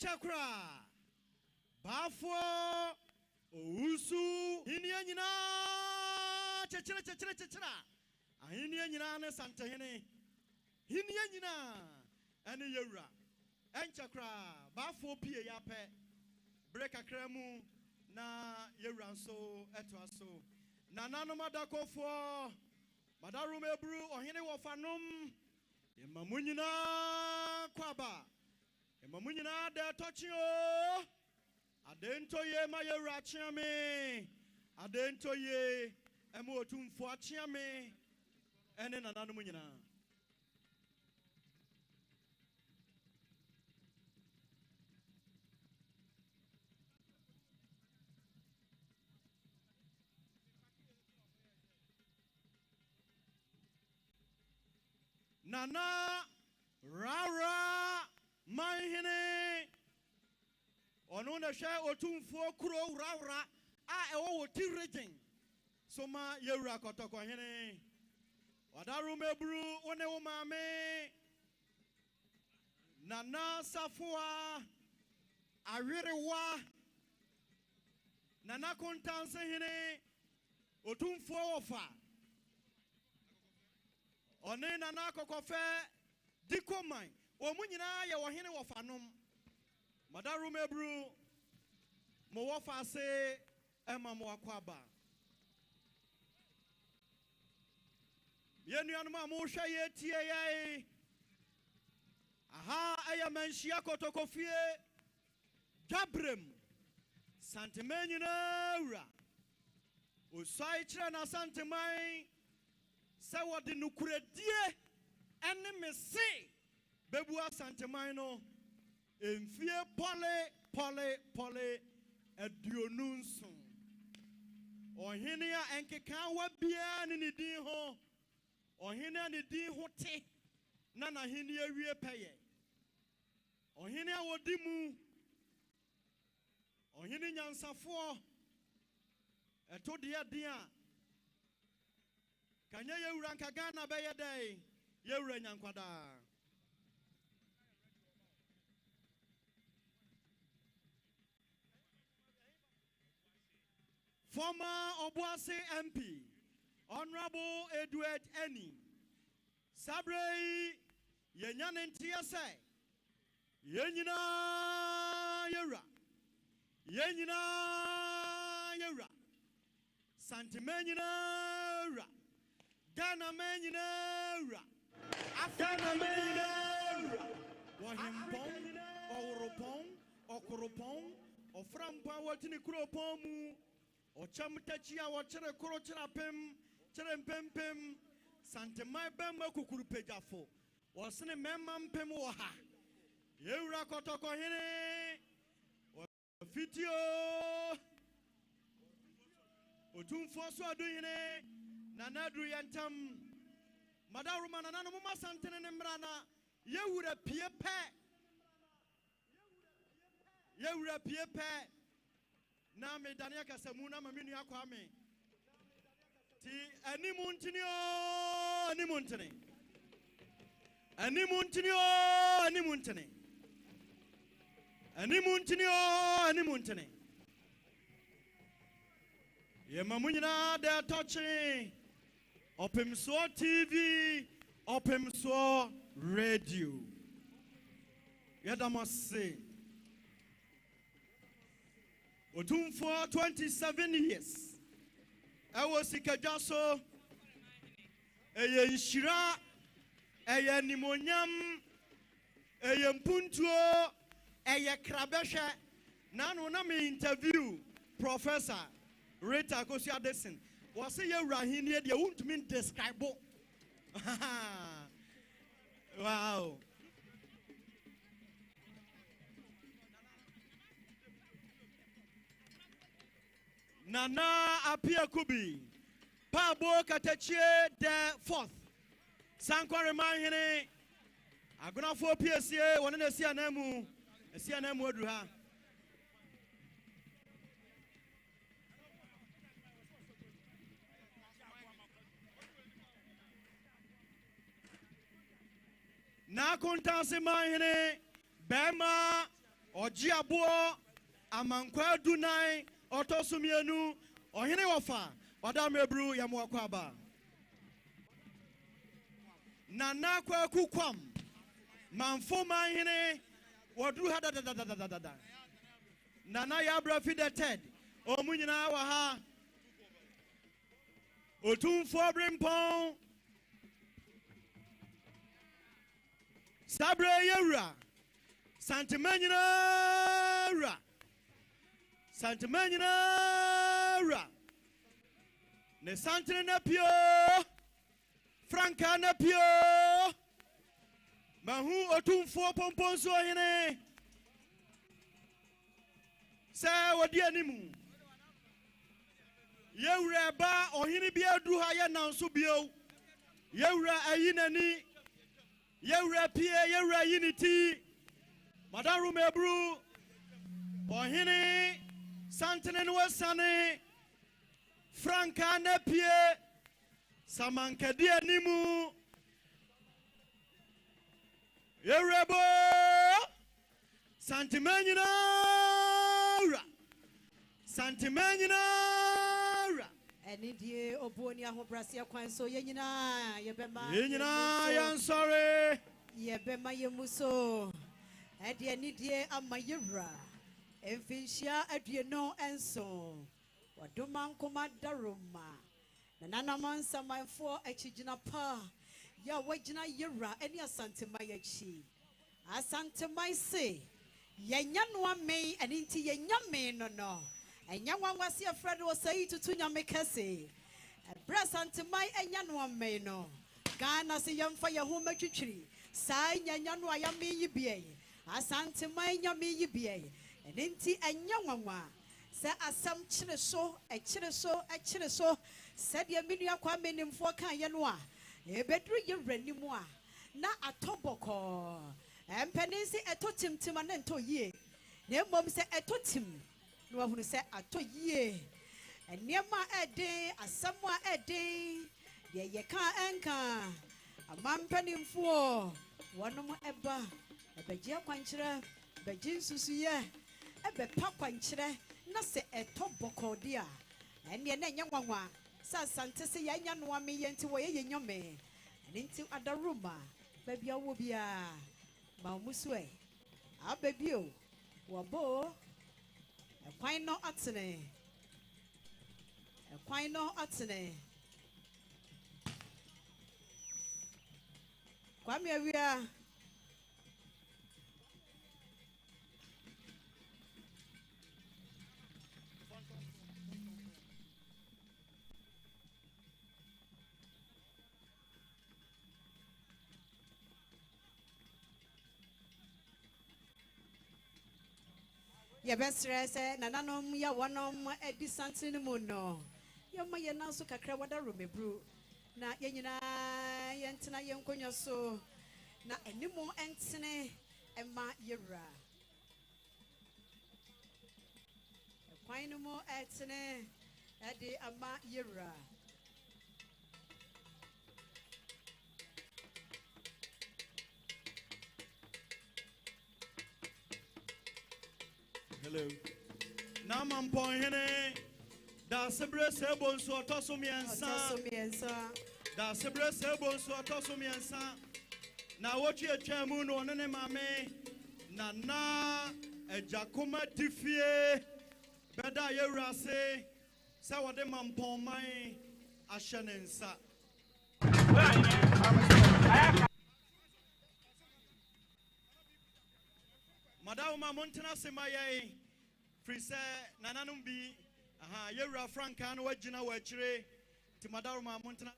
Enchakra Bafo Usu Hinianyina Chechira Ahinianyina ne Santehene Hinianyina Ane Yura Enchakra Bafo Pie Yape Breka Kremu na Yura so etwaso Nanano Madakofo Madarume Bru Ohine Wafanum Mamunyina Kwaba Mamunyina de Tochio Adento ye Mayura Chiame Adento ye Emotum for Chiame and then another Munyina. Nana Rara Manhyia Ono na share otumfo kuro Rara a ewo tiraging so ma yewura kotoko hene Wadaru mebru one wo mame Nana Safua Awirewa Nana Kontanse hene otumfo ofa One Nana Kokofe Dikoman Omunyina ye wo hene wo fanom Madaru mebru mo wo fa se ema mo akwaba Yenuanu ma mo hwa ye tie ye aha aya Manhyia kotokofie Gabrem Santemenyina ura Osai kire na Asantehemaa se wode nukuredie ene mese bebu Asantehemaa no Enfie pole aduonunso Ohene a enkeka wa bia ne din ho Ohene ne din ho te na hene awie peye Ohene a wodi mu Ohene nyansafo eto de din a kanya yewura nka Ghana beye dai yewura nyankwada Former Obuasi MP, Honorable Edward Eni, Sabrei, Yenyanentia say, Yenyina Yura, Santemenyina, Ghana Menyina, Afghana Menyina, Wahimpong, Oropong, Okoropong, Oframpa, Watini Kuropomu. Ochamtachia wachere korochira pem chere mpempem Santehemaa bemba kukuru pejafo wasene memma mpem wo ha yewura kotoko hene fitio otumfo so adu hene nanadu yantam madaruma nanano mama santene ne mrana yewura pie pe na me dania kasamu na maminu akwa me ti animuntini ye mamunyina de touching Opemso TV Opemso Radio Yiadom say for 27 years. I was Sikajaso, a Shira, a Nimonyam, a Puntuo, a Krabesha. Nano me interview Professor Rita Kosiadesin. Was a Rahini, you won't mean describe. Wow. Nana Apia Kubi Pabo Katechie the fourth Sankware Manhyia Agona for PSA one na sianemu odu ha na kontanse Manhyia Bema Ojiabo amankwa dunai otosumienu ohene wafa wadamebru yamwakwaba nana kwa kukwam manfoma hene wadu hada nana yabra fi the ted omunyina wa ha otumfo brimpon sabre yewra Santimanyina ra ne santine na pio franka na pio mahu otumfo pomponso hene sa wodi animu yewra ba ohini bia du ha ye nanso bio yewra ayinani yewra pie yewra yiniti Madaru mebru ohini santene no wasane franka na pie samankadi animu yerebo santimanyina eni die oboni ahobrase akwan so yenyina yebema yansore yebema yemuso Edi nidie amayira emfinshia adie no enso waduma nkoma daroma nana mansa manfo achigina pa ya wagina yira eni asante mayachi asante maise yenya no ame eni nti yenya me no enya wanwase afrade wo sai tutu nyame kase ebra asante mai enya no ame no Ghana se yemfa ye ho matwitwiri sai nyanya no ayame yibie Asante manya mi yibie enti anya nwanwa se asam kyere so se de minua kwa menimfo kan ye no a ebedru ye ranimu a na atoboko empenisi etotimtim na ento yie na mmom se etotim no ahunu se atoyie eniema eden asam a eden de ye kan enka amampenimfo wonom eba Ebejia kwanchire bejin susuye ebe pa kwanchire na se eto bokodia ene na nya nwanwa sa Asante se ya nya no ame yenti wo ye nyome nti adaruma babia wo bia ma musue ababio wo bo ekwan no atene kwame awia Yebesre se nananom ya wonom edi santini mu no yema ye nanso kakra wada romebru na yenyina yentena yenkonyo so na enimo entene ema yewra ekwan no mo etene edi ama yewra Hello. Namampon hene da sebre sebo nso otosomiensa da sebre sebo nso otosomiensa na wotu etwa mu no ne mame na ejakoma difie beda yewrase se wode mampon man ahyenensa Madama Montana Semaye, Frise, Nananumbi, Yura Franca, and Wajina Wachire, to Madama Montana.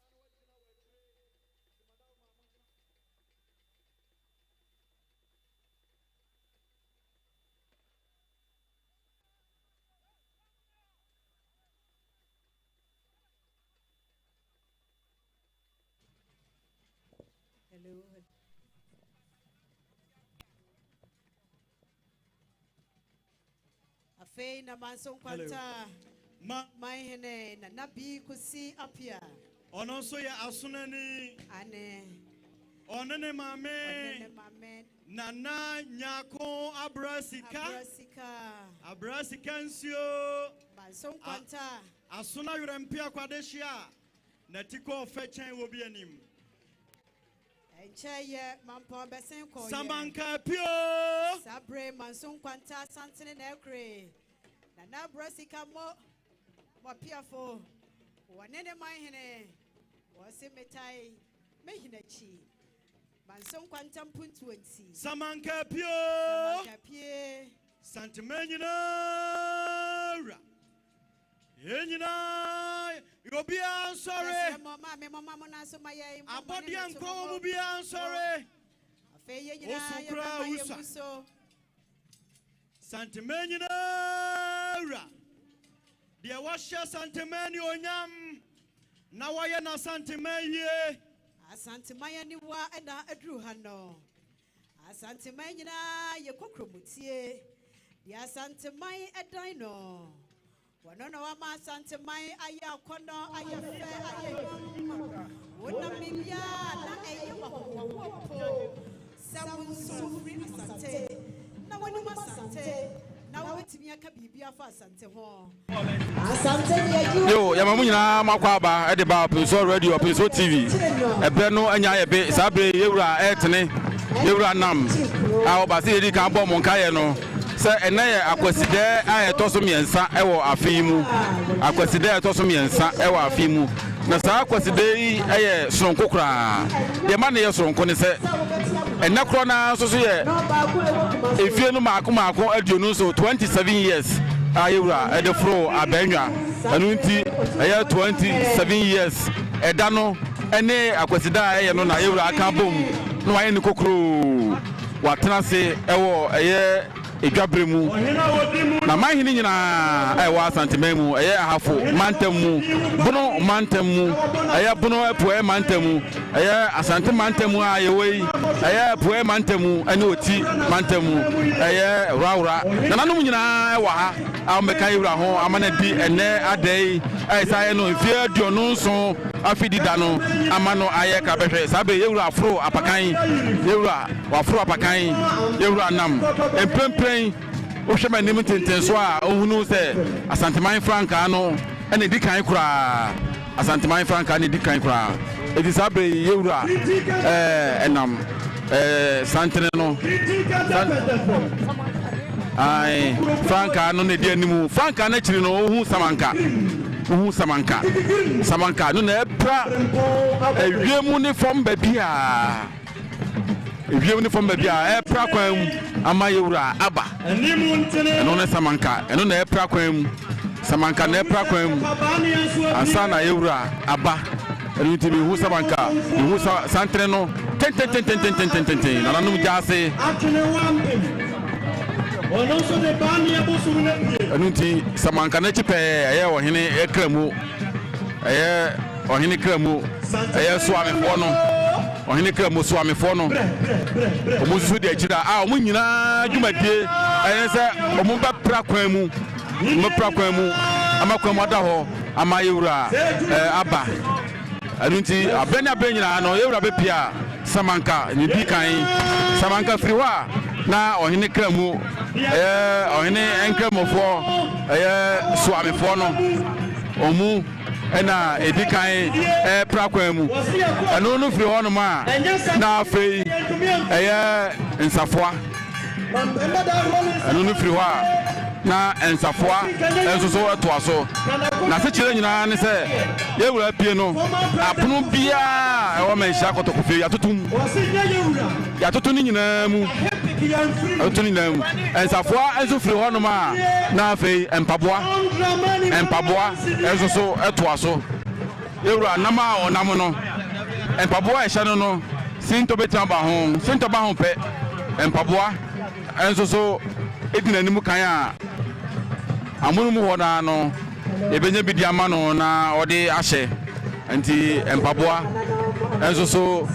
Hello. Afei na manso kwanta mai hene na nabi kusi apia Ono so ya asunani ane onene mame Nana Nyako Abrasika nsio Manson kwanta asuna yurempia kwadeshia natiko fechen wo bi anim encheye mampo besen ko Samanka pio Sabre manson kwanta Asante na ekre Nana Abrasika mo piafo wonene manhene wose metai mehinachi Manson quantum point 20. Samanka pio Santimenina Yenina you'll be sorry. Abodi anko will be sorry. Santimenina Dear washer Santimeni onyam Nawaya na Santimeni Asantehemaa ni wa ena adru hano Asantehemaa nyina ye kokromutie di Asantehemaa edan no wono na wa ma Asantehemaa aya kono aya fe aya wona mibia na eye wahopo samunso free Asante na woni ma Asante na wetimi aka bibia fa Asante ho Asante yo ya mamu nyina makwaba e de ba Pinso radio Pinso TV ebe no anya ye be sabre yewura etene yewura nam a obase yedi kan bo mo nkaye no se ene ye Akwasidee a etoso miensa e wo afimu Akwasidee etoso miensa e wo afimu na sa Akwasidee yi eye soronko kra de ma ne ye soronko ne se ene kro na so ye efie no maako aduonu so 27 years ayewura ede fro abenwa anunti aya 27 years edano ene Akwasidee eye no na ayewura aka bom no aye ni kokro watenase ewo eye edwabremu na manhini nyina ewa Asantehemaa eye ahafo mantamu bono mantamu eye bono epoe mantamu eye Asante mantamu ayewei eye epoe mantamu ene oti mantamu eye rawra nananum nyina ewa ha ameka yewra ho amana di ene adai aisa no fie aduonu so afidida no amano aye ka behwe sabe yewra afro apakan yewra wafro apakan yewra nam empempren Oshema nim tenten so a ohunu se Asantehemaa franka no ene di kan kura Asantehemaa franka ne di kan kura edi sabe yewura enam santene no ai franka no ne di animu franka na chiri no ohun samanka no na epra ewiemu ne fom ba bia If you from Babia, a praquem, Amayura, Abba, and on a Samanka, and on a praquem, Samanka, ne praquem, Asana Eura, Abba, and you to be who Samanka, who Santreno, 10, and I know Jase, and Samanka Nechipe, or Hene Ekremu, or Hene Kremu, a swami for ohini kra muswami fo no omusu de akira a omu nyina dwumadie ayese omu ba prakwan mu amakwan mu da ho amayewura aba anunti abenya benyina no yewura be pia Samanka ni di kan Samanka friwa na ohini kra mu ohini enkremofo swami fo no omu ena edikan prakwan mu eno no firi hono ma na afei nsafoa eno no firi ho na nsafoa enso so atoa so na se kire nyina ne se yewura pie no apono bia ewo menhia kotokofe yatotum ni nyina mu otuni nam ensafoa enso firi hono ma na afei empaboa enso so atoa so yewura nama onam no empaboa ehya no sinto betamba ho pe empaboa enso so edina nimu kan a amunumu hoda no ebenya bidi ama no na ode ahye anti empaboa enso so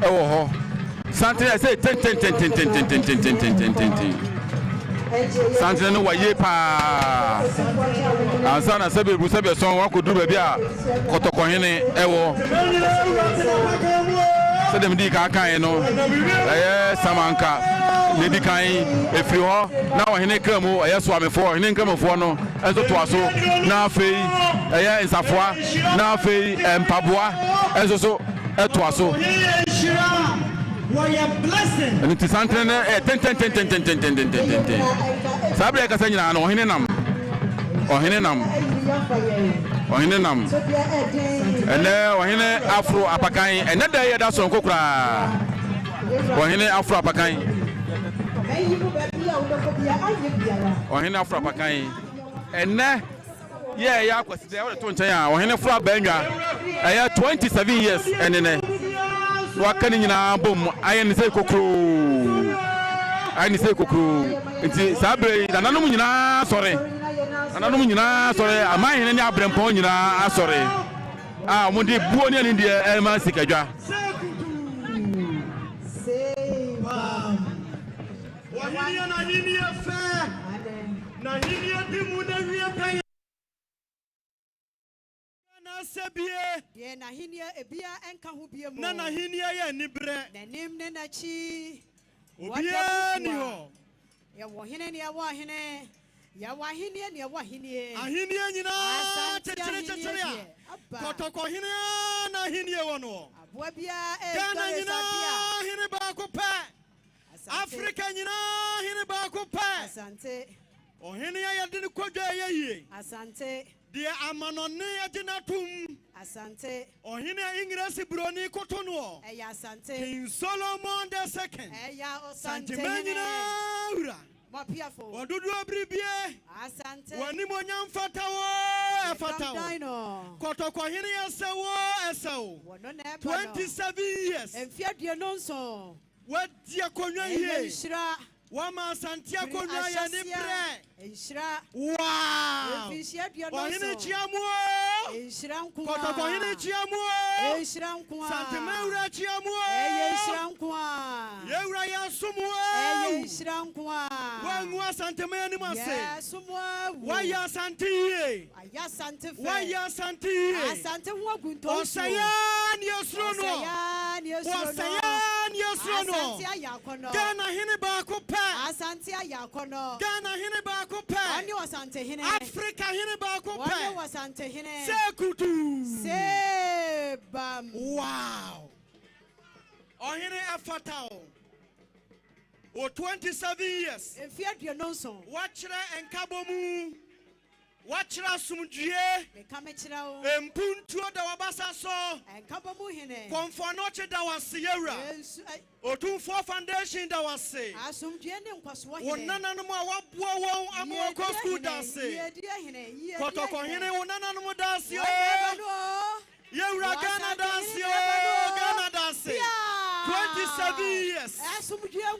ewo ho Santene say 10 Santene no waye pa ansana sebe son wa ko duru bia a kotokohene ewo so dem di ka kan no samanka ne di kan efiri ho na ohene kramu so amefo ohene kramofo no enso to aso na afei nsafoa na afei mpaboa enso so to aso and ti santre na ten sabre ka sanyina no ohene nam ene ohene afro apakan ene da ye da so kokura ohene afro apakan ohene afro apakan ene ye ya Akwasidee o to nchen a ohene afro abanwa 27 years enene waka ni nyina bom aye ni sei kokro nti sabre nananum nyina sore amahene ni abrempon nyina asore mo di buo ni ani de ma sikadwa na hinia ebia enka ho bie mu na hinia ye nibre nanim ne na chi obia ni ho ya wo hene ne ya wo hene ya wa hinia ne ya wo hinia ahinia nyina tetere kotoko hinia na hinia wono aboa bia Ghana nyina hine ba ko pa Africa nyina hine ba ko pa Asante o hinia ya de kodwa ye Asante dia amanone aginatum Asante ohine ingresi broni kotono eya Asante King Solomon the second eya Asante Santimenina ura mapiafo odudu obribie Asante wani monyam fatawo kotoko hine esewo 27 years emfiadie nonso wadia konwa hie shira wama Asante konwa ya ni bre enshira wow ohine chiamu enshira nkuwa kotoko hine chiamu enshira nkuwa Santimenura chiamu enshira nkuwa yewra ya sumu enshira nkuwa wangu Asantehemaa ni mase sumu wa ya Asante Asante fe wa ya Asante Asante ho agunto osaya ni osrono Asante ayakono Ghana hine ba ko pa Asante ayakono Ghana hine ba ko pa oni Asante hine Africa hine ba ko pa oni Asante hine sekutu sebam wow ohine afatao o 27 years emfiadie nonso wachira enkabomu wachira sumdue mekamechira o empuntuo da wabasa so enkabomu hine konfonoche da wasiyewra otumfo foundation da wase asumdue ne nkwaso hine wonananum a waboa won amoko school da se kotoko hine wonananum da se yewra Ghana da se Ghana da se 27 years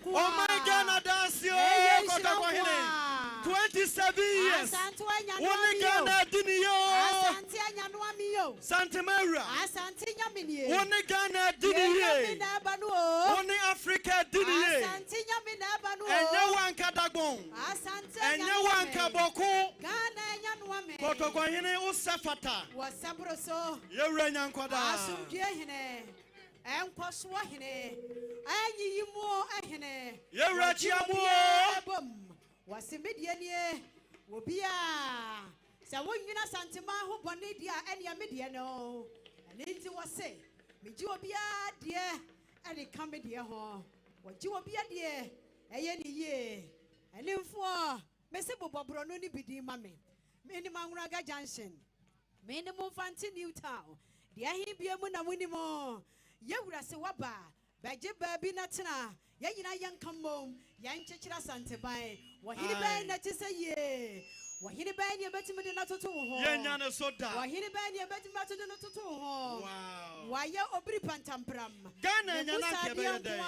oh my Ghana da se kotoko hine 27 years woni Ghana diniyo Asante anyanuamiyo Santimenura Asante nyaminiye woni Ghana diniye woni Africa diniye Asante nyamina banu enye wanka dagbon Asante enye wanka boku Ghana anyanuame kotoko hine usafata wasabroso yewra nyankwada asumdie hine enkwaso hine ayiyimo hine yewra chiamu wasimedie nie obia sa wonwina Asantema ho bone dia ene amedie no ene nti wose meji obia die ene kamedie ho waji obia die eye ni ye ene mfo mese bobobro no ni bidi mame meni manwuraga junction meni Mfanti New Town dia hi bia mu na munimo yewura se waba baje baabi na tena yanyina yankamom yanchechira Asanteban wahini ban na tise ye wahini ban ye betimi de na toto ho yenya ne soda wahini ban ye betimi na toto na toto ho wow waye obiri pantampram Ghana nyana ke be dey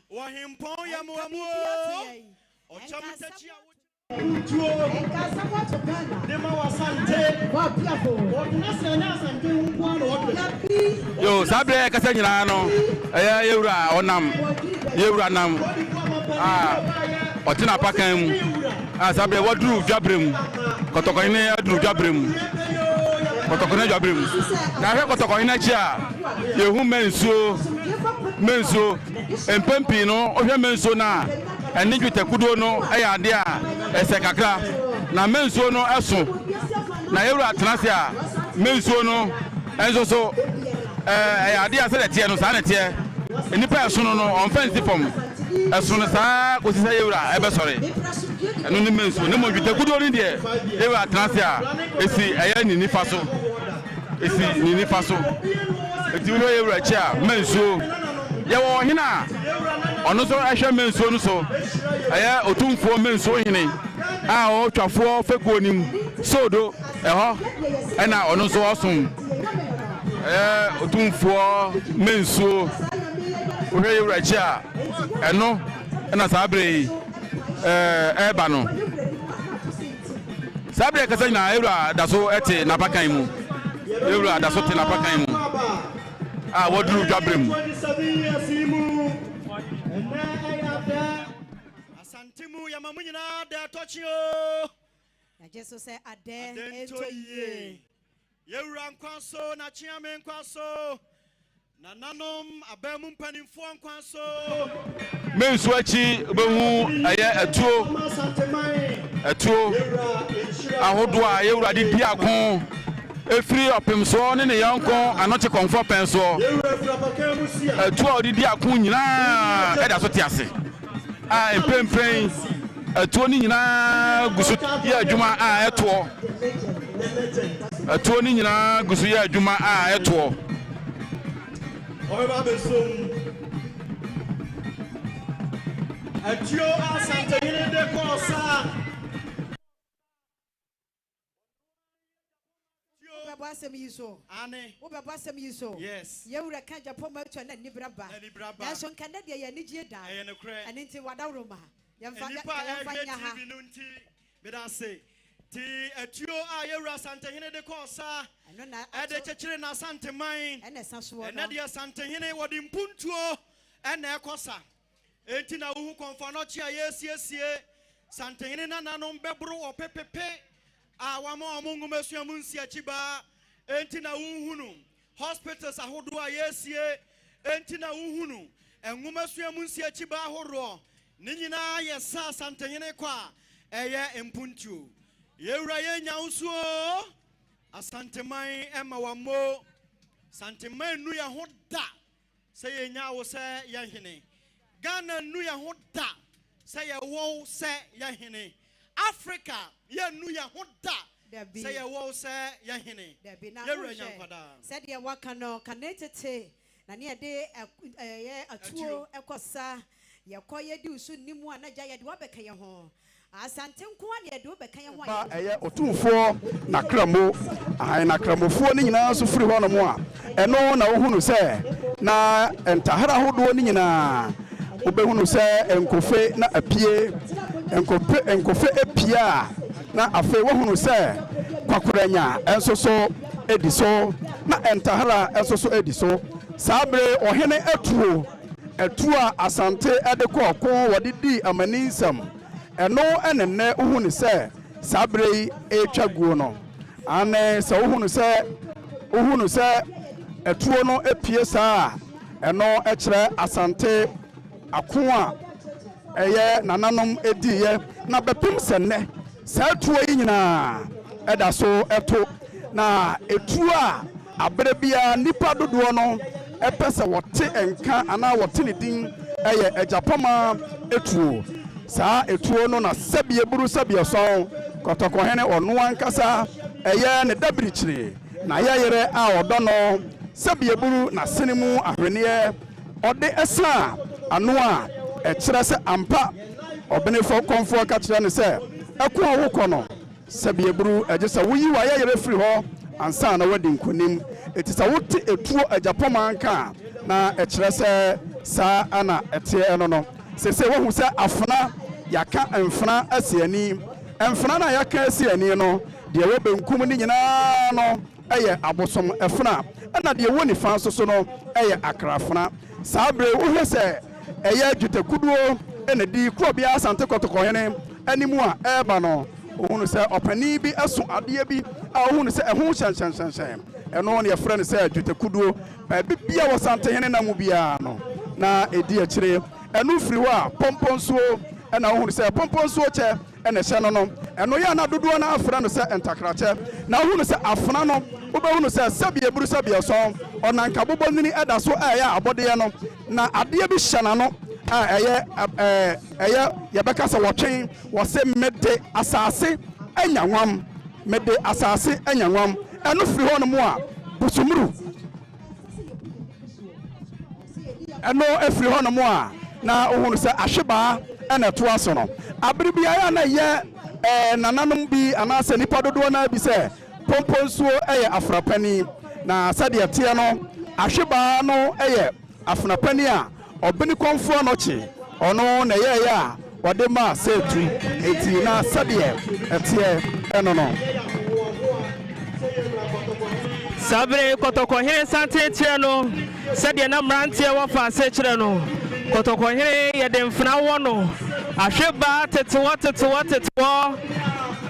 wahimpon ya mu ochamitachi yo sabre kasa nyina no yewura onam yewura nam otina pakan mu sabre wadru dwabrem kotoko ine adru dwabrem kotoko ne dwabrem na hwe kotoko ine chi a yehu mensuo mensuo empempi no ohwe mensuo na eni dwetekudo no eya ade a ese kakra na mensuo no eso na yewura atenase a mensuo no enso so eya ade a se de tie no sa na tie enipa eso no onfansi fom eso no sa ko sisa yewura ebe sore eno ni mensuo ne mo dwetekudo ni de yewura atenase a esi eya ni nifa so esi ni nifa so eti wo yewura chi a mensuo yewo hina ono so ehwe mensuo no so aya otumfuo mensuo hine a o twafuo fekuo nim sodo eho ena ono so osun otumfuo mensuo wo yewura chi a eno ena sabre eba no sabre kasa na yewura daso ete na pakan mu yewura daso te na pakan mu a woduru dwabrem Asantehemaa ya mamunyina da tochio na jesu say ade entoye yewura nkwaso na chiame nkwaso na nanom abemu mpanimfo nkwaso mensu achi behu aye etuo ahodo a yewura di akon efiri opemso ne yanko anoche konfo penso etuo odi akon nyina eda so tiase a empempen etuo ni nyina gusu ya adwuma a etuo etuo ni nyina gusu ya adwuma a etuo Oba besom Atio Asante de Kosa Basem yiso ane wo be basem yiso yes yewura ka Japan ma twa na nibraba na so nka na de ye ni gie da ane nti wadawroma yemfa nya ha nti bedase ti atio a yewura Asantehene de Kosa ede chechire na Asante man ene saso ene de Asantehene wodi mpuntuo ene ekosa enti na wo konfa no chia yesiesie Asantehene na nanom bebro opepepe awamo amungumesua munsi achiba enti na uhunu hospitals ahodo a yesie enti na uhunu engumesua munsi achiba ahoro ni nyina yesa Asantehene kwa eye empuntu yewura yenya usuo Asanteman ema wamo Asanteman nu ya hoda se yenya wo se yahene Ghana nu ya hoda se ye wo se yahene Africa ye nu ya hoda say ye wo say ya hene ye nyankwada said ye waka no kanetete na ne de ye atuo ekosa ye koye di usu nimu anaja ye de wabeka ye ho Asante nko ane de wabeka ye ho ba eye otumfo na kramo ai na kramofo ni nyina so firi ho no mo a eno na wo hunu se na entahara hodo ni nyina obehunu se enkofe na apie enkofe epia na afe wo hunu se kwakoranya enso so ediso na entahara enso so ediso sabre ohene etuo Asante edeko ko wodidi amaninsam eno enenne uhunu se sabre etwaguo no ane se uhunu se etuo no epie saa eno ekire Asante akoa eye nananom ediye na bepim senne sa tuo yi nyina eda so eto na etuo a abere bia nipa dodo no epese wote enka ana wote ne din eye ejapama etuo sa etuo no na sabie buru sabie so kotokohene ono ankasa eye ne dabirichire na yayere a odo no sabie buru na senimu ahwene ode esa ano a ekire se ampa obenefo konfo ka kire ne se eko a wokọ no sabie buru ejesa woyi wa yayere free ho ansa na wadi nkonim etisa wote etuo ajapoma anka na ekire se sa ana etie eno no sese wo hu se afuna yaka emfuna asiani emfuna na yaka asiani no de wo benkum ni nyina no eye abosom efuna na de wo ni fa so no eye akrafuna sabre wo hwese eye dwetekuduo ene di krobia Asante kotokohene animu a eba no ohunu se opani bi aso ade bi a ohunu se ehun hyanshanshan eno ne yefre ne se dwetekuduo ba bibia wo Asantehene na mu bia no na edi akyire enu firi ho a pomponsuo na wo hunu sɛ pomponsuo kyɛ na hyɛ no no eno ya na dodo na afra no sɛ entakrakyɛ na wo hunu sɛ afna no wo be hunu sɛ sabie buru sabie so ɔnanka bobɔnini ɛda so ɛyɛ abɔdeɛ no na adeɛ bi hyɛ na no ɛyɛ yɛbɛka sɛ wɔtwen wɔsɛ mede asase anyanwam mede asase anyanwam eno firi ho no mu a busumuru eno efiri ho no mu a na ohunu sɛ ahweba ɛna to aso no abiri bi aya na yɛ nananom bi anase nipa dodo na bi sɛ pomponsuo ɛyɛ afrapani na sɛdeɛ teɛ no ahweba no ɛyɛ afrapani a ɔbɛni kɔnfoɔ no kye ɔno na yɛyɛ a wɔde ma sɛtu eti na sɛdeɛ ɛteɛ ɛno no Sabre kotokohene Asante kyerɛ no sɛdeɛ na mmeranteɛ wɔfa ase kyerɛ no kotokohene yɛde mfena wɔ no ahweba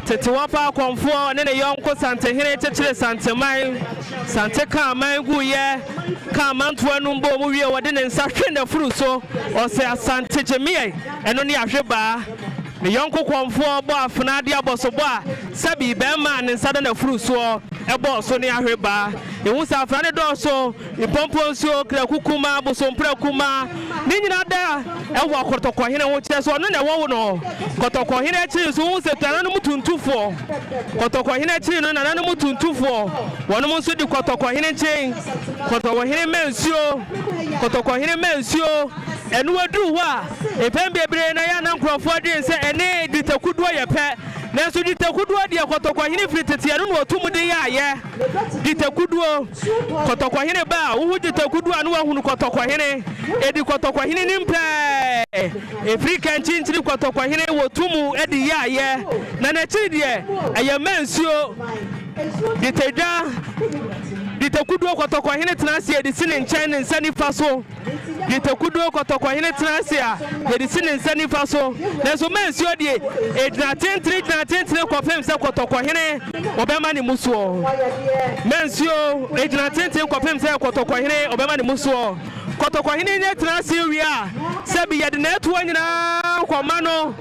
tetewɔ pa akɔmfoɔ ne ne yɔnko Asantehene kyekyere santeman sante ka man guyɛ ka mantoa no mbɔ mu wie wɔde ne nsa hwe na furu so ɔsɛ Asante gyemie ɛno ne ahweba ne yɔnko kɔmfoɔ bɔ afena de abɔ so bɔ a sɛbi bɛrima ne nsa da na furu so ɛbɔ so ne ahweba ehu sa afra ne dɔɔso ipomponsuo kra kukuma bosompra kuma ne nyina da ɛwɔ kɔtɔkɔhene ho kyerɛ so ɔno na ɛwɔ wo no kɔtɔkɔhene akyi so hu sɛ tana no mutuntufoɔ kɔtɔkɔhene akyi no nana no mutuntufoɔ wɔnom nso di kɔtɔkɔhene nkyɛn kɔtɔkɔhene mansuo ɛno aduru hɔ a epɛn bebree na yɛ na nkurɔfoɔ de sɛ ɛne ditakuduo yɛ pɛ nanso ditakuduo deɛ kɔtɔkɔhene firi tete no na ɔtum de yɛ ayɛ ditakuduo kɔtɔkɔhene ba wo ditakuduo a no wahunu kɔtɔkɔhene edi kɔtɔkɔhene nim pɛ efiri kankyinkyiri kɔtɔkɔhene wɔtum de yɛ ayɛ na n'akyiri deɛ ɛyɛ mansuo ditakuduo kɔtɔkɔhene tena ase yɛde si ne nkyɛn ne nsa nifa so ditakuduo kɔtɔkɔhene tena ase a yɛde si ne nsa nifa so nanso mansuo deɛ egyina tentene kɔpem sɛ kɔtɔkɔhene ɔbɛma ne mu soɔ mansuo egyina tentene kɔpem sɛ kɔtɔkɔhene ɔbɛma ne mu soɔ kɔtɔkɔhene nyɛ tena ase wie a sɛbi yɛde na ɛtoɔ nyinaa kɔma no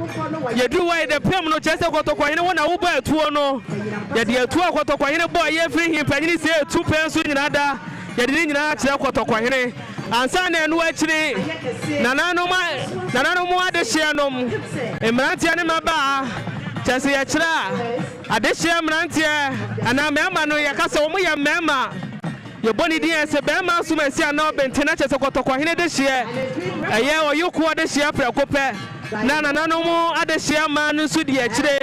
yɛduru hɔ yɛde pem no kyerɛ sɛ kɔtɔkɔhene wo na wobɔ ɛtoɔ no yɛde ɛtoɔ kɔtɔkɔhene bɔ ɛyɛ firi himpanyini sɛ ɛtu pɛ nso nyinaa da yɛde ne nyinaa kyerɛ kɔtɔkɔhene ansa na ɛno akyiri nananom adehyeɛ nom mmeranteɛ ne mabaa kyerɛ sɛ yɛkyerɛ a adehyeɛ mmeranteɛ anaa mmarima no yɛka sɛ wɔn yɛ mmarima yɛbɔ ne din sɛ bɛrima nso ma asi anaa ɔbɛnten na kyerɛ sɛ kɔtɔkɔhene dehyeɛ ɛyɛ ɔyokoɔ dehyeɛ prɛko pɛ na nananom adehyeɛ ma no nso di akyire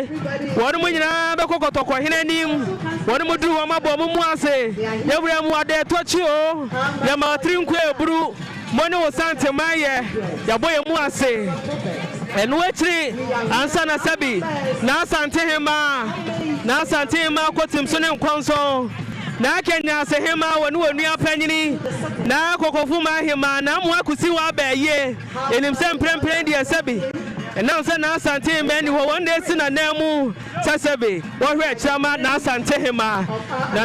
wɔn mu nyinaa bɛkɔ kɔtɔkɔhene anim wɔn mu duru wɔn abɔ mu ase yɛwura mu ade tɔkyi o yɛma ɔtiri nko eburu mo ne Asantehemaa yɛ yɛbɔ yɛn mu ase ɛno akyiri ansa na sɛbi na Asantehemaa kɔtim so ne nkɔnso na Kenya Asahema wonu onua panyini na kokofuma Manhyia na mo akusi wa baye enim se mprempren de asabi enam se na Asantehemaa ni ho wonde si na namu sasabe wo hwe akyama na Asantehemaa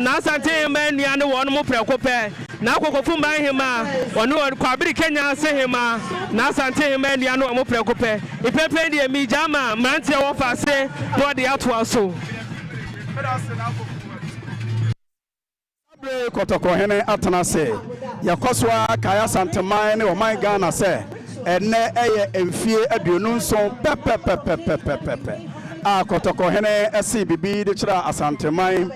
na Asantehemaa nua ne won mo prekope na kokofuma Manhyia wonu kwabiri Kenya Asahema na Asantehemaa nua no mo prekope ipempren de mi jama mrantie wo fase no de ato aso kɔtɔkɔhene atena se yakɔsoa kaya Asantehemaa ne ɔman Ghana sɛ ɛnɛ ɛyɛ mfie aduonu nson pɛpɛpɛpɛpɛpɛ a kɔtɔkɔhene ɛsi bibi de kyerɛ Asantehemaa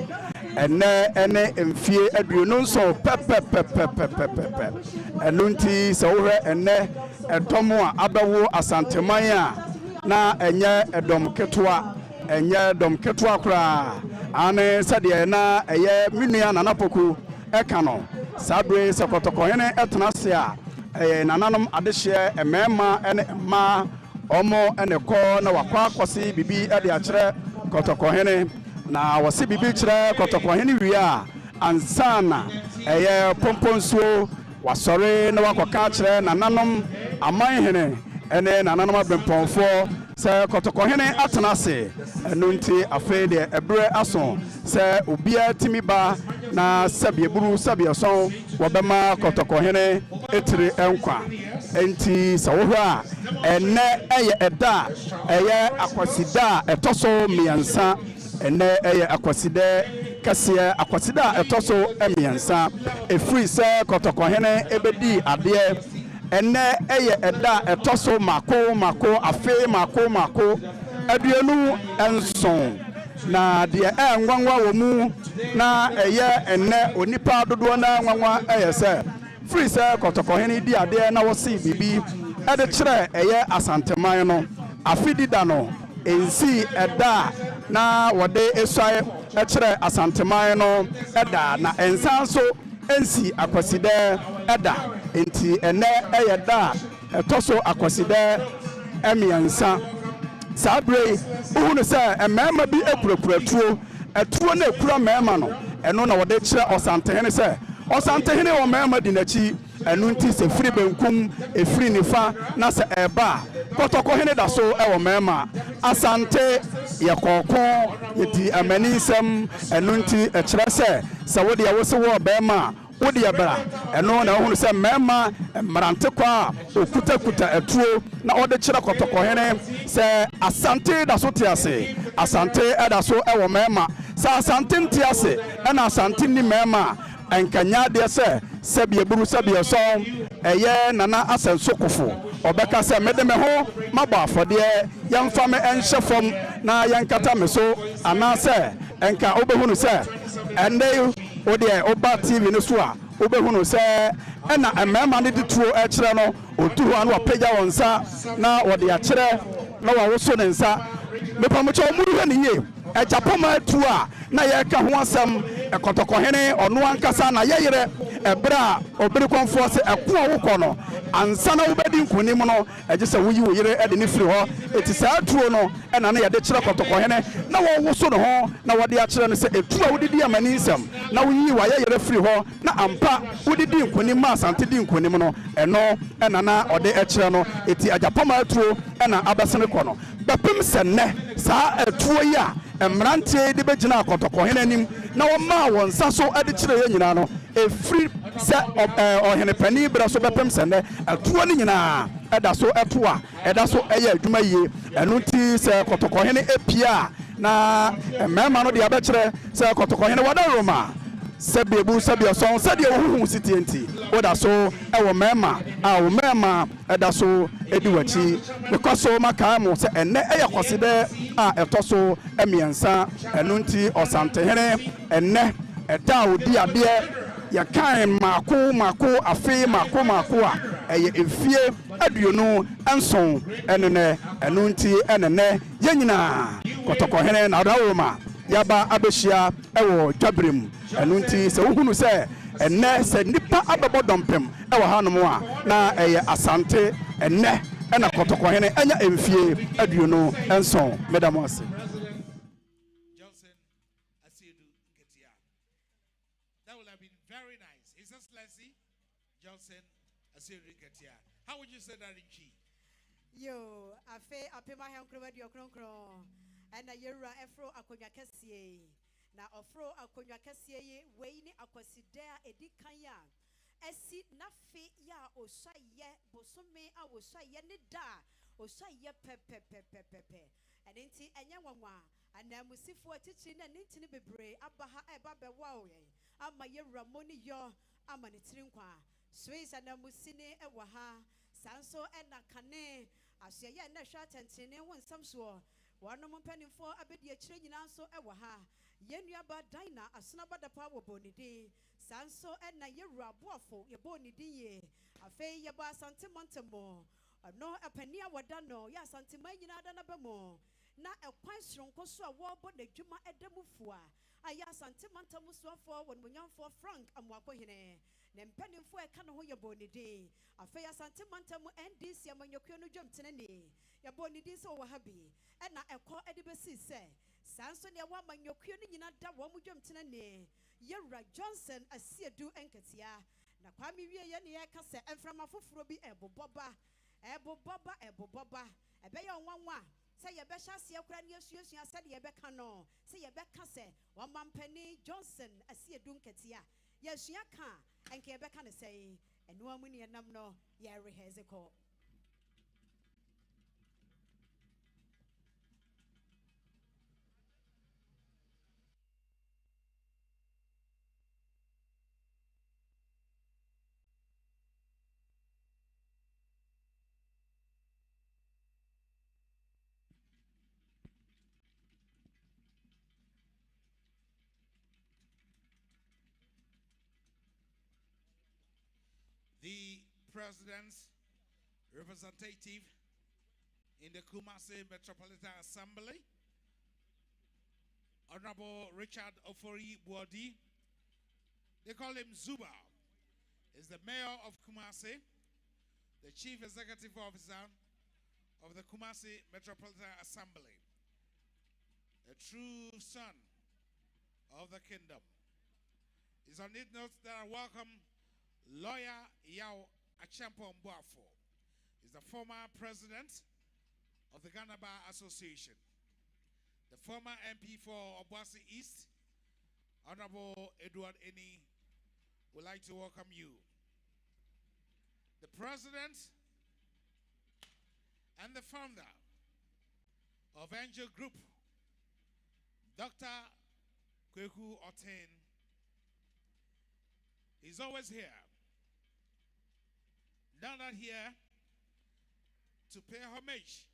ɛnɛ ɛne mfie aduonu nson pɛpɛpɛpɛpɛpɛ ɛno nti sɛ wohwɛ ɛnɛ ɛdɔm a abɛwo Asantehemaa a na ɛnyɛ ɛdɔm ketewa koraa ane sɛdeɛ na ɛyɛ minua nanapoku ɛka no sabre sɛ kɔtɔkɔhene ɛtena se a ɛyɛ nananom adehyeɛ mmarima ɛne mmaa ɔmo ɛne kɔ na wakɔ akɔse bibi ɛde akyerɛ kɔtɔkɔhene na wɔse bibi kyerɛ kɔtɔkɔhene wie a ansana ɛyɛ pomponsuo wasɔre na wakɔka kyerɛ nananom amanhene ɛne nananom abempɔnfoɔ sɛ kɔtɔkɔhene atena se ɛno nti afei deɛ ɛbrɛ aso sɛ obiara timi ba na sabie buru sabie son wobema kotokohene etire enkwa enti sawohwa enne eye eda eye akwasida etoso miansa enne eye akwaside kase akwasida etoso emiansa efri se kotokohene ebedi ade enne eye eda etoso mako afe mako aduonu enson na de enwanwa wo mu na eye enne onipa dodo na nwanwa eye se free se kotokohene di ade na wo si bibi ede kire eye Asantehemaa no afidida no ensi eda na wode eswae kire Asantehemaa no eda na ensanso ensi Akwasidee eda enti ene eye da etoso Akwasidee emiansa sabre uhunu se emema bi ekurakura tuo na ekura mema no eno na wode kire Asantehene se Asantehene o mema di nachi enu nti se firi benkum efiri nifa na se eba kotokohene da so ewo mema Asante ye kokon yedi amanisem enu nti ekire se wode ya wose wo bema wode ya bra eno na uhunu se mema mrante kwa okuta etuo na wode kire kotokohene se Asante da so tiase Asante eda so ewo mema sa Asante ntiase na Asante ni mema enkanya de se sabie buru sabie so eye nana asensokofo obeka se mede me ho mabo afode yemfa me enhye fam na yenkata me so ana se enka obehunu se ende ode oba TV no so a obehunu se ena emema ne dituo e kire no otuhu anu apagya wonsa na wode a kire na wawoso ne nsa mepamocho omuru he ne ye ejapoma tu a na ye ka ho asem ekotokohene ono ankasa na ye yere ebra obiri konfo se eko awoko no ansa na wobedi nkonim no eje se woyi wo yere ede ne firi ho eti saa tuo no ena na ye de kire kotokohene na wo so no ho na wode a kire no se etu a wodidi amani nsem na woyi wa ye yere firi ho na ampa wodidi nkonim ma Asante di nkonim no eno ena na ode e kire no eti ajapoma tuo ena abesene ko no bepem senne saa etuo ya emrantie de begina kotokohene nim na wo ma won saso ade kire ye nyina no efri se ohene pani bra so bepem senne etuo ni nyina eda so etoa eda so eye adwuma yie enu ti se kotokohene epia na mema no de abekire se kotokohene wada Roma sabie bu sabie son sadie ohuhu sitienti oda so ewo mema a wo mema eda so edi wachi because o maka mo se enne Akwasidee a etoso emiensa enu nti Asantehene enne eda odi ade ya kan mako afi mako a eye efie aduonu enson enene enu nti enene yenyina kotokohene na Roma yaba abeshia ewo dwabrem enu nti se wohunu se enne se nipa abebodompem ewo hanom a na eye Asante enne ena kotokohene enya emfie aduonu enson medam ase Johnson Asiedu Ketia. That would have been very nice. His Excellency Johnson Asiedu Ketia. How would you say that in Chi? Yo, afe apema hankroba di okronkron. Ena yera efro akonya kesie. Na ofro akonya kesie ye weini Akwasidee edikanya. Esi nafe ya osaye bosome a osaye ne da osaye pepepepepepe. Enenti enya wanwa anamusifo atichi na nintini bebre abaha eba bewawe ama yera moni yo ama nitirinkwa. Swiss anamusine ewa ha sanso ena kane asye na hwa tentene won samso wano mpanimfo abedi akire nyina so ewa ha yenuaba dina asnaba da pa wo bonidi sanso ena yewura boafo ye bonidi ye afei ye ba Asante montemo no apania wada no ya Asantehemaa nyina da na bemo na ekwan sronko so a wo bo na dwuma edamufua aya Asante montemo soafo won munyamfo Frank amwakohene ne mpanimfo eka no ho ye bonidi afei Asante montemo NDC amanyokwe no dwomtene ni ye bonidi so wo habi ena ekọ edibesi se sanso ne wa manyokwe no nyina da wo mudwomtene ni yewura Johnson Asiedu enketia na kwami wie ye ne ye ka se enframa foforo bi eboboba ebe ye onwanwa Say your best as your cranius, you said your becano. Say your becase, 1 man penny Johnson, I see a dunketia. Yes, you can, and Quebecan say, and 1 million numno, Yari has a call. The President's representative in the Kumasi Metropolitan Assembly, Honorable Richard Ofori Buodi, they call him Zuba, is the Mayor of Kumasi, the Chief Executive Officer of the Kumasi Metropolitan Assembly, a true son of the kingdom. It's on it note that I welcome Lawyer Yao Achampon Boafo. He's the former president of the Ghana Bar Association. The former MP for Obuasi East, Honorable Edward Eni, would like to welcome you. The president and the founder of Angel Group, Dr. Kweku Oten, is always here. Now that here to pay homage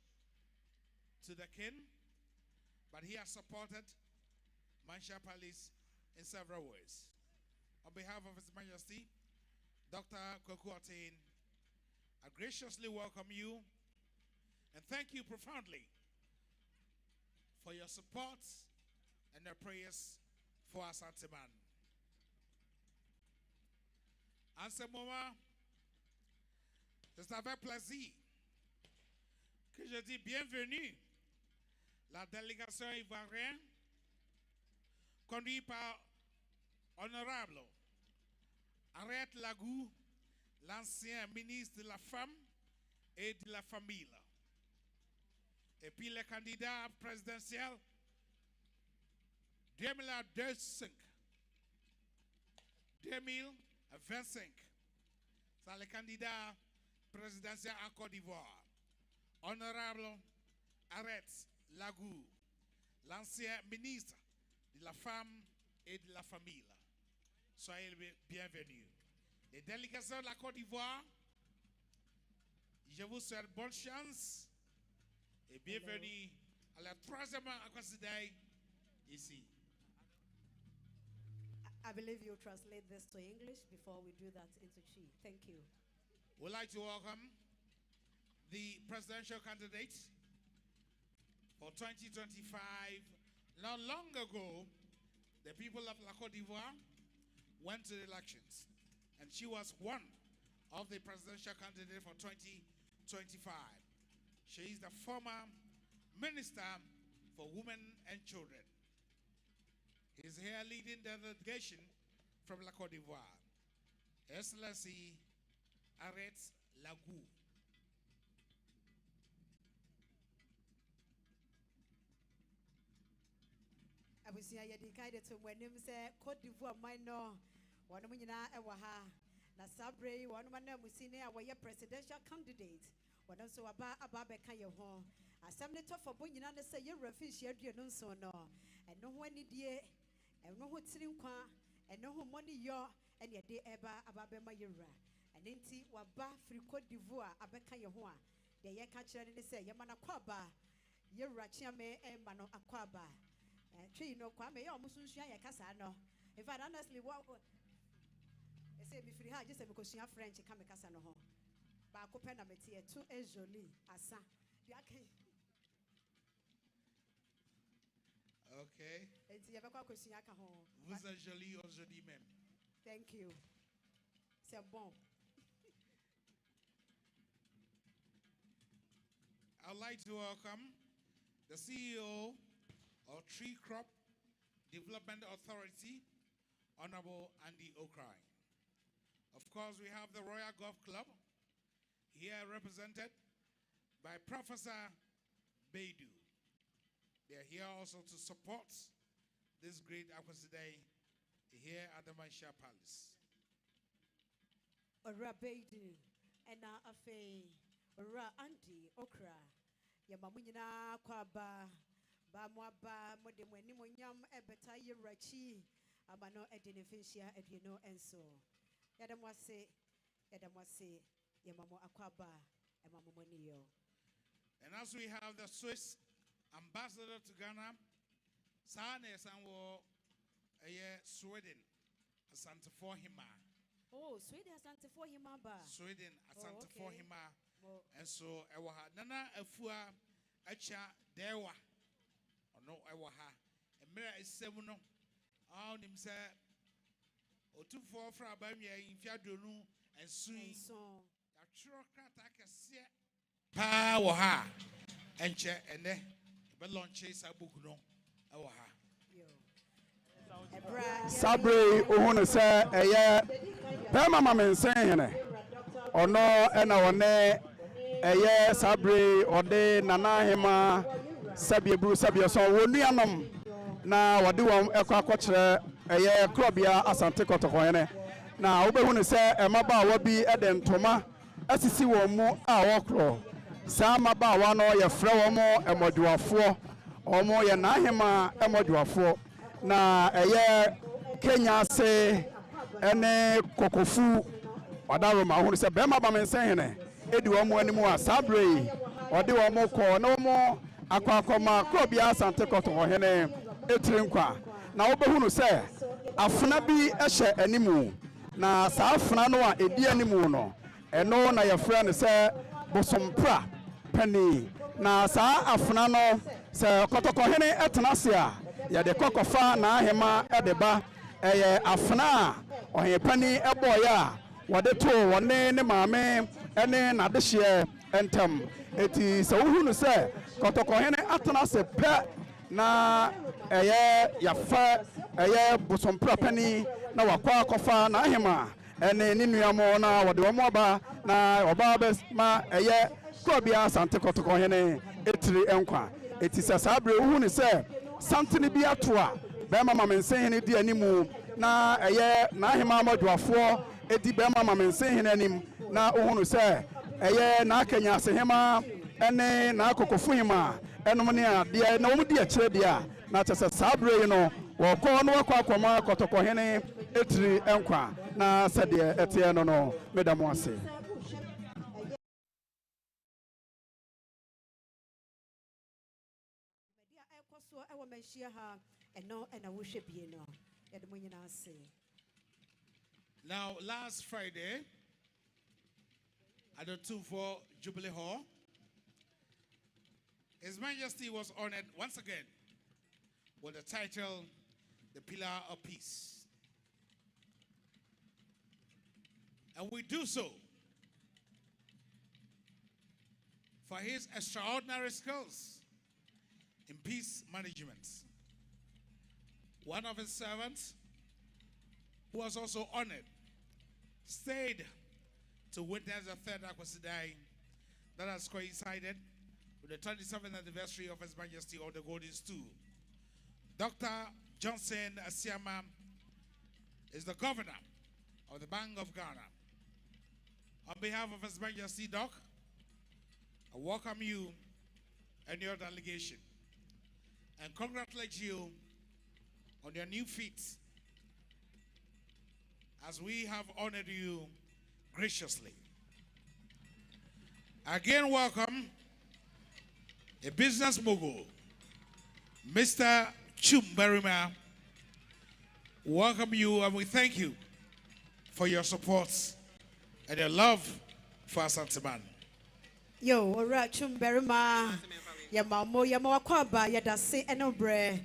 to the king, but he has supported Manhyia Palace in several ways. On behalf of His Majesty, Dr. Kweku Oten, I graciously welcome you and thank you profoundly for your support and your prayers for Asantehemaa. En ce moment, c'est avec plaisir que je dis bienvenue la délégation ivoirienne conduite par Honorable Arrête Lagou, l'ancien ministre de la Femme et de la Famille, et puis le candidat présidentiel 2025. C'est le candidat présidentiel en Côte d'Ivoire, Honorable Arrête Lagou, l'ancien ministre de la Femme et de la Famille. Soyez bienvenus. Les délégations de la Côte d'Ivoire, je vous souhaite bonne chance et bienvenue à la 3e Akwasidee ici. I believe you translate this to English before we do that into Chi. Thank you. We'd like to welcome the presidential candidate for 2025. Not long ago, the people of La Côte d'Ivoire went to the elections, and she was one of the presidential candidates for 2025. She is the former Minister for Women and Children. He's here leading the delegation from La Côte d'Ivoire. Excellency Arrête Lagou. I was here dedicated to when him say Côte d'Ivoire minor. One of na ewaha. Na sabre one man we see now our presidential candidate. One also about beka ye ho. Assembly to for bunyina na say you refuse ye no so no. And no one die and no what tirim kwa and no money yo and ye de eba ababema yura. And inti waba free Côte d'Ivoire abeka ye ho a. De ye ka kire ne say ye mana kwaba ye rachiame e mano akwaba. Tree no kwame ya omusunsuya ye kasa no. In fact, honestly, what I say, if you have just because you have French, you can't make us no home. But I could pen a métier too joli, Asa. Okay. Vous êtes jolie aujourd'hui même. Thank you. C'est bon. I'd like to welcome the CEO of Tree Crop Development Authority, Honorable Andy Okrai. Of course, we have the Royal Golf Club, here represented by Professor Beidou. They are here also to support this great Akwasidee here at the Manhyia Palace. Ora Beidi, Ena Afe, Ora Anti, Okra, Yamamunina Kwaba, Bamwaba, Modemweni Monyam, Ebeta Yirachi, Amano Edinefisia, Edino Enso. Yadamwase, Yamamo Akwaba, Emamonio. And as we have the Swiss ambassador to Ghana, Sane Sanwo, Sweden, Asantehemaa. Oh, Sweden Asantehemaa ba. Sweden Asantehemaa. And so Ewaha Nana Afua Acha Dewa. Or no Ewaha. And Mira is Semuno. All him say Otu 4 fra Bamia in Fiadunu and Sui. A Churocrat Pa Waha. And Che and Ne Belon Chase Abukuno. Ewaha. Sabre uhunu se eye pema mama nsene ono ena wone eye sabre ode Nanahema sabie bru sabie so wonuanom na wode won ekwa akokere eye krobia Asante kotokoyene na obehunu se emaba wa bi ede ntoma asisi won mu a wokro sa maba wa no ye frɛ wo mo emodwafo omo ye Nanahema emodwafo na eye Kenya se ene kokofu odaro ma hunu se bema ba mensen hene edi wo mo animu a sabre ode wo mo ko na wo mo akwakoma krobia Asante koto hene etrenkwa na wo behunu se afuna bi ehye animu na sa afuna no a edi animu no eno na ye fra ne se bosompra pani na sa afuna no se kotoko hene etenase a ya de kokofa na ahema edeba eye afna ohepani eboya wode to wone ne maame ene na dehye entam eti se wohunu se kotoko hene atena se pe na eye yafa eye bosompra pani na wakwa kofa na ahema ene ni nuamo na wode wo ba na oba be ma eye krobia Asante kotoko hene etiri enkwa eti se sabre wohunu se Santini bi atoa bema mamensen hene di animu na eye Nanahema amadwafo edi bema mamensen hene anim na ohunu se eye na Kenya Asehema ene na Kokofuhema enom ne ade na omudi akire dia na chese sabre yi no wo ko no wakwa akoma kotoko hene etiri enkwa na sede etie no no medamo ase Manhyia ha eno ena wo hwebie no yede mo nyina ase. Now last Friday at the 24 Jubilee Hall, His Majesty was honored once again with the title The Pillar of Peace. And we do so for his extraordinary skills in peace management. One of his servants, who was also honored, stayed to witness the third Akwasidee that has coincided with the 27th anniversary of His Majesty of the Golden Stool. Dr. Johnson Asiama is the governor of the Bank of Ghana. On behalf of His Majesty, Doc, I welcome you and your delegation and congratulate you on your new feat as we have honored you graciously. Again, welcome a business mogul, Mr. Chumberima. Welcome you, and we thank you for your support and your love for Asantehemaa. Yo, ora Chumberima. Yamamo yamakwaba yadase enobre.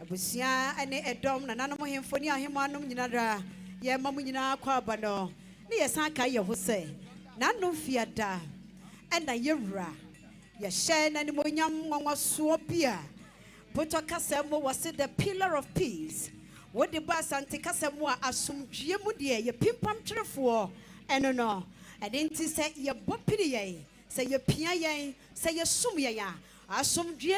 Abusia ene edom na nanamu hemfoni ahemanum nyinara. Yamamu nyina kwaba no. Ni yesanka ye ho se. Nanu fiada. Ena yewra. Ye share na ni monyam nwanwaso bia. Poto kasemo was the pillar of peace. What the Asante kasemo asumdue mu de ye pimpam twerefo. Eno no. Adenti se ye bopiri ye. Say ye pia ye. Say ye sum ye ya. asomdue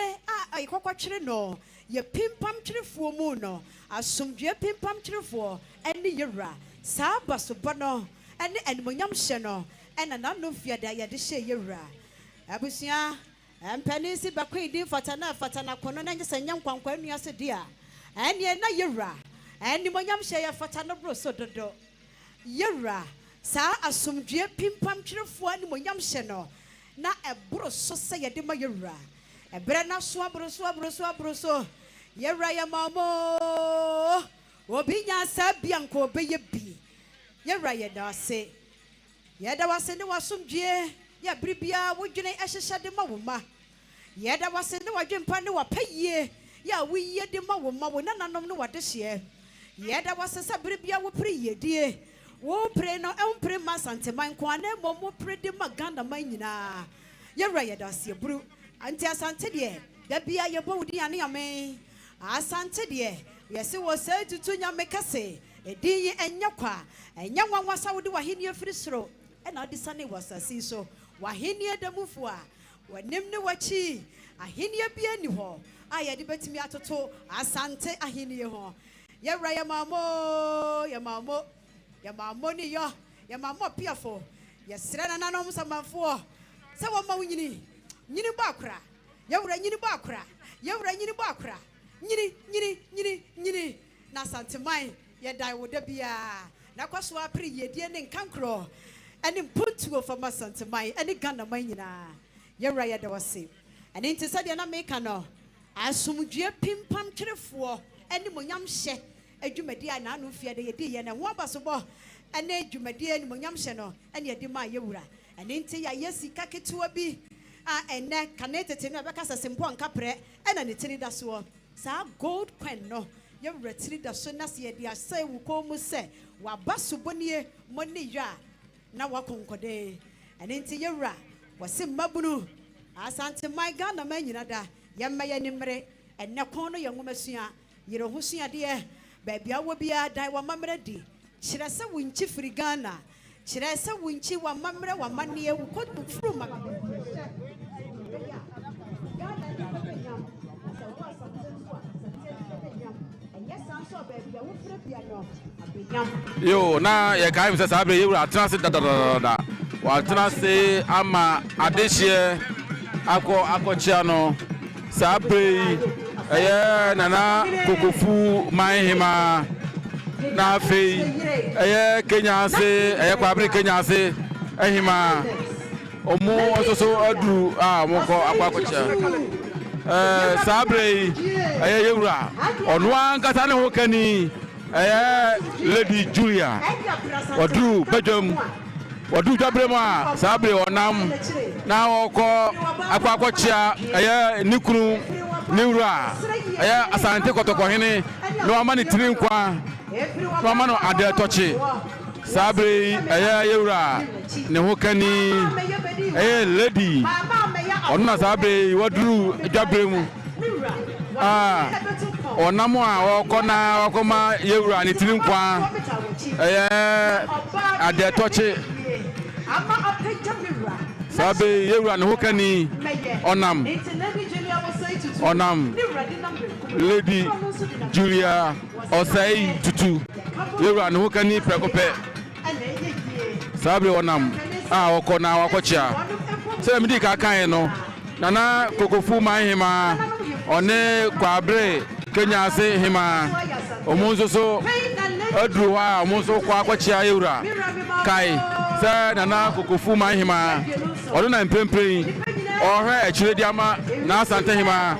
a ikokotwere no ye pimpam kyerefo mu no asomdue pimpam kyerefo ene yewra saa basobo no ene animonyam hye no ena nanu fiada ye de hye yewra abusua empanisi bakwidi fatana kono na nyese nyankwankwa nua se dia ene na yewra animonyam hye ye fatana bro so dodo yewra saa asomdue pimpam kyerefo animonyam hye no na ebro so se ye de ma yewra ebre na so abro yewra ya mamo obi nya sa bia nko obeye bi yewra ye da se ye da wase ne wasomdue ya bribia wodwene ehyehye de ma wo ma ye da wase ne wadwempa ne wapayie ya wiye de ma wo ma wo nananom ne wade hye ye da wase sa bribia wo pri yedie wo pre no empre ma Asantehemaa nko ana mo pre de ma Ghana man nyina yewra ye da se buru anti Asante de da bia ye bo wudi ane ame Asante de yesi wo se tutu nyame kase edin enya kwa enya nwanwasa wode waheni afiri soro ena ade sane wasasi so waheni adamufu a wanim ne wachi aheni bia ni ho aye de betimi atoto Asante aheni ho yewra ya mamo ni yo ya mamo piafo yesre na nanom samafo se wo ma wunyini nyini bakura yewra nyini bakura yewra nyini bakura nyini na Asantehemaa ye dai wo da bia na kwaso apre yedie ne nkankro ene mpuntuo fa Asantehemaa ene Ghana man nyina yewra ye da wase ene ntisa de na meka no asomdue pimpam kyerefo ene monyam hye adwumadi a na anu fie de yedi ye na ho abasobo ene adwumadi ene monyam hye no ene yedi ma yewra ene nti ya yesika ketewa bi a ene kanetete no beka sasempo ankapre ena ne tiri da so sa gold pen no yewra tiri da so na se yedi asai wu ko mu se wa basobonnie moni ya na wakonkode ene nti yewra wase mabunu Asantehemaa Ghana man nyina da yemma ye nimre ene kon no ye ngomasua yero husua de baabia wo bia dai wa mamre di kyerɛ sɛ wunchi firi Ghana kyerɛ sɛ wunchi wa mamre wa mane wo ko furu ma yo na ye kai mse sabre yewra atnase da wa atnase ama adehye akɔkyia no sabre eye nana kokofu Manhyia na fei eye Kenya se eye kwabre Kenya se ehima omo ososo aduru moko akwakocha sabre eye yewra ono ankasa ne hokani eye Lady Julia oduru bedwam odu jabrema sabre onam na oko akwakocha eye nikuru niwra aya Asante kotokohene no amani tirinkwa no amano ade tochi sabre aya yewra ne hokani Lady onna sabre waduru jabremu onamo a okona okoma yewra ne tirinkwa aya ade tochi sabe yewra ne hokani onam Lady Julia Osei tutu yewra ne hokani prekope sabe onam okona wakochia se midi ka kan no nana kokofu Manhyia one kwabre Kenya se hima omunso aduru ha omunso kwa akochia yewra kai se nana kokofu Manhyia ono na mpempren ohwe echire diama na Asantehemaa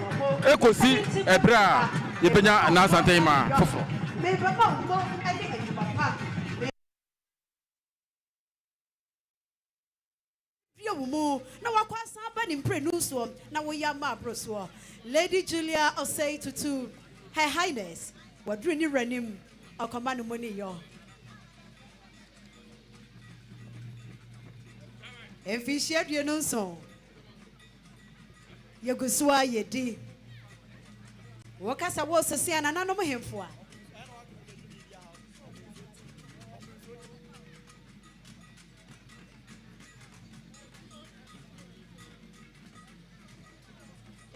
ekosi ebra yebenya na Asantehemaa foforo na wakwasa ba ni mprenuso na wo ya ma broso Lady Julia Osei tutu Her Highness wadru ni ranim akoma no moni yo Efishia aduonu nso yegusua yedi wakasa wo sese anananom hemfo a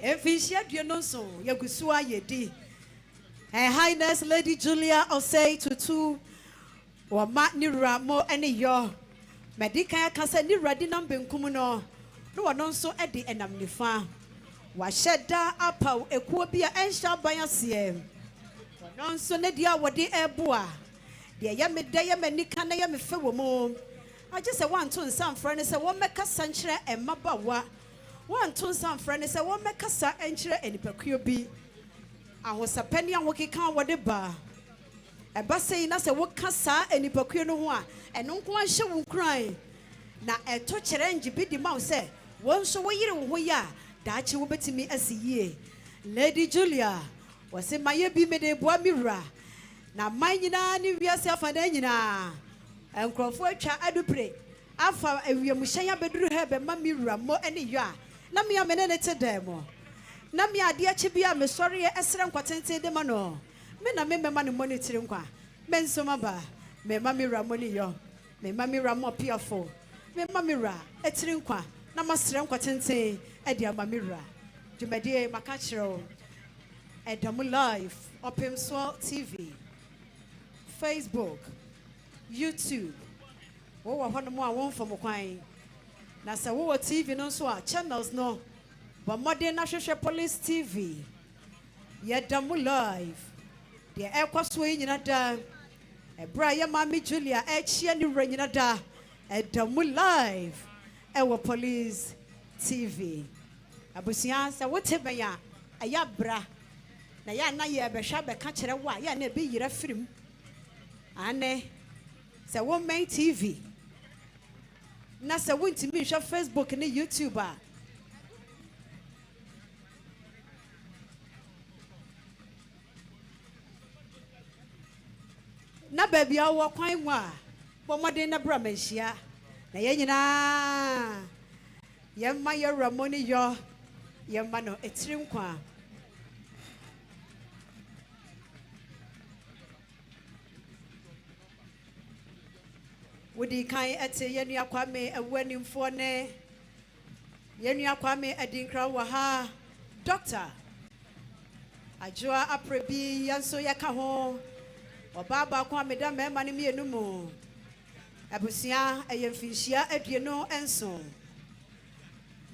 Efishia Diononso, Yagusua Yedi. Her Highness Lady Julia Osei Tutu, or Matni Ramo, any yo. Medica Casa ni Radinam Benkumuno, no one also at the enamnifa. Washeda Apau, a quobia and shall by a CM. Non so nedia what the air boa. The yammy dayam and Nikana yammy fewo. I just a one to some friend is a one make a sanchre and mabawa. One to some friend is a one make a sa entry and pecubi. I was a penny and walking count what the bar. A bus saying us a walk cassa and hypocrite no one, and no one show cry. Now a touch range bid the mouse say, once a way we are, that you will bet me as a year. Lady Julia was in my be made a boy mirror. Now mind you now, you yourself and then you know. And Crawford I do pray. After a Mushaya bedroom have a mammy more any ya. Namia menete demo. Namia dear Chibia, me sorry, Esram Quatente de Mano. Men a member money monitoring qua. Men somaba, me mammy ramoni yo. Me mammy ramo piafo. Me mammy etrinqua. Namasram Quatente, Edia Mamira. Jumedie Macachero. Edamu Live, Open Swell TV, Facebook, YouTube. Oh, I want more from Mokwai. Nasa wo TV no so channels no. But modern National Police TV. Yiadom Live. The Akwasidee nyinada. Ebra Mami Julia Echia ni nyinada. Yiadom Live. Ewo Police TV. Abusia sa wote baya ayabra. Na ya na ye be hwa be ka kire wa ya na be yira firim. Ane se wo main TV. Na se wo ntimi hwa Facebook ne YouTube a. Na baby a wo kwan wa. Bo modern na bra manhia. Na ye nyina. Ye ma ye ramoni yo. Ye ma no etirim kwa. Would kind at Yenia Kwame a wedding for ne Yenia Kwame a dinkra waha doctor Ajua Aprebi Yanso Yakaho or Baba Kwame Dame Manimi Numo Abusia a Yemfishia at Yeno and so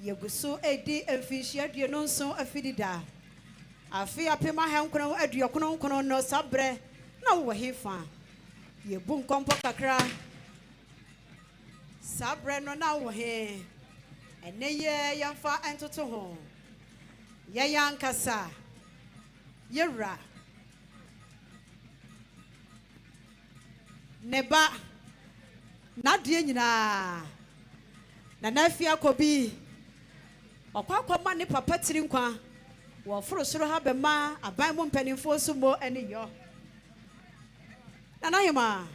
Yaguso a D and Fishia Yenon so a fidida. I fear Pima Hankono at Yokono no sabre no wahifa. Ye boom compo kakra. Sabre no na he and ne ye yamfa entoto ho ye yankasa yera neba na de nyina na nafia kobi okwakoma ne papa tiri nkwa wo foro soro ha be ma aban mo mpanimfo so mo ani yo na yema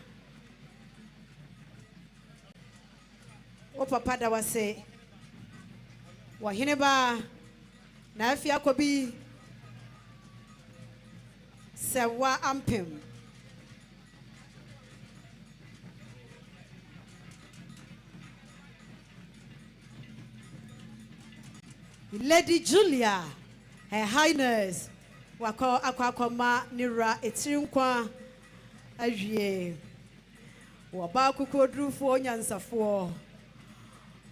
o papa da wase wa hineba na afia kobi sewa ampem Lady Julia Her Highness wako akwakoma nira etirinkwa awie waba kukodrufo nyansafo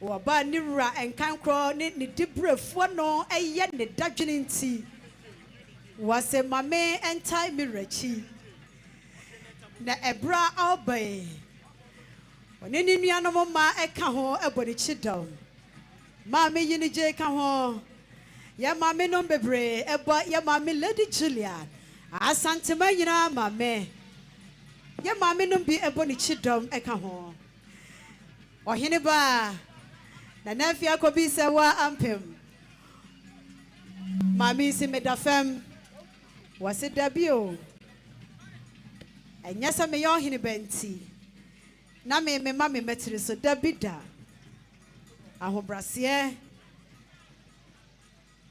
waba nira enkankro ne dibrefo no eye ne dadwene nti wase mame entai mirachi na ebra albay oneni nuanom ma eka ho ebori chidom mame yini je ka ho ya mame no bebre eba ya mame Lady Julia Asantehemaa nyina mame ya mame no bi eboni chidom eka ho ohene ba na nafi akobi sewa ampem mame si medafem wase dabio enya se me yo ohene benti na me mame metri so dabida ahobrase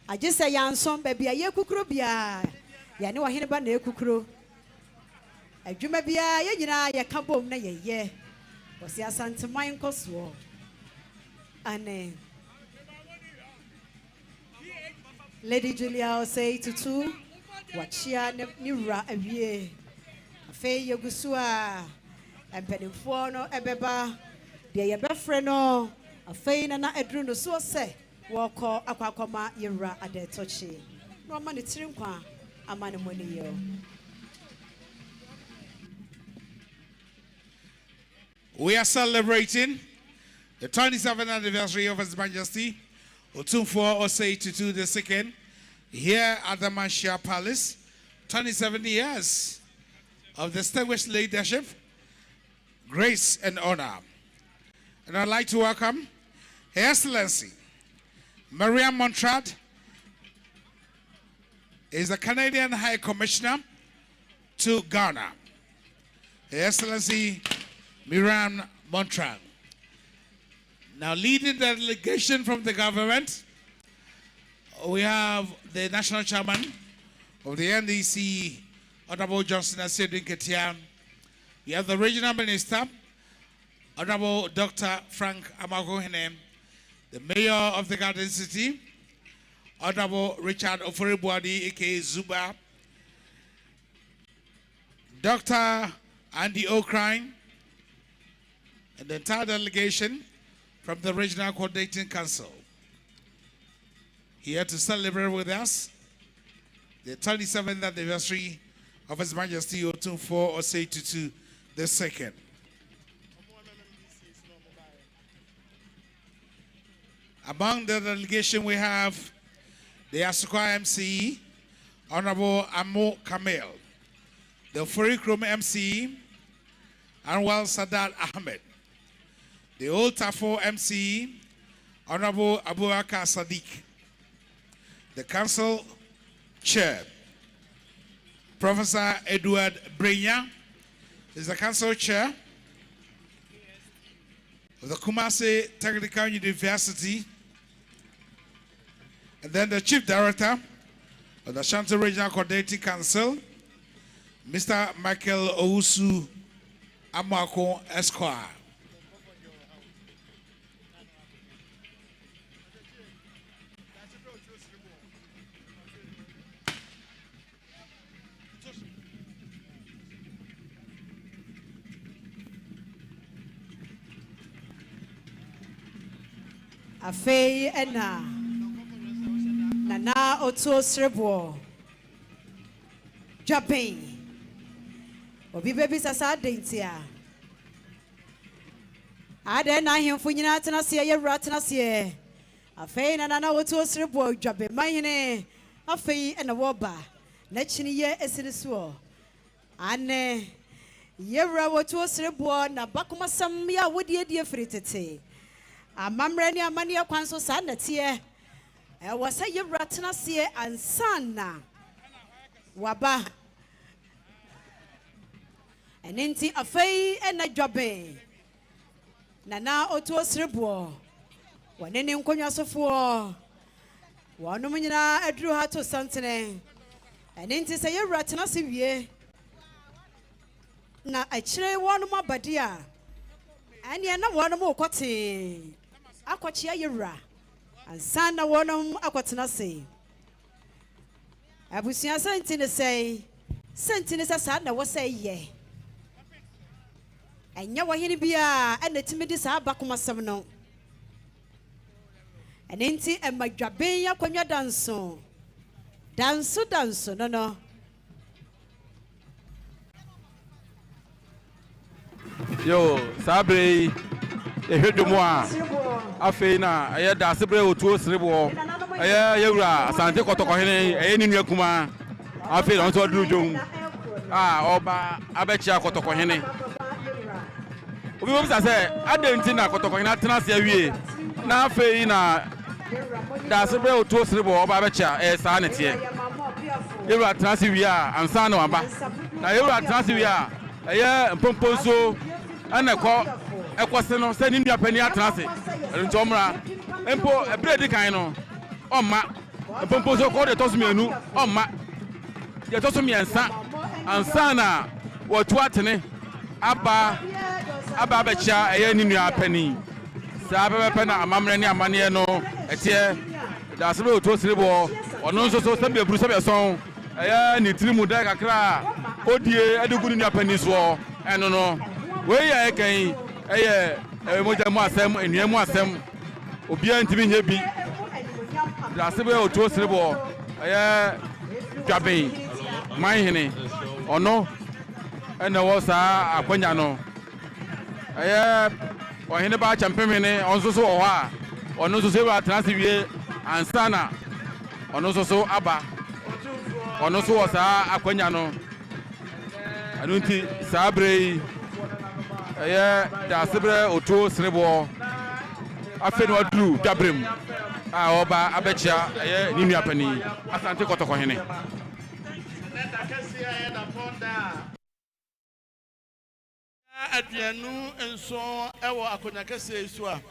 agese yanson bebia ye kukuro bia ya ne ohene ba na ekukuro adwuma bia ye nyina ye kabom na ye wase Asantehemaa nkoso ane Lady Julia say tutu wachia nira awie afei yegusua empenimfo no ebeba de yebefre no afei na edru no so se woko akwakoma yira adetochi no ma ne tirinkwa amane moni yo. We are celebrating the 27th anniversary of His Majesty Otumfuo Osei Tutu II here at the Manhyia Palace. 27 years of distinguished leadership, grace and honor. And I'd like to welcome Her Excellency Maria Montrad is the Canadian High Commissioner to Ghana. Her Excellency Miriam Montrand. Now leading the delegation from the government, we have the National Chairman of the NDC, Honorable Johnson Asedin Ketian. We have the Regional Minister, Honorable Dr. Frank Amagohene, the Mayor of the Garden City, Honorable Richard Oforibuadi, aka Zuba, Dr. Andy O'Krine, and the entire delegation from the Regional Coordinating Council here to celebrate with us the 27th anniversary of His Majesty Otumfuo Osei Tutu II. Among the delegation we have the Asukwa MC, Honorable Amo Kamel, the Furikrum MC, Anwar Sadat Ahmed, the Old Tafo MC, Honorable Abubakar Sadiq, the Council Chair, Professor Edward Brenya, is the Council Chair of the Kumasi Technical University, and then the Chief Director of the Ashanti Regional Coordinating Council, Mr. Michael Owusu Amako Esquire. Afei ena nana oto srebo Japan obi bebi sasa dentia ade na hemfo nyina tena se ye wura tena se afei nana oto srebo Japan mahene afei ena woba na chini ye esiri so ane ye wura oto srebo na bakomasam ya wodi die fritete amamrani amani akwanso sa natie wasa yewra tena se ansana waba enenti afei ena dwabe nana oto srebo wanene nkonwa sofo wonu nyina aduru ha to santene enenti se yewra tena se wie na akire wonu mabade a ane na wonu mo kote akwachia yewra ansana wonu akwatena se abusia sentine sa na wo say ye enya wahini bia ena timidi sa bakomasem no enenti emadwaben yakonwa danso no yo sabre ehwedomo a afeina aye da sebre otuo srebo aye yewura asante kotokohene aye ninu akuma afeina onto odurujom oba abechi akotokohene obi bo bisa se adenti na kotokohene atena se awie na afeina da sebre otuo srebo oba abechi sa netie yewura atena se wie a ansa na waba na yewura atena se wie a aye mpomponso ana ekose no se ni nua pani atrase nti omra empo ebredi kan no omma empompo so ko de tosumienu omma de tosumiensa ansa na wotu atene aba abechia eye ni nua pani sa bebe na amamre ni amane no etie da sebe otu osirebo ɔno nso so sɛbi eburu sɛbi ɛsɔn ɛyɛ ne tiri mu dɛ kakra odie ɛde gu ne apani soɔ ɛno no wei yɛ ɛkɛn ɛyɛ mogya mu asɛm enua mu asɛm obiara ntumi nye bi dase bɛ otuo serebɔ ɛyɛ dwaben manhene ɔno ɛna wɔ saa akwanya no ɛyɛ ɔhene ba kyɛmpemene ɔno nso so wɔ hɔ a ɔno nso so ewura atena ase wie ansana ɔno nso so aba ɔno nso wɔ saa akwanya no ɛno nti saa bere yi ɛyɛ dase bɛ otuo serebɔ afei na waduru dwabrem a ɔba abɛkyia ɛyɛ ne nua panin asante kɔtɔkɔhene aduanu nso ɛwɔ akonya kɛseɛ so a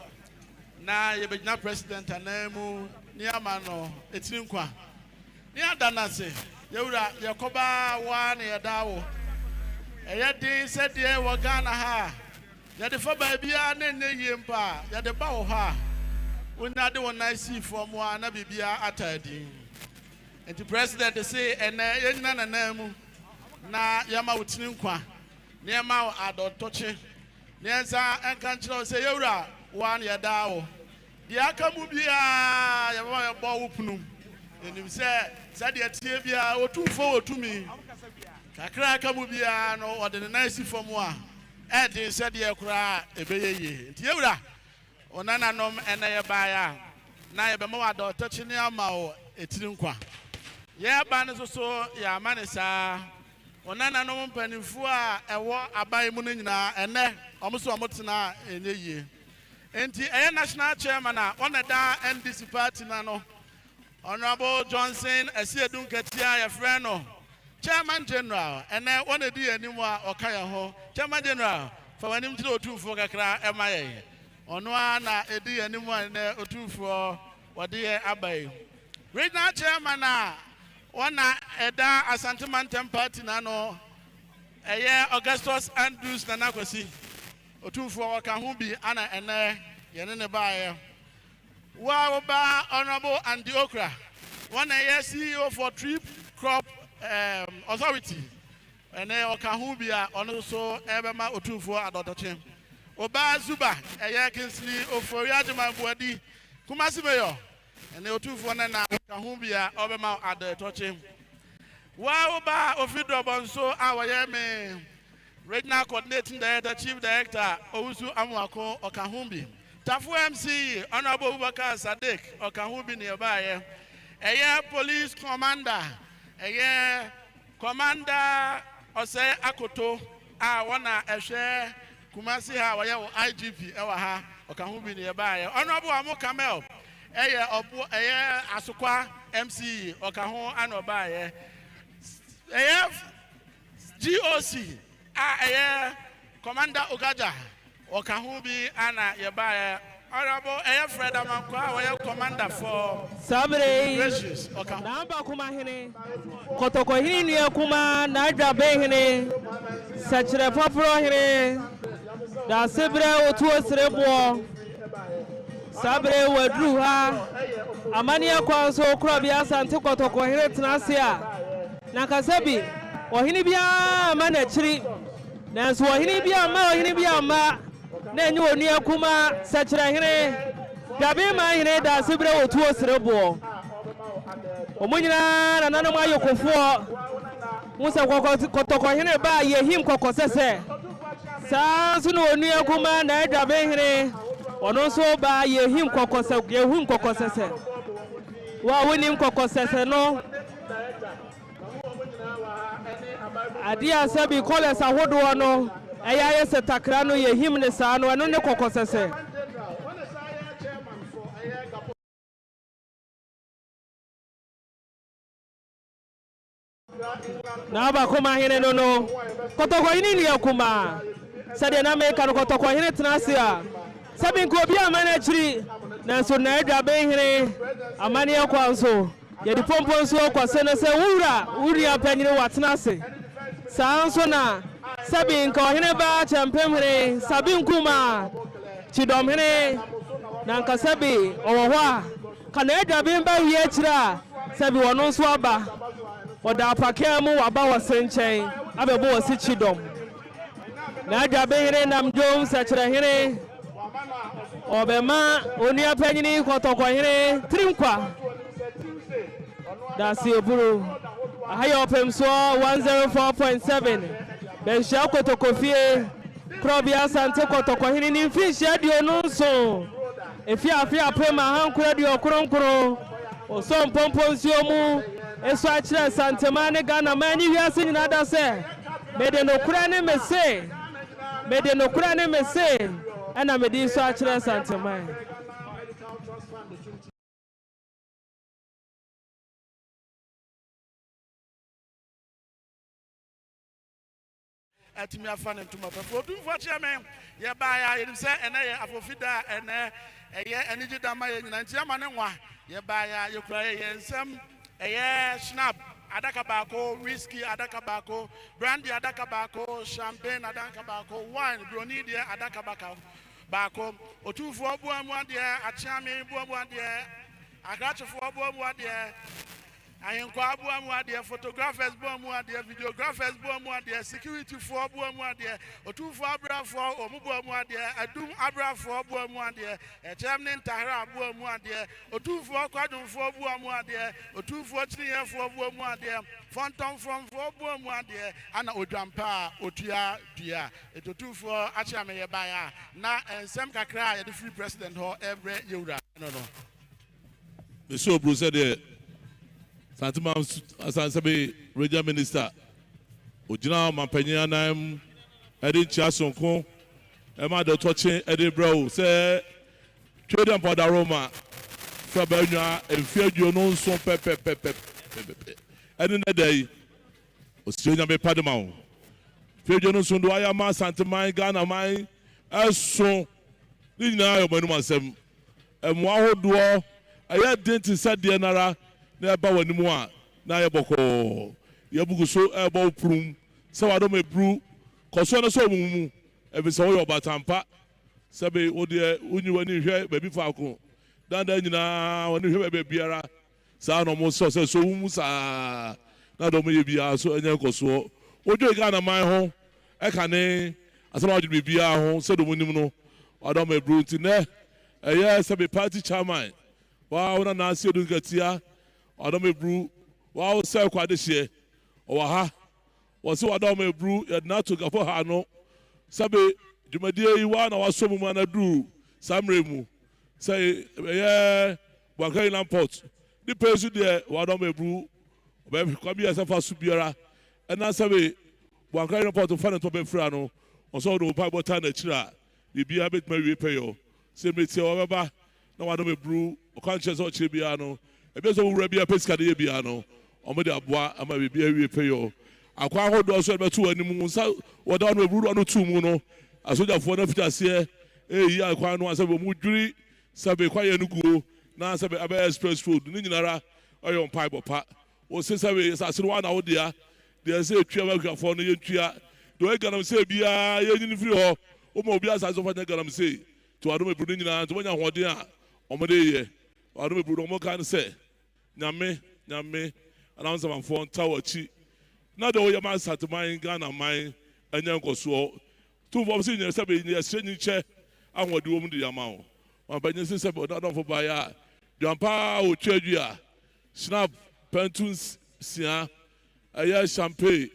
na yɛbɛgyina president anan mu ne ama no ɛtiri nkwa ne ada no ase yɛwura yɛkɔba waa ne yɛda wo ɛyɛ den sɛdeɛ wɔ Ghana ha yɛde fa baabiara ne nnɛ yie mpa yɛde ba wɔ hɔ a wonya de wɔn nan sii fam a na biribiara ataadin nti president se ɛnɛ yɛnyina nanan mu na yɛma wo tiri nkwa nneɛma adɔtɔkye nneɛnsa ɛnka nkyerɛ wo sɛ yɛwura waa ne yɛda wo deɛ aka mu biara yɛbɛma yɛbɔ wo punum ɛnim sɛ sɛdeɛ tie biara wɔtumfo wɔtumi kakra aka mu biara no ɔde ne nan si fam a ɛden sɛdeɛ koraa ɛbɛyɛ yie nti yɛwura ɔnananom ɛnɛ yɛbaeɛ a na yɛbɛma wo adɔtɔkye ne ama wo ɛtiri nkwa yɛba no nso so yɛama ne saa ɔnananom mpanimfoɔ a ɛwɔ aban mu no nyinaa ɛnɛ ɔmo so ɔmo tena ɛnyɛ yie enti ɛyɛ national chairman a ɔna da NDC party na no Honorable Johnson Asiedu Nketia yɛfrɛ no chairman general ɛnɛ ɔna di anim a ɔka yɛn ho chairman general fa w'anim kyerɛ otumfoɔ kakra ɛma yɛn ɔno a na ɛdi anim a ɛnɛ otumfoɔ wɔde yɛ aba yi regional chairman a ɔna ɛda Asantehemaa party na no ɛyɛ Augustus Andrews Nana Kwasi otumfoɔ ɔka ho bi ana ɛnɛ yɛne ne baeɛ wa woba Honorable Andy Okra ɔna ɛyɛ CEO for Tree Crop Authority ɛnɛ ɔka ho bi a ɔno so ɛbɛma otumfoɔ adɔdɔkye Oba Zuba ɛyɛ Kinsley Ofori Adjuma Buadi Kumasi Mayor ɛnɛ otumfoɔ na ɔka ho bi a ɔbɛma adɔdɔkye wa woba Ofido Bonso a wɔyɛ me Regional Coordinating Director Chief Director Owusu Amuako ɔka ho bi Tafu MC Honorable Abubakar Sadiq ɔka ho bi ne ɛbaeɛ ɛyɛ Police Commander ɛyɛ Commander Ɔsɛ Akoto a wɔna ɛhwɛ Kumasi ha wɔyɛ wɔ IGP ɛwɔ ha ɔka ho bi ne ɛbaeɛ Honorable Amu Kamel ɛyɛ ɔbo ɛyɛ Asokwa MC ɔka ho ana ɔbaeɛ ɛyɛ GOC a ɛyɛ Commander Ogaja ɔka ho bi ana yɛbaeɛ Honorable ɛyɛ Fred Amanko a wɔyɛ Commander for Sabre Gracious ɔka na aba kuma hene kɔtɔkɔhene nua kuma na adwabe hene sɛkyerɛ pɔporɔ hene da sebrɛ otuo sereboɔ Sabre waduru ha amaniya kwan so kura bi Asante kɔtɔkɔhene tena ase a na kasa bi ɔhene bia ama na kyiri nanso ɔhene bia ama ɔhene bia ama na enyi onua kuma sɛkyerɛ hene dwabe ma hene da sebrɛ otuo sereboɔ ɔmo nyinaa nananom ayokofoɔ musa kɔtɔkɔhene ba yɛhim kɔkɔsɛsɛ saa nso na onua kuma na adwabe hene ɔno nso ba yɛhim kɔkɔsɛsɛ wa wonim kɔkɔsɛsɛ no ade asɛ bi kɔlɛs ahodoɔ no ɛyɛ ayɛ sɛ takra no yɛhim ne saa no ɛno ne kɔkɔsɛsɛ na aba kuma hene no kɔtɔkɔhene ne akuma sɛdeɛ na meka no kɔtɔkɔhene tena ase a sɛbi nka obi ama no akyiri nanso na adwabe hene amanneɛ kɔ nso yɛde pompo nso kɔsɛ no sɛ wowura panyini watena ase saa nso na sɛbi nka ɔhene ba kyɛmpem hene sabi nkuma kyidɔm hene na nka sɛbi ɔwɔ hɔ a ka na adwabe ba wie akyiri a Sabi wono so aba. Oda apake mu waba wo senchen. Abebo wo si Yiadom. Na aja behere nam Jones achire here. Obema oni apanyini kotokwa here trimkwa. That's your buru. Ahaya opem so 104.7. Benshia kotokofie. Krobia Asante kotokwa here ni fish adio nonso. Efia prema hankura di okronkro. Oso mpompo nsuo mu. Eso achire Asantehemaa ne Ghana mani wiase nyina da se. Mede no kura ne mese. Ana mede so achire Asantehemaa. Atimi afane ntuma pefo du fo chairman ye ba ya ye se ene ye afofida ene eye eniji dama ye nyina ntia ma ne nwa ye ba ya ye kura ye nsem eye snap adaka bako whiskey adaka bako brandy adaka bako champagne adaka bako wine broni de adaka bako otufo obuamu ade achiame buamu ade akrachefo obuamu ade ayenkwa abuamu ade photographers buamu ade videographers buamu ade security for buamu ade otufo abrafo omubuamu ade adum abrafo buamu ade echemne ntahra buamu ade otufo kwadumfo buamu ade otufo chiniyefo buamu ade fonton from for buamu ade ana odwampa otua dua etotufo achiame ye baya na ensem kakra ye the free president ho every yewura no the show bro said there Santima Asante regional minister Ojina Mampanya Nam Edin Chasonko Emma the touching Eddie Bro say trade and powder Roma Fabena and fear you know so pepe and in the day Australia be Padamau fear you know soon do I am Santima Ghana mine as so Nina Omanuma Sem and Waho Duo I had didn't said the Nara na ba wani mu a na ye boko ye bugu so e ba oprum se wa do me bru koso na so mu e bi se wo yo batampa se be wo de unyi wani hwe ba bi fa ko dan dan nyina wani hwe ba biara sa no mo so se so mu sa na do mo ye bia so enya koso ojo ga na man ho e ka ne asama ojo bi bia ho se do mo nim no wa do me bru ti ne e ye se be party chairman wa wona na se do ngatia Adome Brew, wow, sir, quite this year. Or ha was so Adome Brew, and not to go for Hano. Sabe, Jumadia, you want our some man a drew, some remu. Say, yeah, Bankai Lampot. The person there, Adome Brew, baby, come here as a fast subiera, and now Sabe, Bankai Lampot to find a tope frano, or so do Bible Tana Chira, the be a bit maybe pay you. Say, Mitzi, however, no Adome Brew, or conscious or Chibiano. Ebezo urabi apeska de biano omede aboa ama bibia wie peyo akwa hodo so beto animu nsa woda no eburu no tumu no asojafo na fitase eyi akwa no asabe mu dwiri sabe kwa ye nuguo na sabe abe express road ni nyinara oyo mpai bopa o se sabe asase wa na wo dia de se etwa makrafo no ye ntwa do e ganam se bia ye nyini firi ho o ma obi asase fa ganam se to ado eburu nyina to nya hoden a omede ye ado eburu mo kan se Nyame, announce my phone tower chi. Not the way man sat mine, Ghana mine, and Yanko so. 2 of senior seven in the exchange chair, and what do woman the amount. One by the sister, but not for buyer. Jumpa or Chedia, Snap, Pentuns, Sia, a year champagne,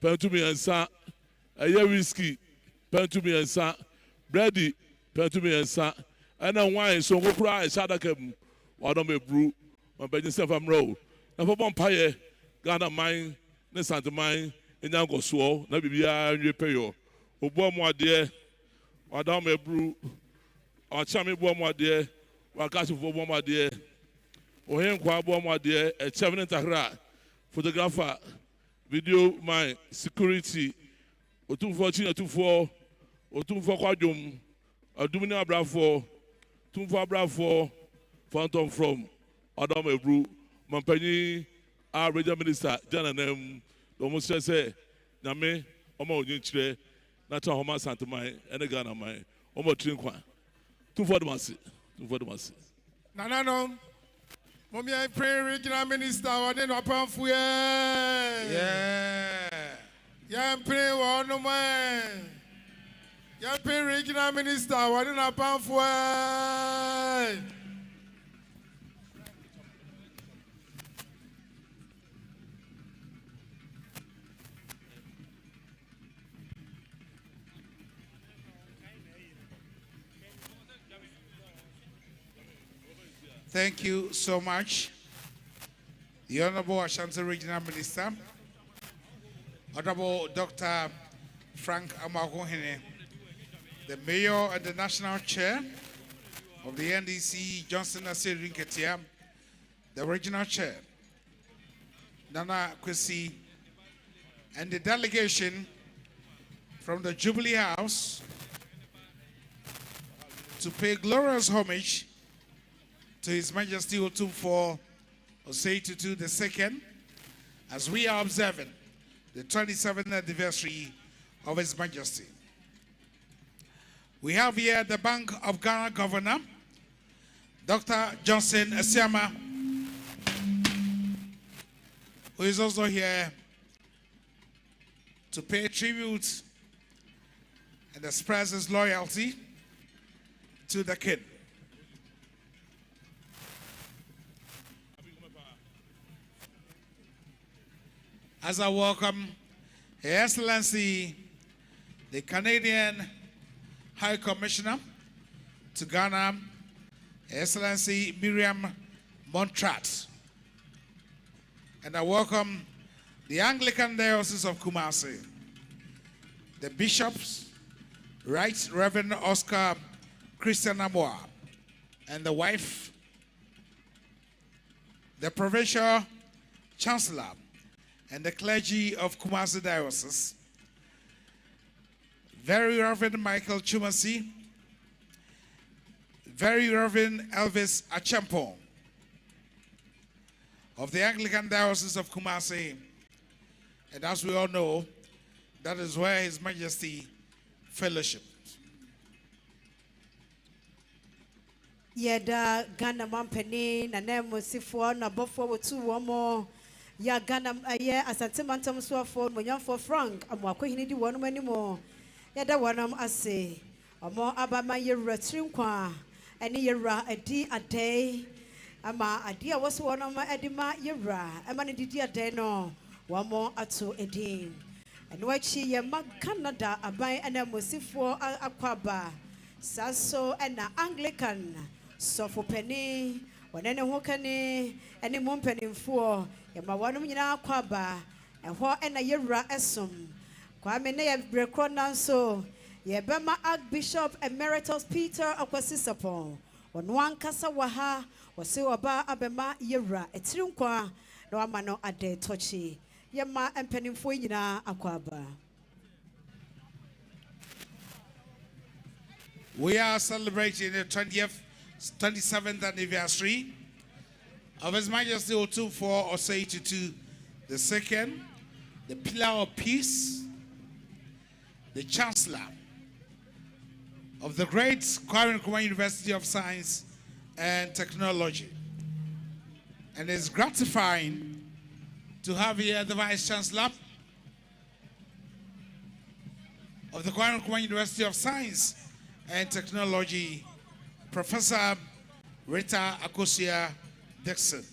Pentumi and Sa, a year whiskey, Pentumi and Sa, Brady, Pentumi and Sa, and then wine, so go cry, Sadakem, or don't be brew. My baby self am roll. Na for Bompire, Ghana mine, ne Santa mine, and Yango so, na bibia and repayo. Obo mo ade, Madame Brew, or Chammy Bomo ade, or Castle for Bomo ade, or him qua Bomo ade, a 7 Tahra, photographer, video my security, or 214 or 24, or 24 quadrum, or Dumina Bravo, 24 Bravo, Phantom from. Adam Ebru, Mampany, our regional minister, Jana Nem, almost say, Name, Omo Yinchre, Natahoma Santamai, and a Ghana Mai, Omo Trinqua. 2 for the massy, 2 for the massy. No. Mommy, I pray regional minister, I didn't know for yeah. Yeah, pray one no man. Yeah, pray regional minister, I didn't know for Thank you so much, the Honorable Ashanti Regional Minister, Honorable Dr. Frank Amakohene, the Mayor and the National Chair of the NDC, Johnson Asiri Nketia, the Regional Chair, Nana Kwesi, and the delegation from the Jubilee House to pay glorious homage to His Majesty Otumfuo Osei Tutu II, as we are observing the 27th anniversary of His Majesty. We have here the Bank of Ghana Governor, Dr. Johnson Asiama, who is also here to pay tribute and express his loyalty to the King. As I welcome Her Excellency, the Canadian High Commissioner to Ghana, Her Excellency Miriam Montrat. And I welcome the Anglican Diocese of Kumasi, the bishops, Right Reverend Oscar Christian Amoa, and the wife, the Provincial Chancellor, and the clergy of Kumasi Diocese, Very Reverend Michael Chumasi, Very Reverend Elvis Achampong of the Anglican Diocese of Kumasi. And as we all know, that is where His Majesty fellowship. Yeda Ghana Mampeni, Nanemo Sifo, Nabofo, Wotu, Ya Ghana, Asante Mantam Swafo, Moyan for Frank, Amwako Hinidi one anymore. Yada one ase, Amo Abama Yera Trinkwa, and Yera a D a day. Ama a dear was one of my Edima Yera, a man did a day no, one more at 2 a day. And what she ya Mag Canada, a buy and a Mosifo Aquaba, Sasso and a Anglican, so for penny, when any hokane, any mumpenny for. Ma one mina kwaba ehwo ena yewra esum kwa me na ye brekro nanso ye bema Archbishop Emeritus Peter Akwasisapo ono ankasa wa ha wose oba abema yewra etirinkwa na wama no ade tochi ye ma empanimfo nyina akwaba. We are celebrating the 27th anniversary of His Majesty Otumfuo Osei Tutu II, the pillar of peace, the Chancellor of the great Kwame Nkrumah University of Science and Technology. And it's gratifying to have here the Vice Chancellor of the Kwame Nkrumah University of Science and Technology, Professor Rita Akosia Dixon.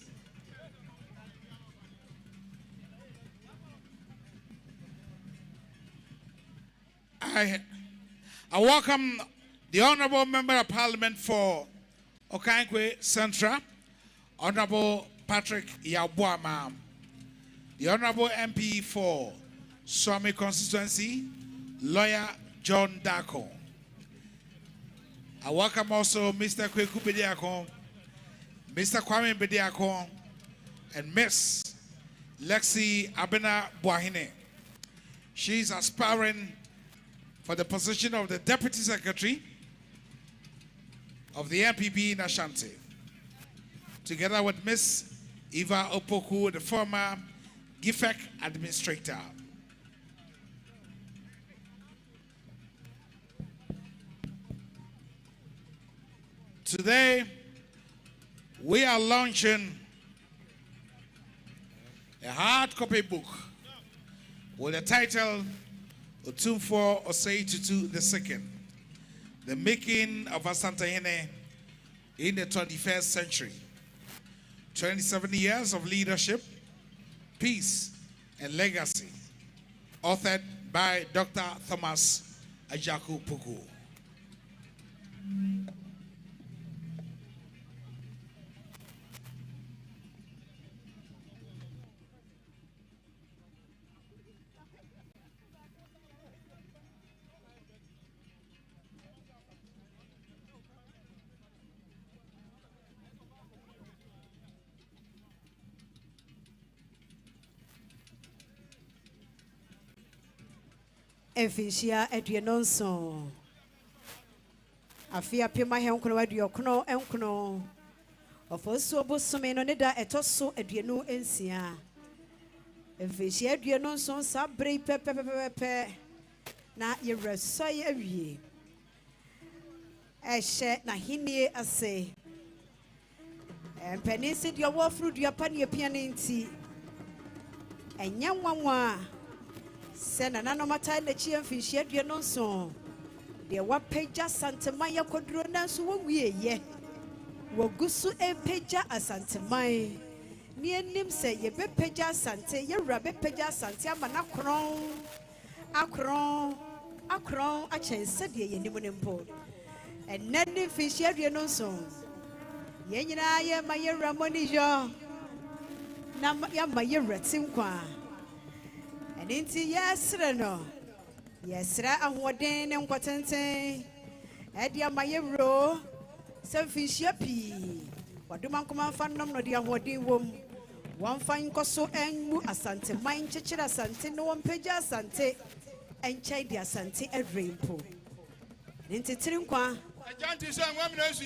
I welcome the Honorable Member of Parliament for Okankwe Central, Honorable Patrick Yabuama, the Honorable MP for Swami Constituency, Lawyer John Dako. I welcome also Mr. Kweku Bediako, Mr. Kwame Bediako, and Miss Lexi Abena Buahine. She is aspiring for the position of the Deputy Secretary of the MPP in Ashanti, together with Miss Eva Opoku, the former GIFEC administrator. Today, we are launching a hard copy book with the title Otumfo Osei Tutu II, The Making of Asantehemaa in the 21st Century. 27 years of leadership, peace, and legacy. Authored by Dr. Thomas Ajaku Puku. Efishia Edwinonson. Afia Pima Henkono Ediokono Enkono. Of also Bosomeno Neda etoso Edwinu Ensia. Efishia Edwinonson Sabre Pepe na Yeresai Awie. Eshe na hinie ase. Penisi dia wofru dia pani pianinti. Enya nwanwa. Sena nano mata na chi amfishi adua no so de wapeja Asantehemaa yakoduro na so wowie ye wogusu epeja Asantehemaa ni enim se ye bepeja Asante ye wura bepeja Asante amana akron achense de ye nimu nempo enani fishi adua no so ye nyina ye maye ramoni jo na ya maye retinkwa Ninti yesre no yesre ahoden ne nkotenten edia mayewro semfinhia pi wadoma nkoma fannom no dia ahoden wom wamfa nkoso enmu Asantehemaa nchechira Asante no wompeja Asante enchai dia Asante edrempo ninti tirinkwa Ashanti so nwam na su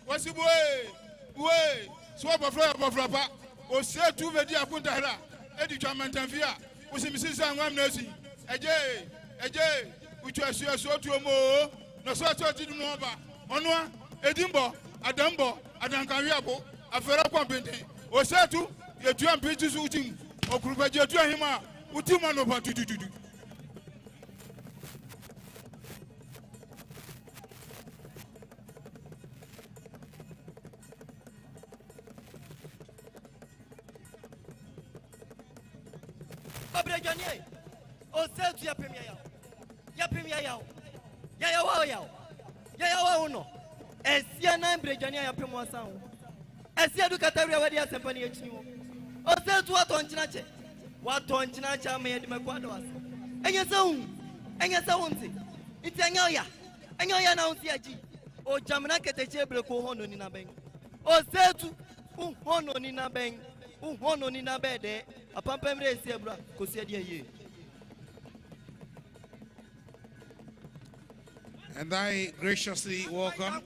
wasibuwe so bofra pa o se tu vedi akunta hera edi twamantanfia usimisisa ngam nasi eje uchu asu tuomo no so tidu no ba onwa edimbo adambo adankanwiabo afera kwambente o setu yetu ampiti su utim okurubaje yetu ahima utima no pa tututu Abrejanie o setu ya premier yao ya wa uno esia na abrejanie ya premier sanwo esia du kataria wadi asempani echiniwo o setu watonchinache ameye dimekwado asa enye nti iti enyoya na unti aji o jamna keteche breko hono ni na ben o setu hono ni na ben hono ni na bede apampemre esi ebra kosi ade ye. And I graciously welcome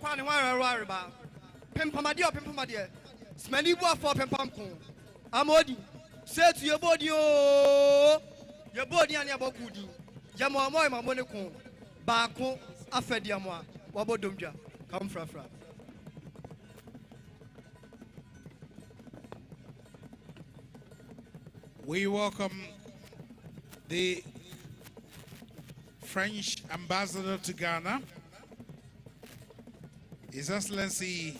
Pimpamade Smani bo for pimpamko Amodi say to your body oh your body and your bokudi Jamo amoy mamone ko baako afediamwa wabodomja come fra We welcome the French ambassador to Ghana, His Excellency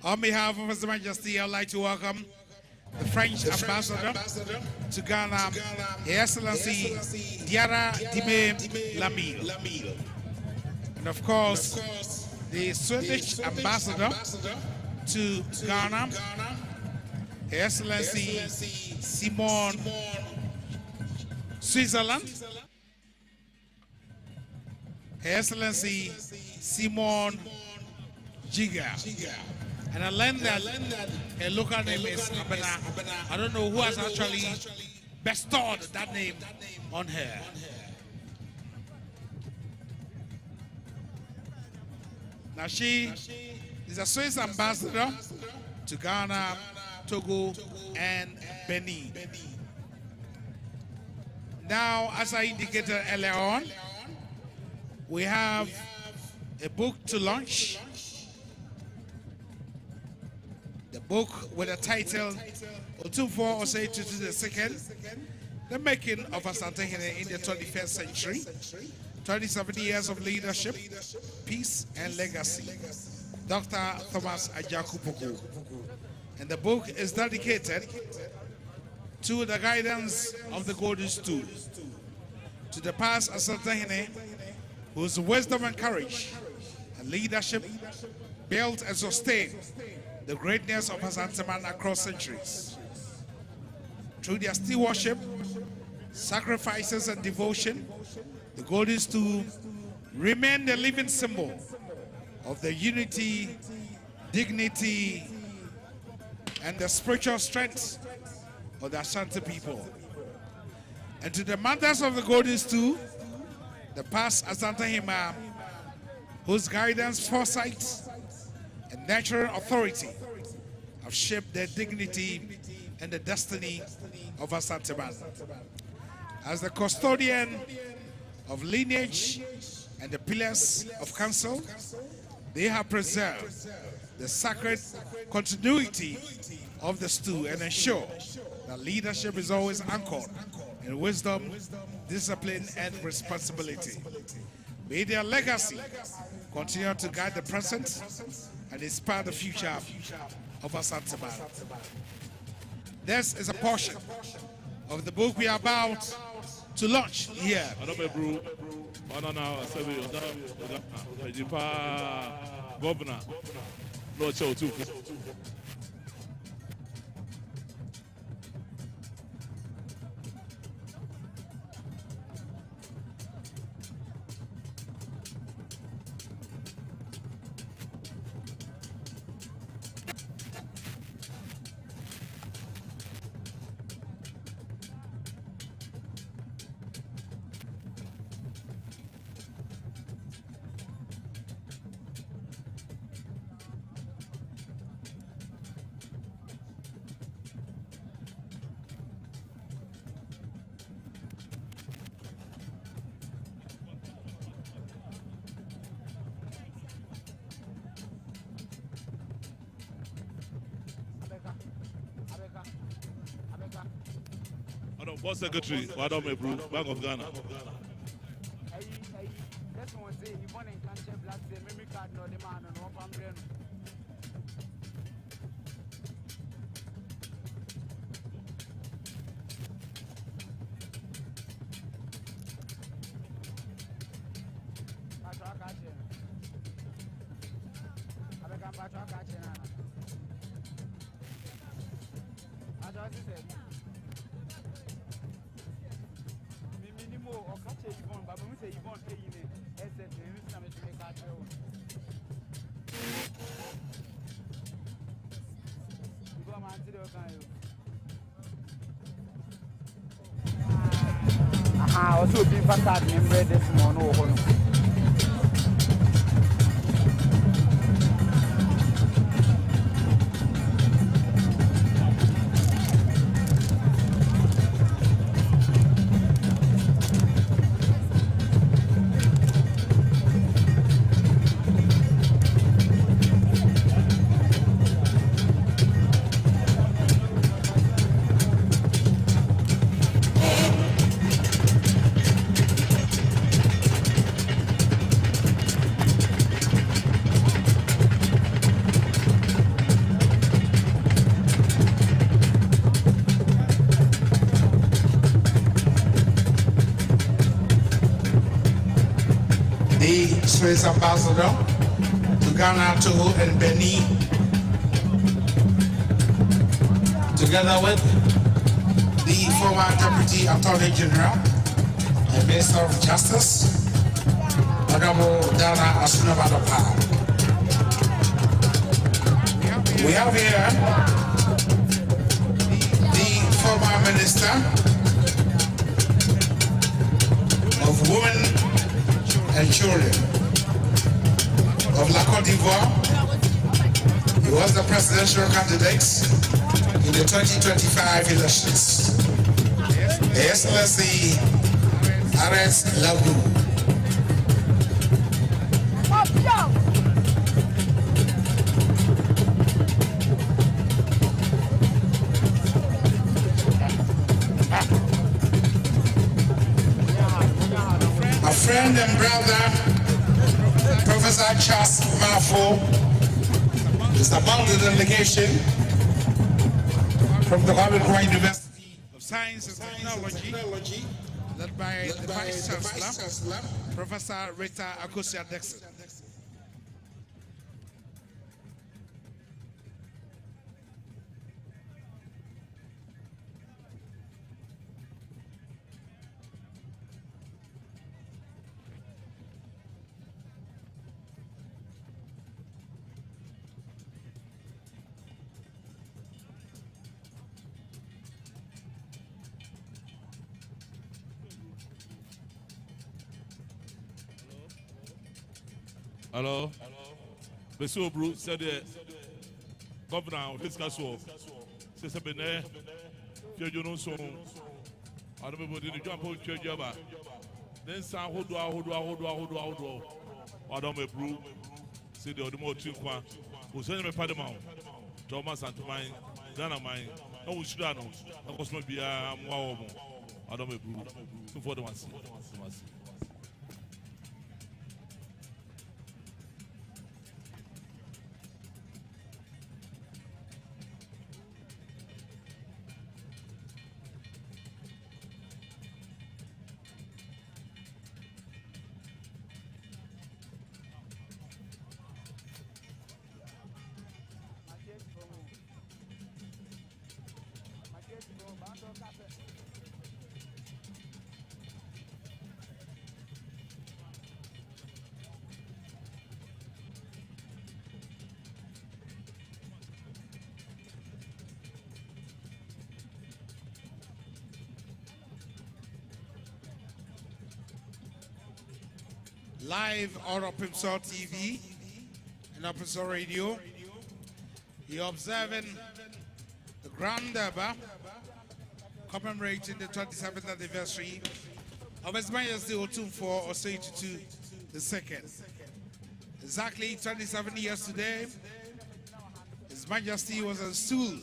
On behalf of His Majesty, I'd like to welcome the French ambassador to Ghana, Her Excellency Diarra Dime Lamille. And of course, the Swedish ambassador to Ghana, Her Excellency Simon Switzerland, Her Excellency Simon Jiga. And I learned that her local name is Abena. I don't know who has actually bestowed that name on her. Now she is a Swiss ambassador to Ghana, Togo, and Benin. Now, as I indicated earlier on, we have a book to launch. The book with the title Otumfo Osei Tutu II, The Making of Asantehemaa in the 21st Century, 27 years of leadership, peace and legacy. Dr. Thomas Ajaku-Poku. And the book is dedicated to the guidance of the Golden Stool, to the past Asantehemaa, whose wisdom and courage and leadership built and sustained the greatness of Asantehemaa across centuries. Through their stewardship, sacrifices and devotion, the Golden Stool remain the living symbol of the unity, dignity, and the spiritual strength of the Ashanti people. And to the mothers of the Golden Stool, the past Asantehemaa, whose guidance, foresight, and natural authority have shaped their dignity and the destiny of Asantehemaa. As the custodian of lineage and the pillars of council, they have preserved the sacred continuity of the stool and ensure that leadership is always anchored in wisdom, discipline, and responsibility. May their legacy continue to guide the present and inspire the future of Asantehemaa. This is a portion of the book we are about to launch here. Governor, Lord Chow too. Boss Secretary, Yiadom Bank of Ghana. Also be facade member this morning. the Swiss ambassador to Ghana, Togo, and Benin, together with the former Deputy Attorney General and Minister of Justice, Honorable Dana Asantehemaa. We have here the former Minister of Women and Children of La Côte d'Ivoire. He was the presidential candidate in the 2025 elections. His Excellency Ares Lagu. My friend and brother, Professor Charles Mafo, is among the delegation from the Kwame University of Science and Technology, led by the Vice Chancellor, Professor Rita Akwasidee. Hello. Monsieur Bruce said the governor of his castle. Says Benin, you know so. I don't know the jump on church. Then some hold. I don't know Bruce. Say the other more two one. Who send me Padamount. Thomas and mine, Ghana mine. No, we should know. I was not be a more. I don't know Bruce. So for the ones. Live on Opimsor TV and Opimsor Radio, you're observing the Grand Durbar commemorating the 27th anniversary of His Majesty Otumfuo Osei-Tutu II. Exactly 27 years today, His Majesty was on Stool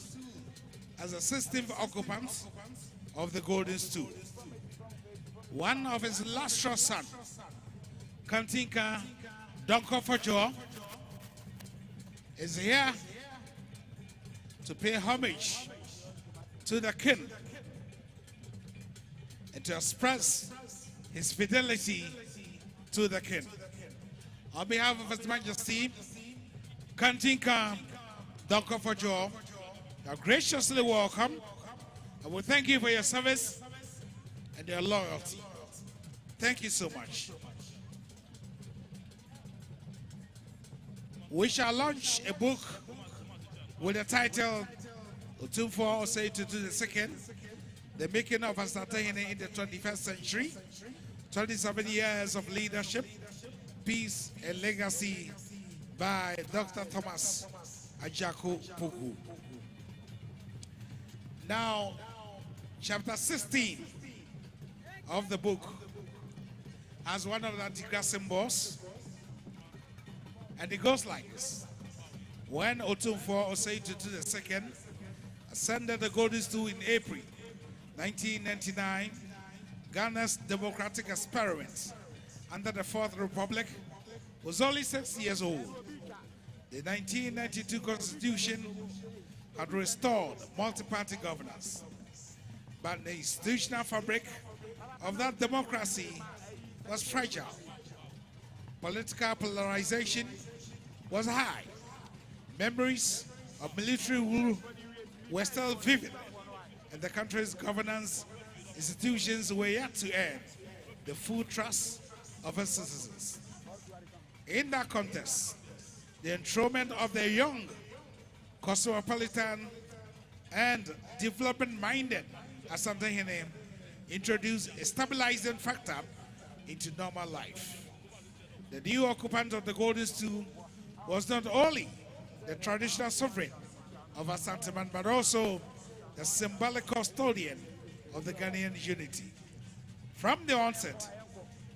as a 16th occupant of the Golden Stool. One of his illustrious sons, Kantinka Donkofojo, is here to pay homage to the king and to express his fidelity to the king. On behalf of His Majesty, Kantinka Donkofojo, you are graciously welcome, and we thank you for your service and your loyalty. Thank you so much. We shall launch a book with the title Otumfuo Osei-Tutu II, The Making of Asantehemaa in the 21st Century, 27 Years of Leadership, Peace and Legacy, by Dr. Thomas Ajako Pugu. Now, chapter 16 of the book has one of the Antigua symbols, and it goes like this. When Otumfuo Osei-Tutu II ascended the Golden Stool in April 1999, Ghana's democratic experiment under the Fourth Republic was only 6 years old. The 1992 Constitution had restored multi-party governance, but the institutional fabric of that democracy was fragile. Political polarization was high. Memories of military rule were still vivid, and the country's governance institutions were yet to earn the full trust of its citizens. In that context, the enthronement of the young, cosmopolitan, and development-minded Asantehemaa introduced a stabilizing factor into normal life. The new occupant of the Golden Stool was not only the traditional sovereign of Asantehemaa, but also the symbolic custodian of the Ghanaian unity. From the onset,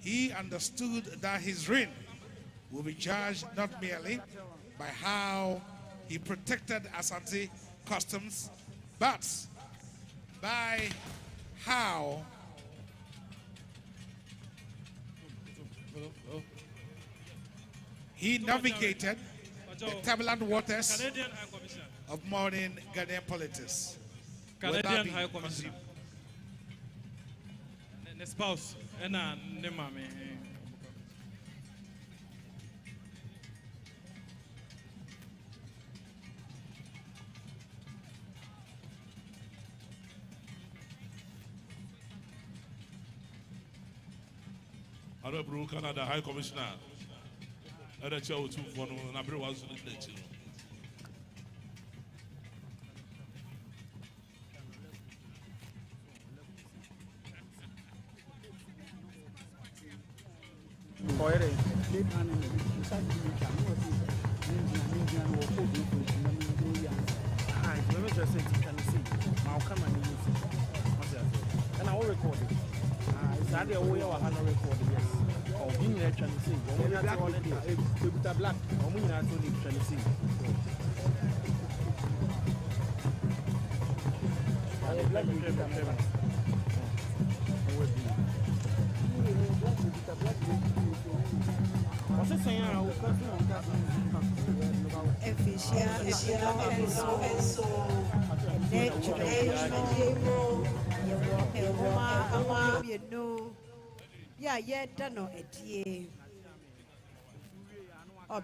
he understood that his reign will be judged not merely by how he protected Asante customs, but by how he navigated the turbulent waters of modern Ghanaian politics. Canadian High Commission. The spouse and the mommy. Honorable Canada High Commissioner, I don't know two for no, and was in the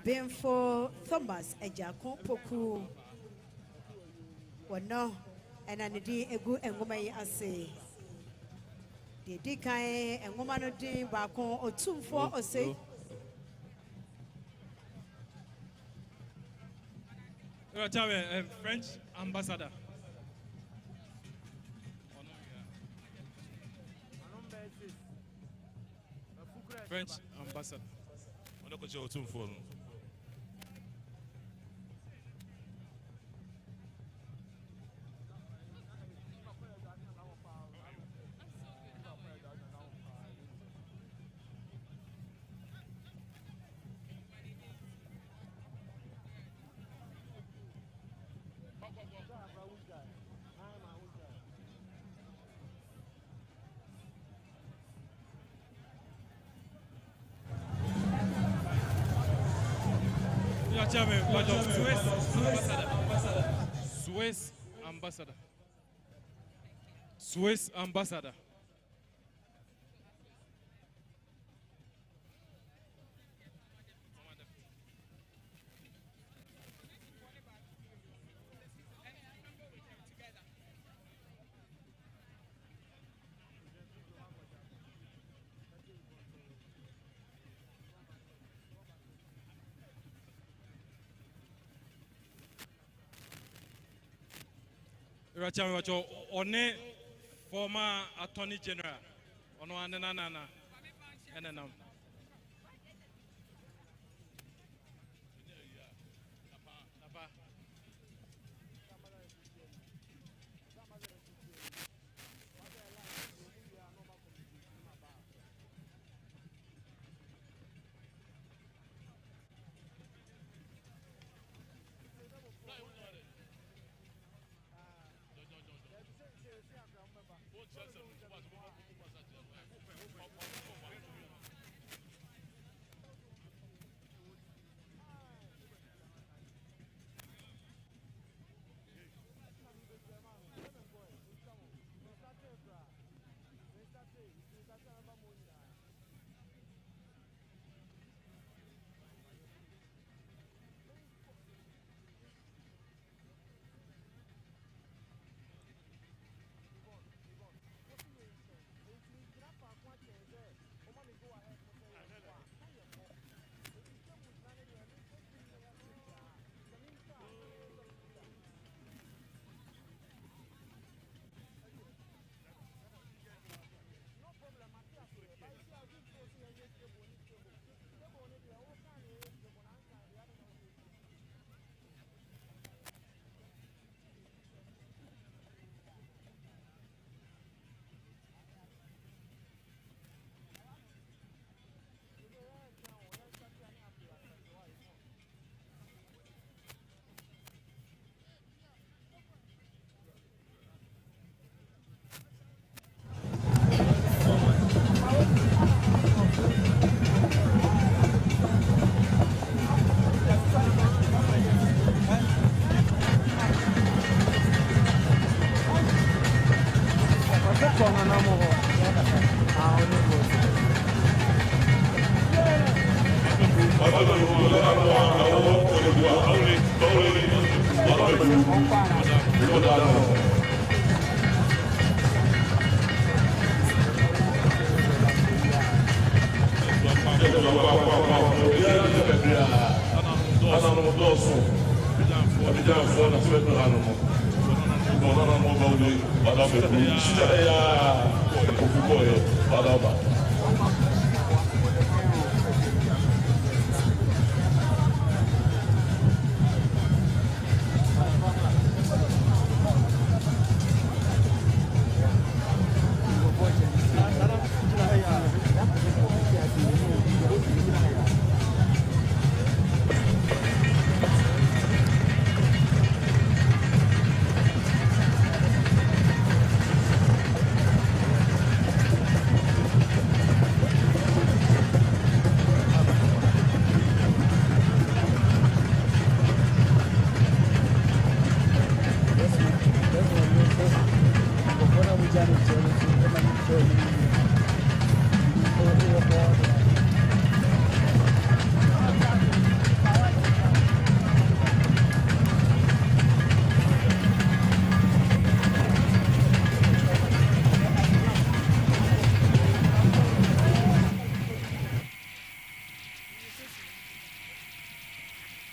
Benfo Thomas Ejako Poku Wano and Anidi Egu and Woman Ase. The Dikai and Woman Di Bako or 2 4 or say. French ambassador. French ambassador. I'm not going to phone. Swiss ambassador. Swiss ambassador. One former Attorney General. Ono anana enenam.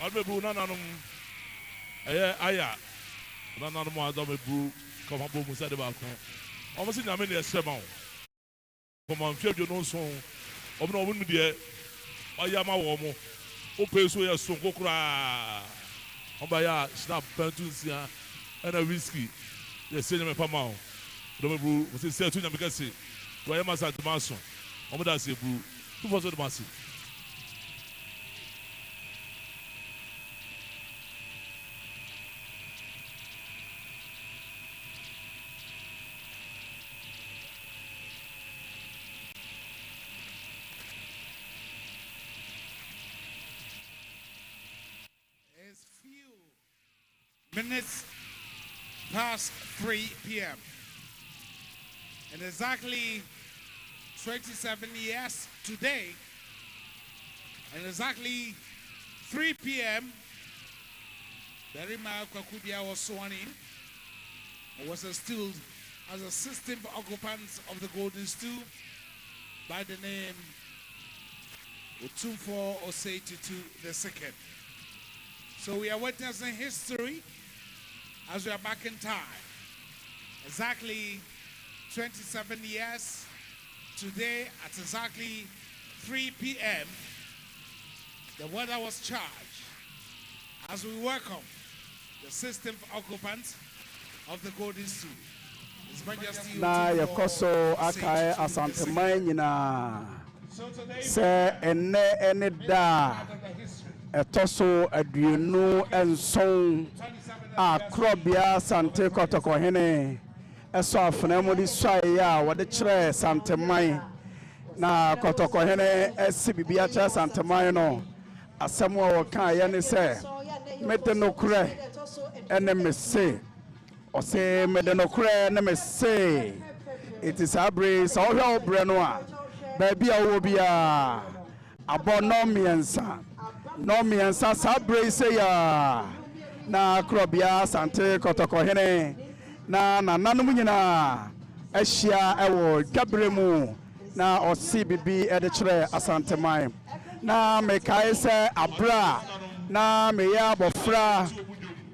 Albebu nananum aya nananum adomebu komabo musa de ba kon omo si nyame ne esema o komo mfedo no so omo no omo de oya ma wo mo o peso ya so kokura oba ya snap pantunsia ana whisky ye se nyame pama o domebu musa se tu nyame kase to ya masa de maso omo da se bu tu fo so de masi. Minutes past 3 p.m. And exactly 27 years today, and exactly 3 p.m., Berima Akwasidee was sworn in and was installed as a system occupant of the Golden Stool by the name Otumfuo Osei Tutu II. So we are witnessing history as we are back in time. Exactly 27 years today at exactly 3 p.m. the weather was charged as we welcome the system occupants of the Golden Stool. His Majesty Na yakoso akai Asantehemaa nyina se ene da etoso aduonu enson akrobia Asante kotokohene eso afenamodi swaye a wode kire Asantehemaa na kotokohene esi bibia kire Asantehemaa no asemo a woka ye ne se mede no kure ene mese ose mede no kure ene mese it is abre so hwe obre no a ba bia wo bia abonomiensa no miensa sabre se ya na krobia Asante kotokohene na nananum nyina ahia ewo dwabremu na osi bibi ede kire Asantehemaa na mekai se abra na meya bofra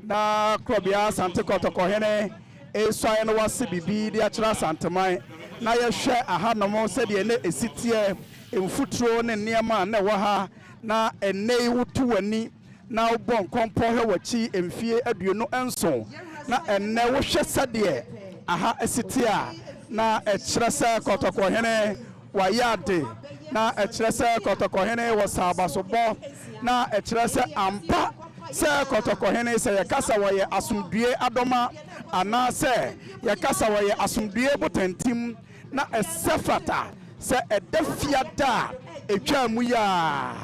na krobia Asante kotokohene eswaye no wase bibi de akire Asantehemaa na yehwe ahanomo se de ne esitie emfuturo ne niema na waha na enei wutu wani na ubon kompo he wachi emfie aduonu enso na enne wo hwe sade aha esitia na ekire se kotokohene wayade na ekire se kotokohene wasabasobo na ekire se ampa se kotokohene se yakasa waye asumdue adoma ana se yakasa waye asumdue botantim na esefata se edefiada etwamu ya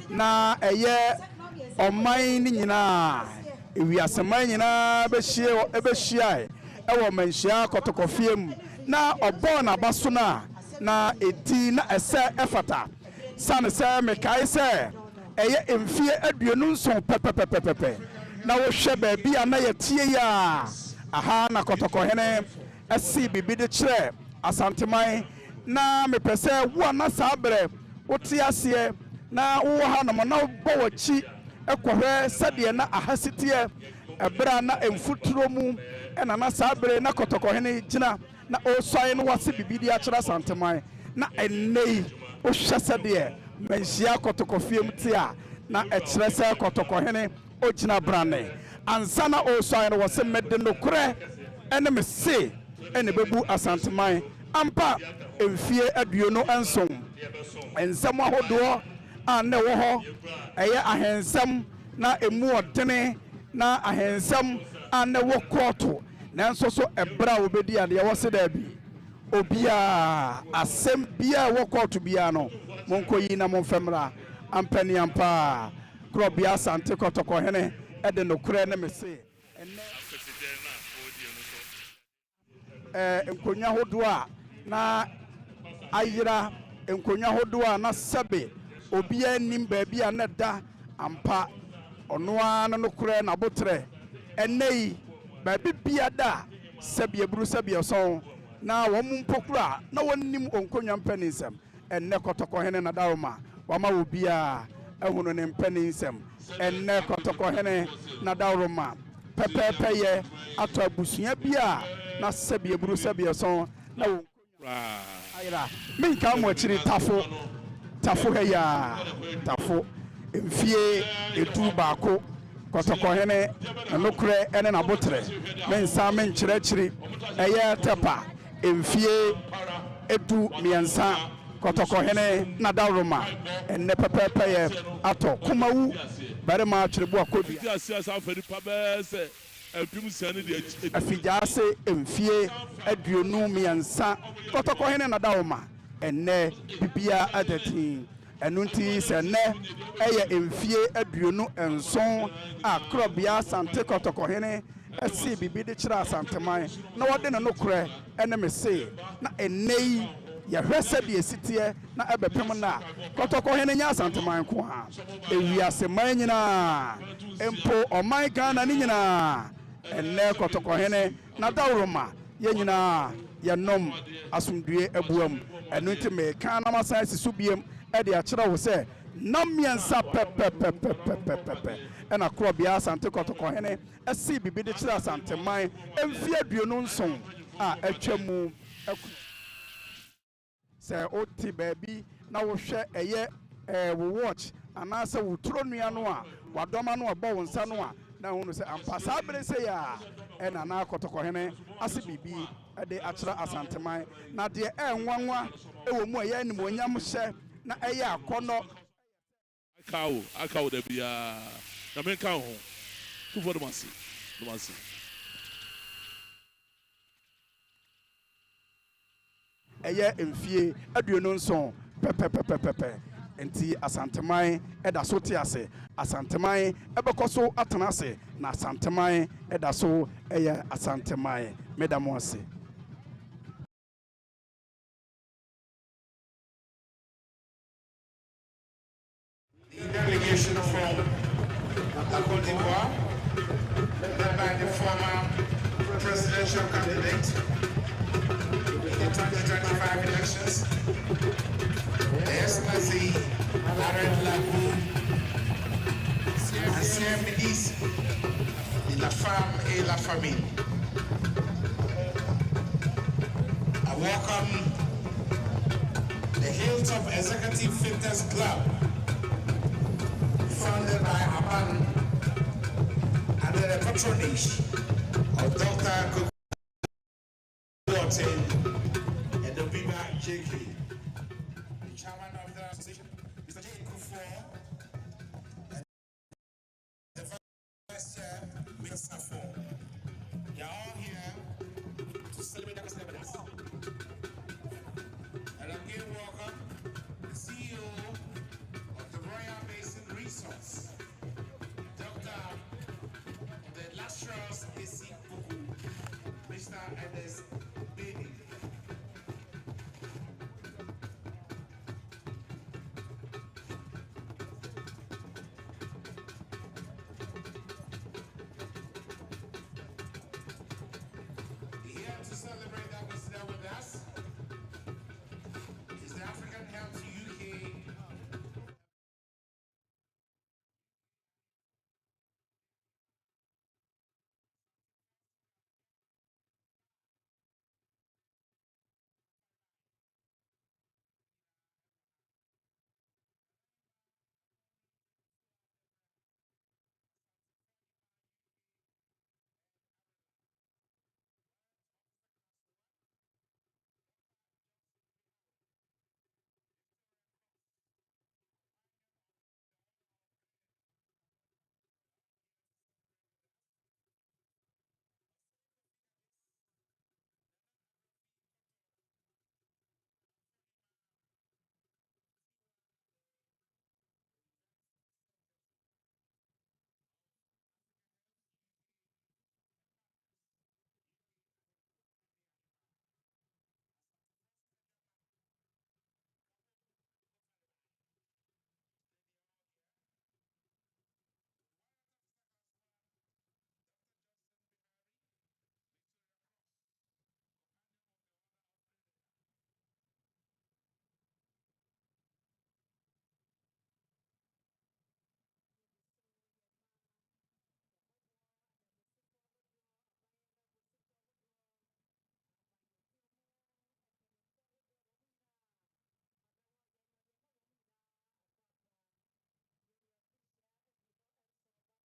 na eye oman ni nyina ewiaseman nyina ebehia ewo manhia kotokofiem na obo na baso na edi na ese efata san se mekai se ɛyɛ mfie aduonu nson pɛpɛpɛpɛpɛ na wohwɛ baabi a na yɛtie ya aha na kɔtɔkɔhene ɛsi bibi de kyerɛ asanteman na mepɛ sɛ wo a na saa berɛ wote aseɛ na wowɔ ha nom na wobɔ w'akyi ɛkɔhwɛ sɛdeɛ na aha siteɛ ɛberɛ na mfuturo mu ɛna na saa berɛ na kɔtɔkɔhene gyina na ɔsɔe no wase bibi de akyerɛ asanteman na ɛnnɛ yi wohwɛ sɛdeɛ manhyia kɔtɔkɔfie mu te a na ɛkyerɛ sɛ kɔtɔkɔhene ogyina brane ansa na ɔsɔe no wɔse mede nokorɛ ɛne me se ɛne bɛbu asanteman ampa mfie aduonu nson nsɛm ahodoɔ a na ɛwɔ hɔ ɛyɛ ahensɛm na emu ɔdene na ahensɛm a na ɛwɔ kɔɔto nanso so ɛberɛ a wɔbɛdi adeɛ wɔ se daabi obiara asɛm biara ɛwɔ kɔɔto biara no monkɔ yi na momfɛmmra ampani ampa kurɔbea asante kɔtɔkɔhene ɛde nokorɛ ne me se nkonnwa ahodoɔ a na ayera nkonnwa ahodoɔ a na sɛbe obiara nim baabi a na da ampa ɔno ara no nokorɛ n'abotrɛ ɛnɛ yi baabi bia da sɛbe aburu sɛbe ɔsɔn na wɔn mpokura na wɔnim nkonnwa mpɛni nsɛm ɛnɛ kɔtɔkɔhene na daroma wama obiara ehunu ne mpɛni nsɛm ɛnɛ kɔtɔkɔhene na daroma pɛpɛɛpɛ yɛ ato abusua bia na sɛbe aburu sɛbe ɔsɔn na wɔn ayira minka mo akyiri tafo ha ya tafo mfie edu baako kɔtɔkɔhene nokorɛ ɛne n'abotrɛ mensa menkyerɛkyiri ɛyɛ tepa mfie edu mmiɛnsa kɔtɔkɔhene na daroma ɛnɛ pɛpɛɛpɛ yɛ atɔ kumawu barima atwerɛbu akɔdu afigyaase mfie aduonu mmiɛnsa kɔtɔkɔhene na daroma ɛnɛ bibia adatin ɛno nti sɛ nnɛ ɛyɛ mfie aduonu nson a kurɔbea asante kɔtɔkɔhene ɛsi bibi de kyerɛ asanteman na wɔde ne nokorɛ ɛne me se na ɛnɛ yi yɛhwɛ sɛdeɛ siteɛ na ɛbɛpem na kɔtɔkɔhene nyɛ asanteman ko a ewiaseman nyinaa mpo ɔman Ghana ne nyinaa ɛnɛ kɔtɔkɔhene na daroma yɛn nyinaa yɛnom asomdue abuam ɛno nti meka na masan si so biem ɛde akyerɛ wo sɛ nam mmiɛnsa pɛpɛpɛpɛpɛpɛ ɛna kurɔbea asante kɔtɔkɔhene ɛsi bibi de kyerɛ asanteman mfie aduonu nson a atwa mu sɛ wote baabi na wohwɛ ɛyɛ wo watch anaasɛ wo turo nnua no a wadɔma no ɔbɔ wo nsa no a na hunu sɛ ampa saa bere sɛ yɛ a ɛna na kɔtɔkɔhene ase bibi ɛde akyerɛ asanteman na deɛ ɛnwanwa ɛwɔ mu a ɛyɛ animonyam hyɛ na ɛyɛ akɔnɔ akawo da biara na menka ho tufo de mase ɛyɛ mfie aduonu nson pɛpɛpɛpɛpɛ nti asanteman ɛda so te ase asanteman ɛbɛkɔ so atena ase na asanteman ɛda so ɛyɛ asanteman meda mo ase. Delegation from Akwasidee, led by the former presidential candidate in the 2025 elections, the Excellency Aaron Lagu, ancien ministre de la Femme et la Famille. I welcome the Hilltop Executive Fitness Club, founded by Aman under the patronage of Dr. Kukwati and the Biba JK. The chairman of the association, Mr. J. Kufuor, and the vice chair, Mr. Safo. They are all here to celebrate the celebrities. And again, welcome the CEO of the Royal Basin Resource, Dr. the illustrious A.C. Kuku, Mr. Edes Baby.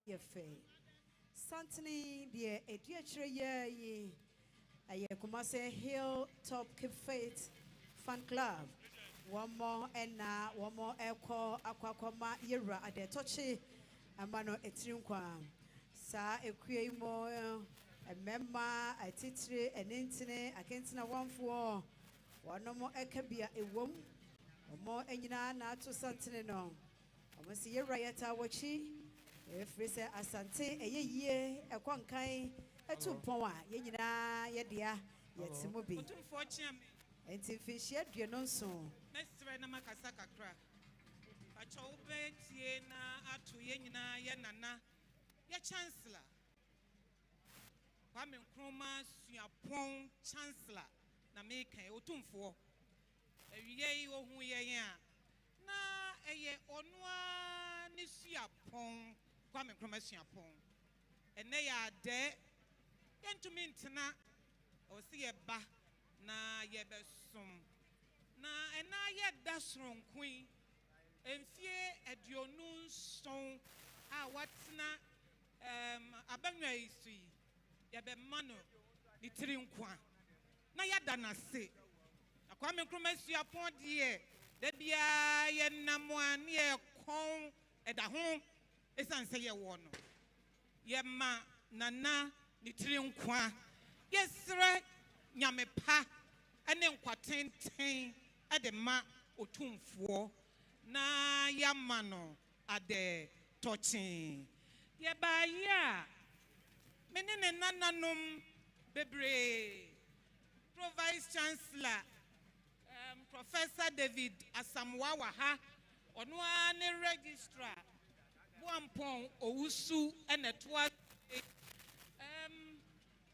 Yefe. Santini, the Ediatre ye. Kumase Hilltop Keep Faith Fan Club. One more echo aquakoma yera at the touchy a mano etrinkwa. Sa a mo a member a titre an intine against a 1 4. One no more ekabia a womb. Or more enina na to Santino. I must see a riota wachi. If we say Asante a ye a quankai. A 2 power, Yenina, Yadia, yet Simobi. And if you shed your non so. Next Renamakasaka crack. A chobet yena atu yenina yanana. Ya chancellor. Kwame Nkrumah Suapon chancellor. Na make a utumfo. A ye o who ye na a ye onwa ni Suapon. Kwame Nkrumah Suapon. And they are there. To mean tonight, or see a ba na ye besum na and na ye das wrong queen and fear at your noon stone. What's na abangay sui ye be mano ni trinkwa na ya dana se na Kwame Nkrumah Suapon die de bia ye namwa ni e kon e da ho esan se ye wo no ye ma nana Nitrinkwa, yes, sir, Yamepa, and then quatentain at the ma or tomb for na yamano at the touching. Ye by ya, menin and nananum bebre, Pro Vice Chancellor, Professor David Asamwawaha, on one registrar, 1 pound, Ousu, and a 12.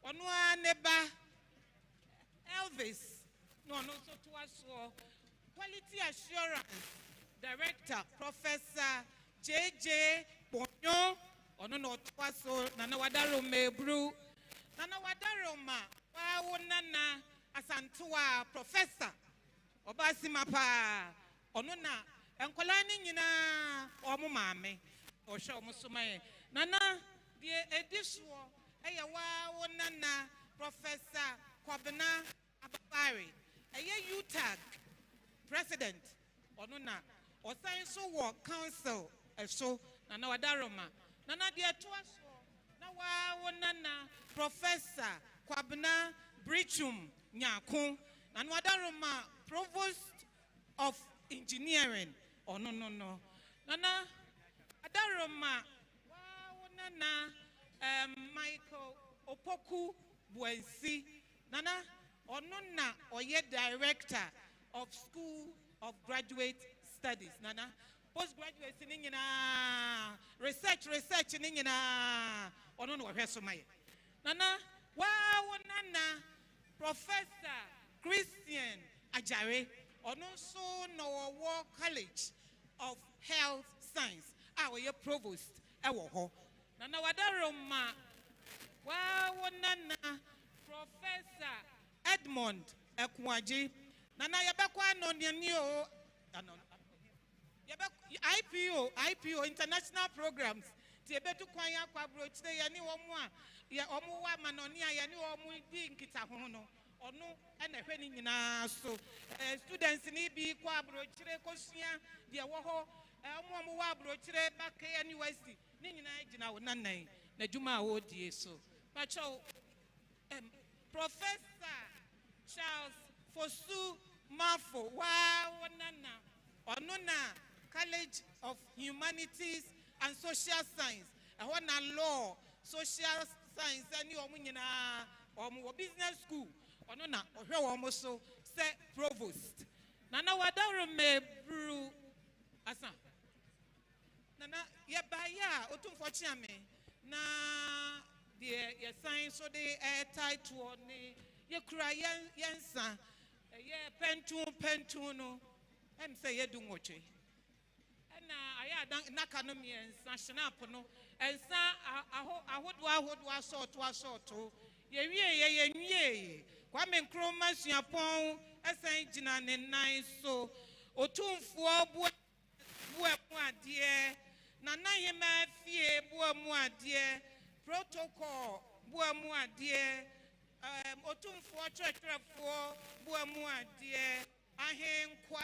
Onwa neba Elvis no so to us quality assurance director Professor JJ Bonyo ono no to us nana wadaro mebru nana wadaro ma wa wonana asantewa professor obasima pa ono na enkola ni nyina omo maame o hwe omo somaye nana die edisuo Aya wa nana Professor Kwabena Ababari. Aya UTAG President Onuna or Science War Council so Nana Wadaroma. Nana dear to us na wa nana Professor Kwabena Brichum Nyakun Nana Wadaroma Provost of Engineering. Oh no. Nana Adaroma wa nana Michael Opoku Buensi Nana Onuna Oye Director of School of Graduate Studies Nana Postgraduate in research in Onuna Resumay Nana Nana Professor Christian Ajare Onoso no War College of Health Science our provost Ewoho Nana Wadaroma, nana Professor Edmond Ekwaji, Nana Yabakwa no Nyanio, IPO international programs. Tibetu kwanya kwa broch de yani omwa ya omwa manonia yani omu di nkita hono onu ena hwe ni nyina so students ni bi kwa brochire kosua de wo ho omu wa brochire back university ni nyina gina wo nanan na djuma wo die so pacho Professor Charles Fosu Mafo wa nana onuna College of Humanities and Social Science. I want a law, social science, and you business school. Or no, almost so say provost. Nana wadaro me brew asa. Nana ya baya otum fortunate na the science so they tight to on ye cry yensa ye pentu no em say ye do moche. I Nakanomi and Sashanapono and Sa Ahodwa sort ye Kwame Nkrumah Suapon Saint Jinan and nine so Otum for dear Nanahema fie bua muadie protocol bua muadie otumfo twetwefo bua muadie ahenkwa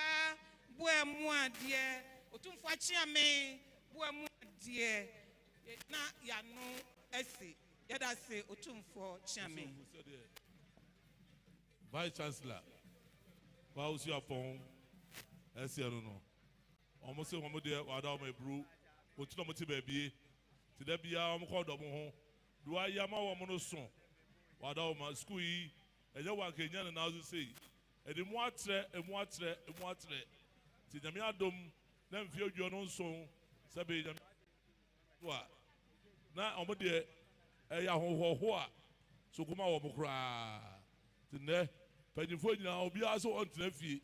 bua muadie otumfo achiame bua muadie na yanu esi yada se otumfo chiame Vice Chancellor Pausi upon Esiano almost a woman there without my brew but to not baby to there be a called home do I yama woman son without my school and you want Kenyan and as say and the water to the Yiadom then feel your own song sabi what now I'm there a yaho so come out of cry to ne penifo nyina obi aso on tenafi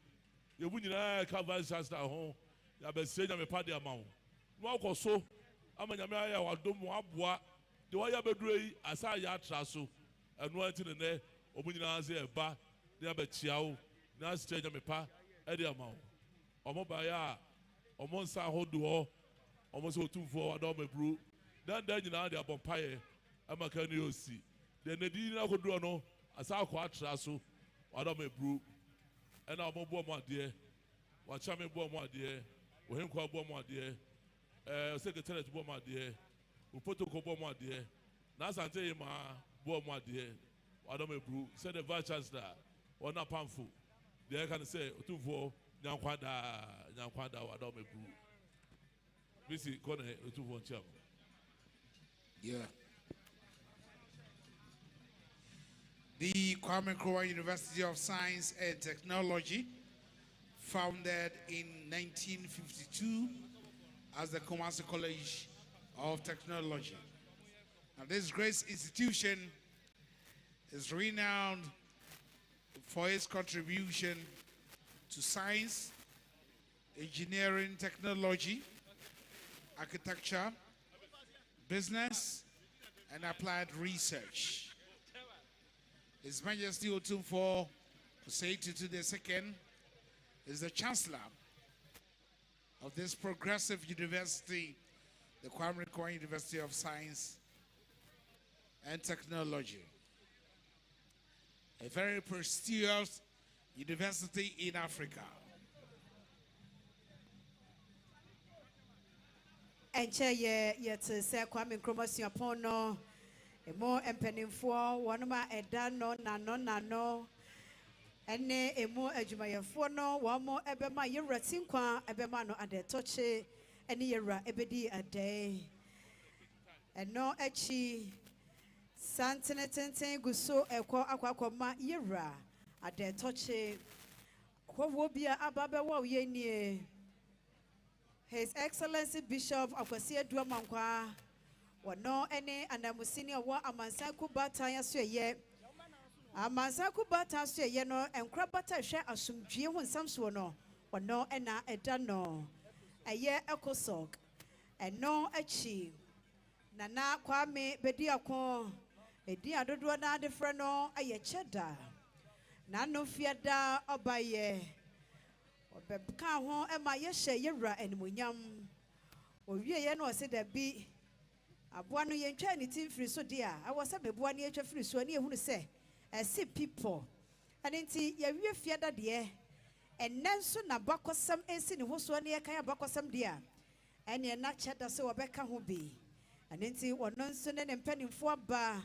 yebu nyina ka vice chancellor ho ya be se nyame pade amawo no akoso amanyame aya wadom aboa de wa ya beduro yi asa ya atra so enu anti ne obu nyina se eba de ya be chiawo na se nyame pa e de amawo omo ba ya omo nsa hodo omo so otumfo wadom ebru dan nyina de abompaye amaka ni osi de ne di na koduro no asa akwa atra so Adam a brew, and our mobile my dear, what charming boy my dear, or him called boy my dear, secretary to boy my dear, who put to boy my dear, Asantehemaa boy my dear, Adam a brew, said the vice chancellor, or not pamphlet. They can say, two for Nyankwada, Adam a brew. Missy Conner, two for chap. Yeah. The Kwame Nkrumah University of Science and Technology, founded in 1952 as the Kumasi College of Technology. Now, this great institution is renowned for its contribution to science, engineering, technology, architecture, business, and applied research. His Majesty Otumfo Osei-Tutu II is the Chancellor of this progressive university, the Kwame Nkrumah University of Science and Technology. A very prestigious university in Africa. Enche ye te se Kwame Nkrumah Siapono emo empenimfo wonoma edano nano ene emo adwumayefo no womo ebema yewra tinkwa ebema no adetoche ene yewra ebedi ade eno echi santene tenten guso ekwo akwakoma yewra adetoche kwowo bia ababe wo yenie His Excellency Bishop Akwasidee Mankwa Wano ene anamusini wa amansaku bata ya suye amansaku bata suye no enkra bata hwe asumdwie ho nsamso no wano ena edano eye ekosok eno achi nana Kwame bedi akon edi adodo na adefre no aye cheda na no fiada obaye obebka ho ema ye hye yewra animonyam owie ye no ose da bi Abuano yentwa ni timfiri so dia awose bebuano yetwa firi so ani ehunu se ese people anenti ya wie fiada de enenso na bakosam ensi ne hoso ani kan abakosam dia ene na cheda se wobeka ho bi anenti wononso ne mpanimfo aba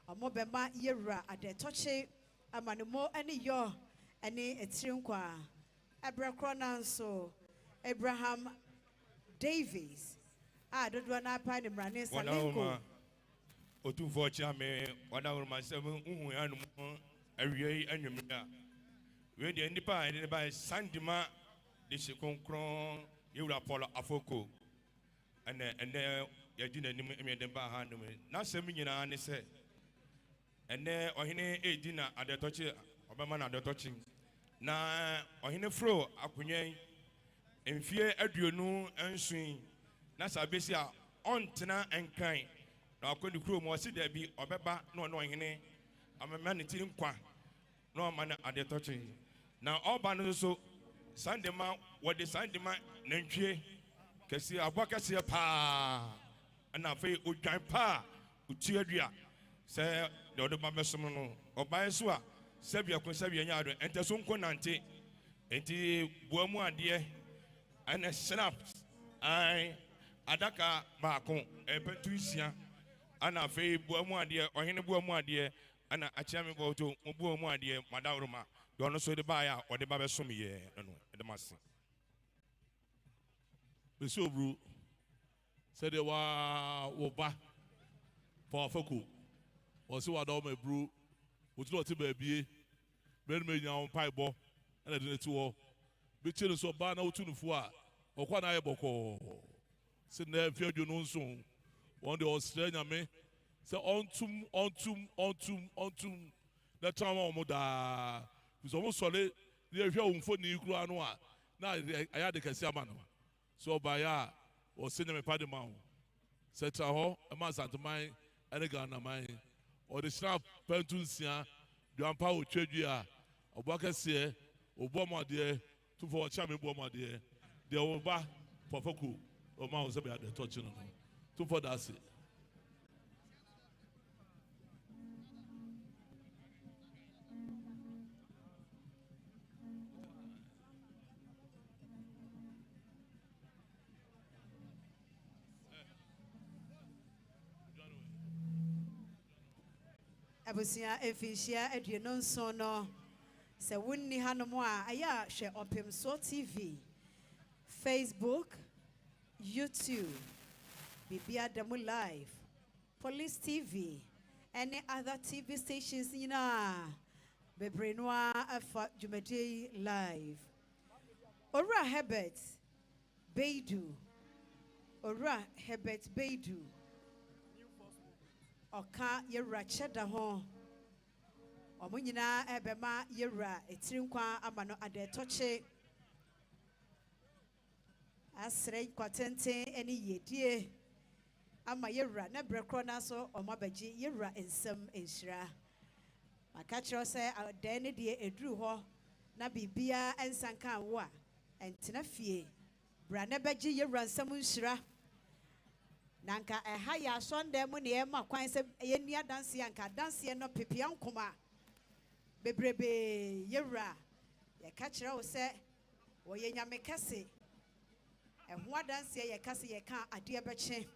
omobema yewra adetoche amanemo ani yo ani etirinkwa abrakronanso Abraham Davies dodo na pa ni mrane salenko Otumfo chiame wana uruma seven uhu anu awie anwumra we de nipa ne ba sandima de sekonkron yewra polo afoko ene yagina nim emede ba ha no na sem nyina ne se ene ohene edina adetochi obema na adetochi na ohene fro akunyen emfie aduonu ansun na sabesi a ontena enkan na akondi kuro mo si da bi obeba na ono hene amema ne tiri nkwa na o ma na adetochi na oba no so sandema wode sandema nantwie kɛseɛ aboa kɛseɛ paa ɛna afei odwan paa otua dua sɛ deɛ ɔde ba bɛsom no ɔbaeɛ so a sɛbia ko sɛbia nya ado ɛntɛ so nko nante enti boa mu adeɛ ɛna snaps ai adaka baako ɛpɛntu nsia ana afei boa mu adeɛ ɔhene boa mu adeɛ ana akyia me bɔ to mo boa mu adeɛ madawroma deɛ ɔno so de baeɛ a ɔde ba bɛsom yɛ no ɛde ma se bɛsɛ oburu sɛdeɛ wo ba pɔwafako ɔse wada ɔma aburu wotiri ɔte baabie bɛno ma nya wo mpaebɔ ɛna de no ti hɔ bɛkyɛ no so ɔbaa na wotu no fo a ɔkɔ na ayɛ bɔkɔɔ sɛ nnɛ mfe adwo no nso wɔn deɛ ɔsrɛ nyame sɛ ɔntum na tra ma wɔn daa bisɛ wɔn sɔre ne yɛhwɛ wɔn mfoni kura no a na ayɛ ade kɛse ama no so ɔbaeɛ a ɔsɛ nyame pa de ma wo sɛ tra hɔ ɛma asanteman ɛne ghanaman ɔde hyira pɛntu nsia duampa otwa dwi a ɔboa kɛseɛ ɔboa mu adeɛ tufo ɔkyɛ me boa mu adeɛ deɛ ɔba pɔfako ɔma wo sɛ bɛyɛ ade tɔkye no no tufo da ase Abusia efishia aduonu nson no se wonni hanom a aya hwe Opemso TV Facebook YouTube Yiadom Live Police TV and other TV stations nyina bebrenoa afa Jumadi Live Ora Herbert Beidu Oka yewra cheda ho omo nyina ebema yewra etirinkwa amano ade toche asre kwatente ene yedie ama yewra na brekro na so omo abaji yewra ensem enhira maka kiro se ade ne de eduru ho na bibia ensanka wo a entena fie bra na baji yewra ensem enhira Nanka haya Sunday money ema kwan se yenia dance anka dance no pepia nkoma bebrebe yewra ye ka kire wo se wo ye nyame kase ho dance ye kase ye ka ade beche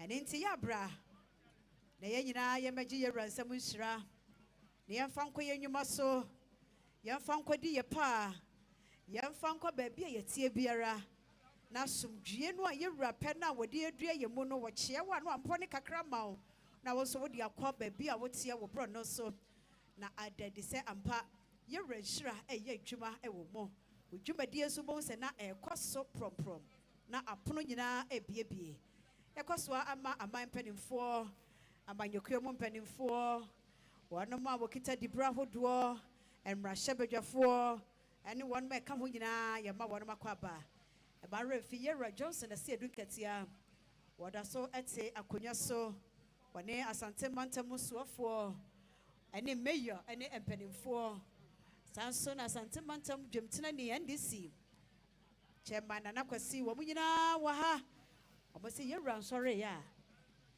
ene nti ya bra na ye nyina ye magi yewra nsam nhira na ye mfa nko ye nwuma so ye mfa nko di ye pa ye mfa nko ba bia ye tie biara na sumdue no ayewra pɛ na wode adua ye mu no wɔkye wa no ampo ne kakra ma wo na wo so wode akɔ ba bia wotie wo bro no so na adadi sɛ ampa yewra nhira ɛyɛ adwuma ɛwɔ mu odwumadie so bon sɛ na ɛkɔ promprom na apono nyina ebiebie ɛkɔ ama aman panimfoɔ amanyɔkuo mu panimfoɔ wɔn ma wɔkita dibra hodoɔ mmarahyɛ badwafoɔ ɛne wɔn ma ɛka ho nyina yɛ ma wɔn makɔ aba Barre Fiera Johnson a sea ducatia. What I saw at say Akonya so. One Asante Mantamusua for any mayor, any empenning for Sanson Asante Mantam Jimtinani and DC. Chairman and Akwasi, Wamina Waha. I must say you're round sorry, ya.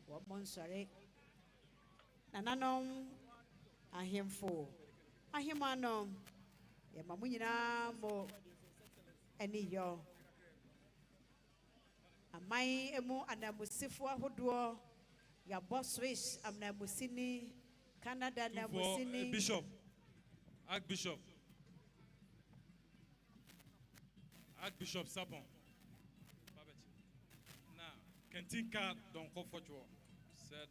What mon sorry. Nananom I him for. I him anom. Yamamuna mo any yo. Amai emu anamusifo ahodoɔ ya boss wish amnamusini Canada na musini Archbishop Sabon na kentinka don comfortable said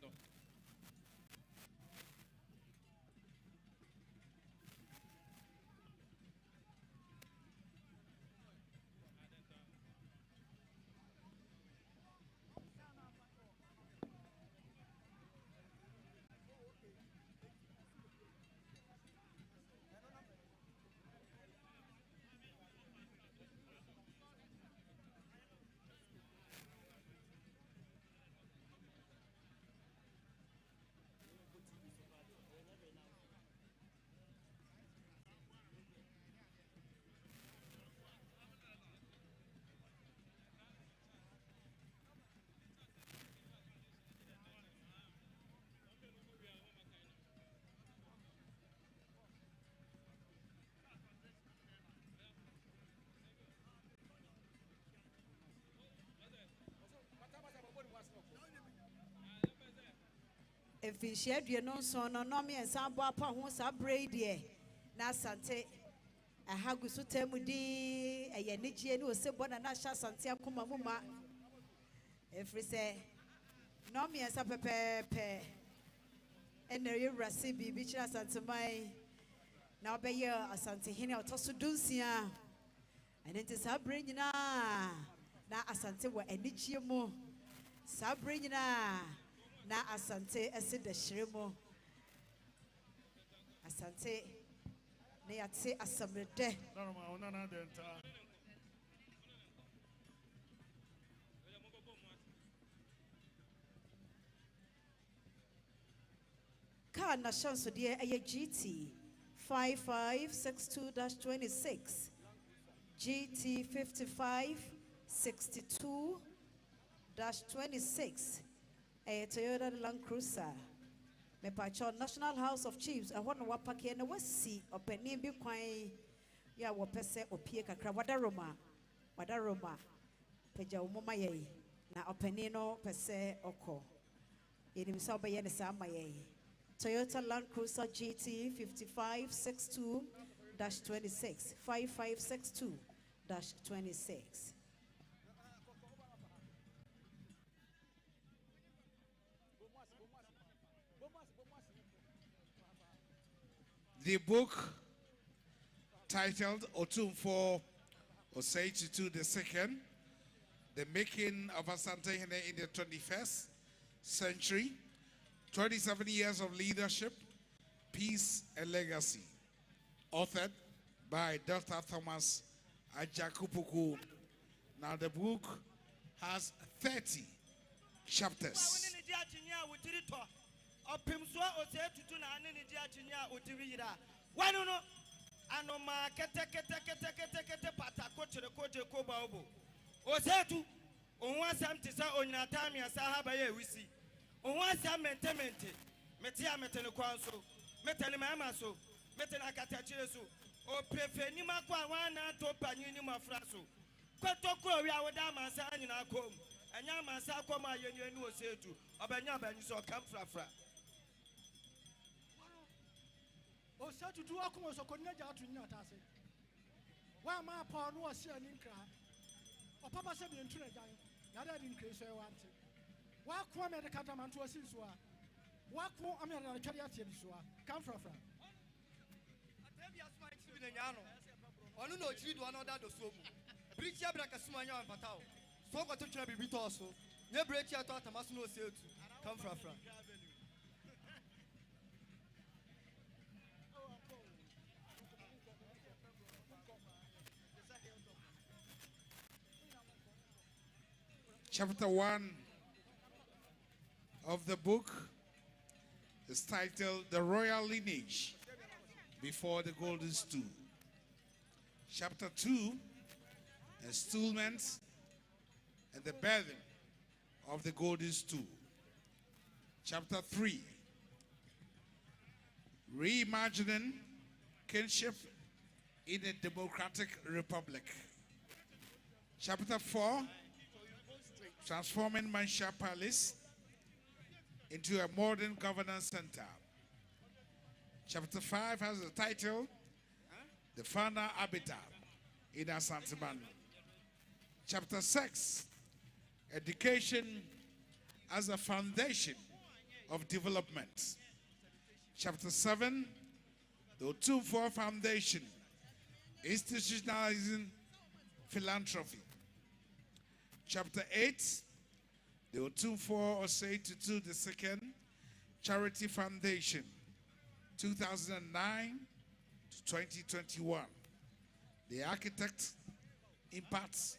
If you share your no son, no, no, me and some boy upon who's a braid, dear. Now, Asante, a hagusu temudi, a yaniji, and was a bon and Asha Santia Kumamuma. If we say, no, me as a pepe, and there you receive beach Asantehemaa. Now, be your Asantehemaa, Tosudusia, and it is a brain now. Now, Asante were a nichiamo. Sabrina. Na Asante ese de shiremo Asante ne yate asamrede ka na chance de eye GT 5562-26 GT 5562-26 a Toyota Land Cruiser. Me pacho National House of Chiefs. I want to wapake na wasi openi bi kwan ya wopese opie kakra wadaroma peja umoma ye na openi no pese oko. Yeni misa obaye ne sama ye. Toyota Land Cruiser GT 5562-26 5562-26. The book titled Otumfo Osei the Second, The Making of Asantehemaa in the 21st Century, 27 Years of Leadership, Peace and Legacy, authored by Dr. Thomas Ajakupuku. Now the book has 30 chapters. Opimswa ose tutu na anini dia chinya utibira wanu anoma kete pata koche ko baobo osetu onwa sam tisa onyata mi asa haba ye wisi onwa sam mentemente metia metene kwanso metene mama so metene akata chireso o prefeni makwa wana to panyini mafraso kwetoko wi awoda masa anyina kom anya masa akoma yenu osetu obanya banyiso kamfrafra. O sa tutu akuma so konya ja atunya atase wa ma pa no o se ani nkra o papa se bi ntuna jan na da di nkra so e wante wa ko me de kata man to asi so a wa ko am ya na twari ate bi so a kam frafra atebi asma chi bi na nya no onu no chiri do no da do so mu brichi abra kasuma nya patao so ko to twara bi to so nye brichi ato atamaso no se etu kam frafra. Chapter 1 of the book is titled The Royal Lineage Before the Golden Stool. Chapter 2, Installments and the Birthing of the Golden Stool. Chapter 3, Reimagining Kinship in a Democratic Republic. Chapter 4, Transforming Manhyia Palace into a modern governance center. Chapter 5 has the title, The Founder Habitat in Asantehemaa. Chapter 6, Education as a Foundation of Development. Chapter 7, the Otumfo Foundation, Institutionalizing Philanthropy. Chapter 8, the Otumfo Osei the Second Charity Foundation, 2009 to 2021. The Architect, Impacts,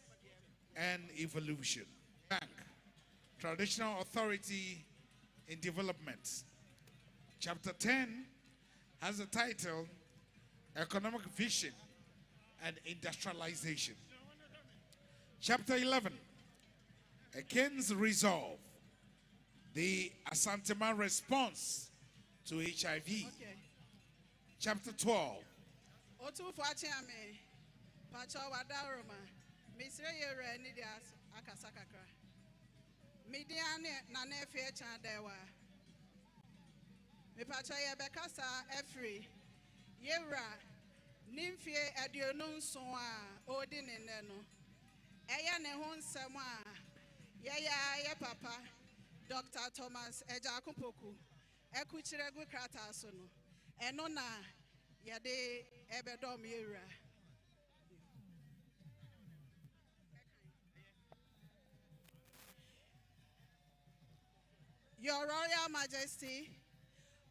and Evolution. Bank, Traditional Authority in Development. Chapter 10 has the title, Economic Vision and Industrialization. Chapter 11, A King's Resolve, the Asantehemaa response to HIV. Okay. Chapter 12. Otumfo achiame pacho wadaroma misre yere ni dia akasakakra. Midiane na nefe cha dewa. Mepacha Yabekasa Efri, Yera, Nymphia Adionun Soa, Odin and Neno, Eya Nehon Sama, Yaya Papa, Dr. Thomas Ejakupoku, Ekuchiregu Kratasono, Enona Yade Ebedom Yera. Your Royal Majesty,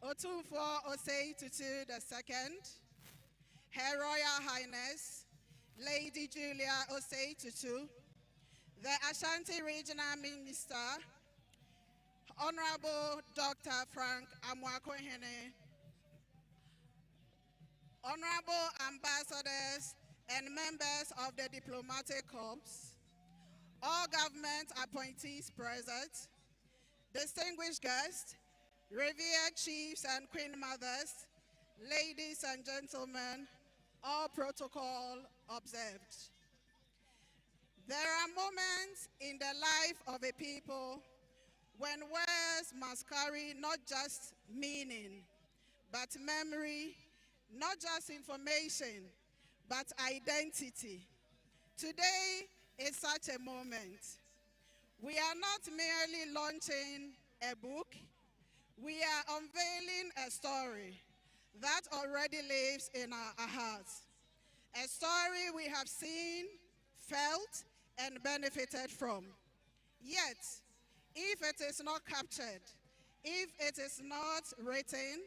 Otumfuo Osei Tutu II, Her Royal Highness, Lady Julia Osei Tutu, the Ashanti Regional Minister, Honorable Dr. Frank Amwakohene, Honorable Ambassadors and members of the Diplomatic Corps, all government appointees present, distinguished guests, revered chiefs and queen mothers, ladies and gentlemen, all protocol observed. There are moments in the life of a people when words must carry not just meaning, but memory, not just information, but identity. Today is such a moment. We are not merely launching a book, we are unveiling a story that already lives in our hearts. A story we have seen, felt, and benefited from. Yet, if it is not captured, if it is not written,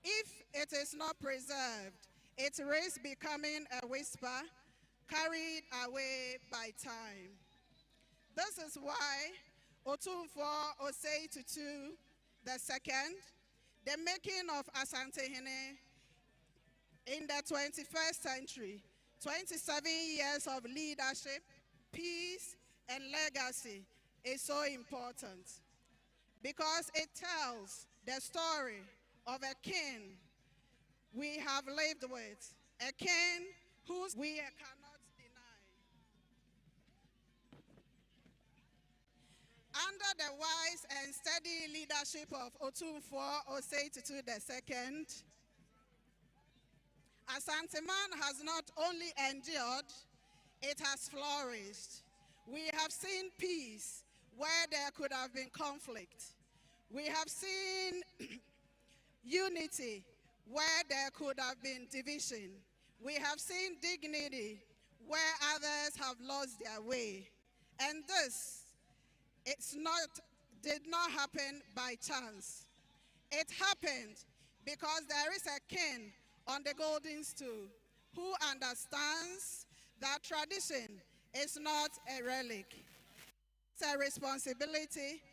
if it is not preserved, it risks becoming a whisper carried away by time. This is why Otumfuo Osei Tutu II, the making of Asantehemaa in the 21st century, 27 years of leadership, peace, and legacy is so important because it tells the story of a king we have lived with, a king whose we cannot deny. Under the wise and steady leadership of Otumfuo Osei Tutu II, Asantehemaa has not only endured, it has flourished. We have seen peace where there could have been conflict. We have seen unity where there could have been division. We have seen dignity where others have lost their way. And this, did not happen by chance. It happened because there is a king on the golden stool who understands that tradition is not a relic. It's a responsibility.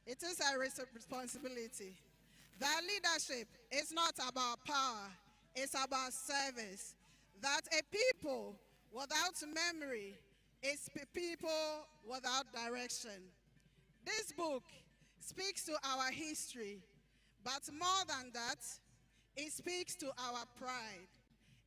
It is a responsibility. That leadership is not about power, it's about service. That a people without memory is people without direction. This book speaks to our history, but more than that, it speaks to our pride.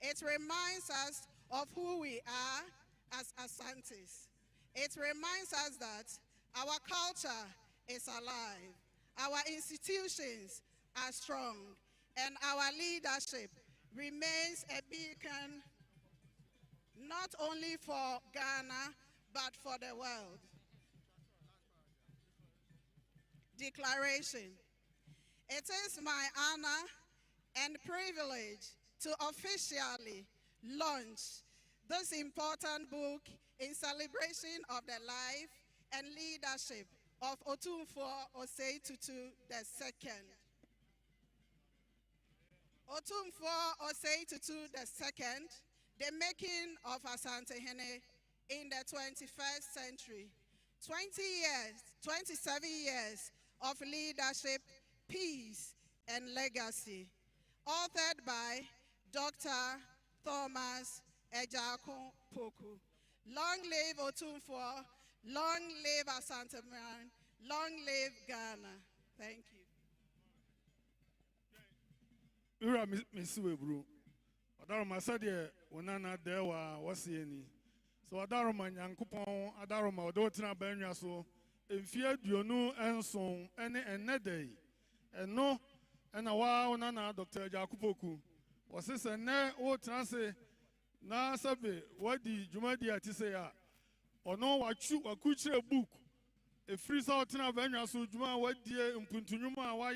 It reminds us of who we are as Asantes. It reminds us that our culture is alive, our institutions are strong, and our leadership remains a beacon not only for Ghana, but for the world. Declaration. It is my honor and privilege to officially launch this important book in celebration of the life and leadership of Otumfuo Osei Tutu II. Otumfuo Osei Tutu II, the making of Asantehemaa in the 21st century. 27 years of leadership, peace, and legacy. Authored by Dr. Thomas Ejakupoku. Long live Otumfuo, long live Asantehemaa, long live Ghana. Thank you. Ura misiwe bro. Adaroma said wonana dewa wasieni. So adaroma nyankopon adaroma odotina benwa so emfie duonu enson ene enedei. Eno and a while Nana Dr. Jakupoku was this a ne o transe na sabe what the Jumadi Atisea or no what you a kuche book a free salting of Venya so Juma what dear Umpuntunuma why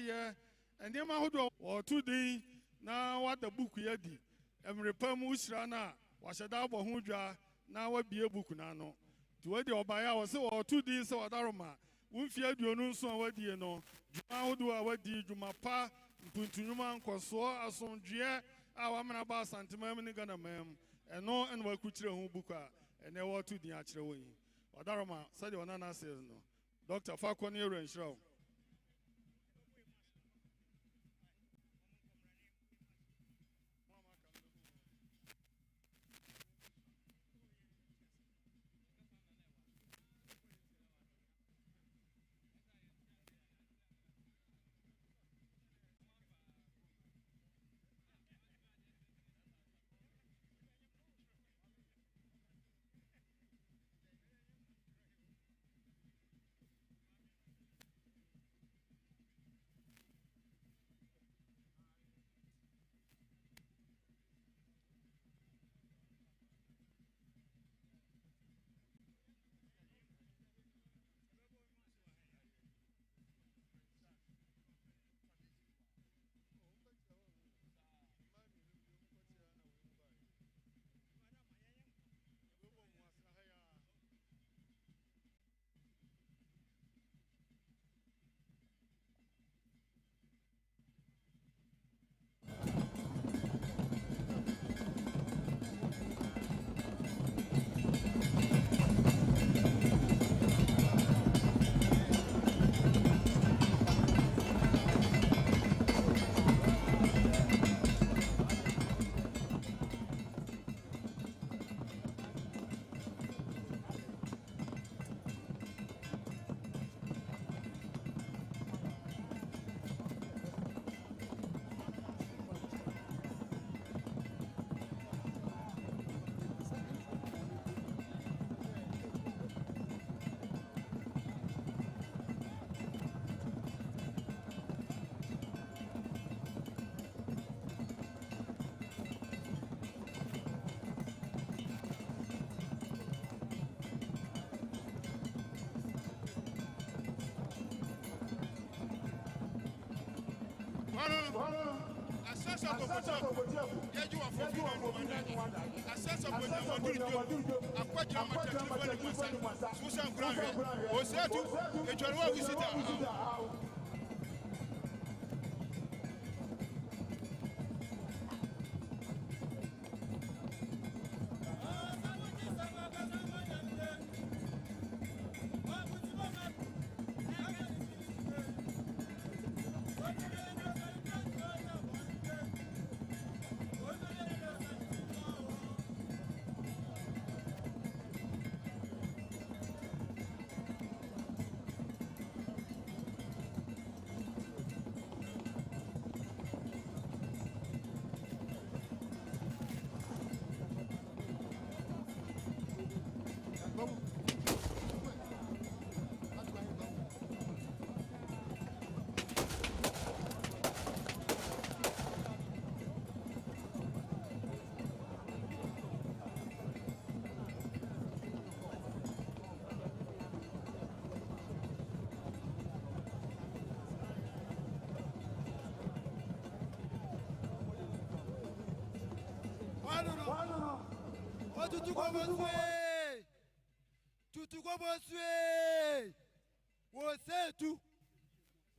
and Yama Hodo or 2 days now what the book yedi and repair Mushrana was a double huja now what be a book nano to what the Obaya was so or 2 days or Daroma. Fear you know so what you know. Juma do our di Juma pa, Puntunuma, Koso, Asonjia, our man about Asantehemaa Gana mem, and no and what could you buka, and they were to the actual way. Wadaroma, said your nana says no. Dr. Fakoni and Shrow.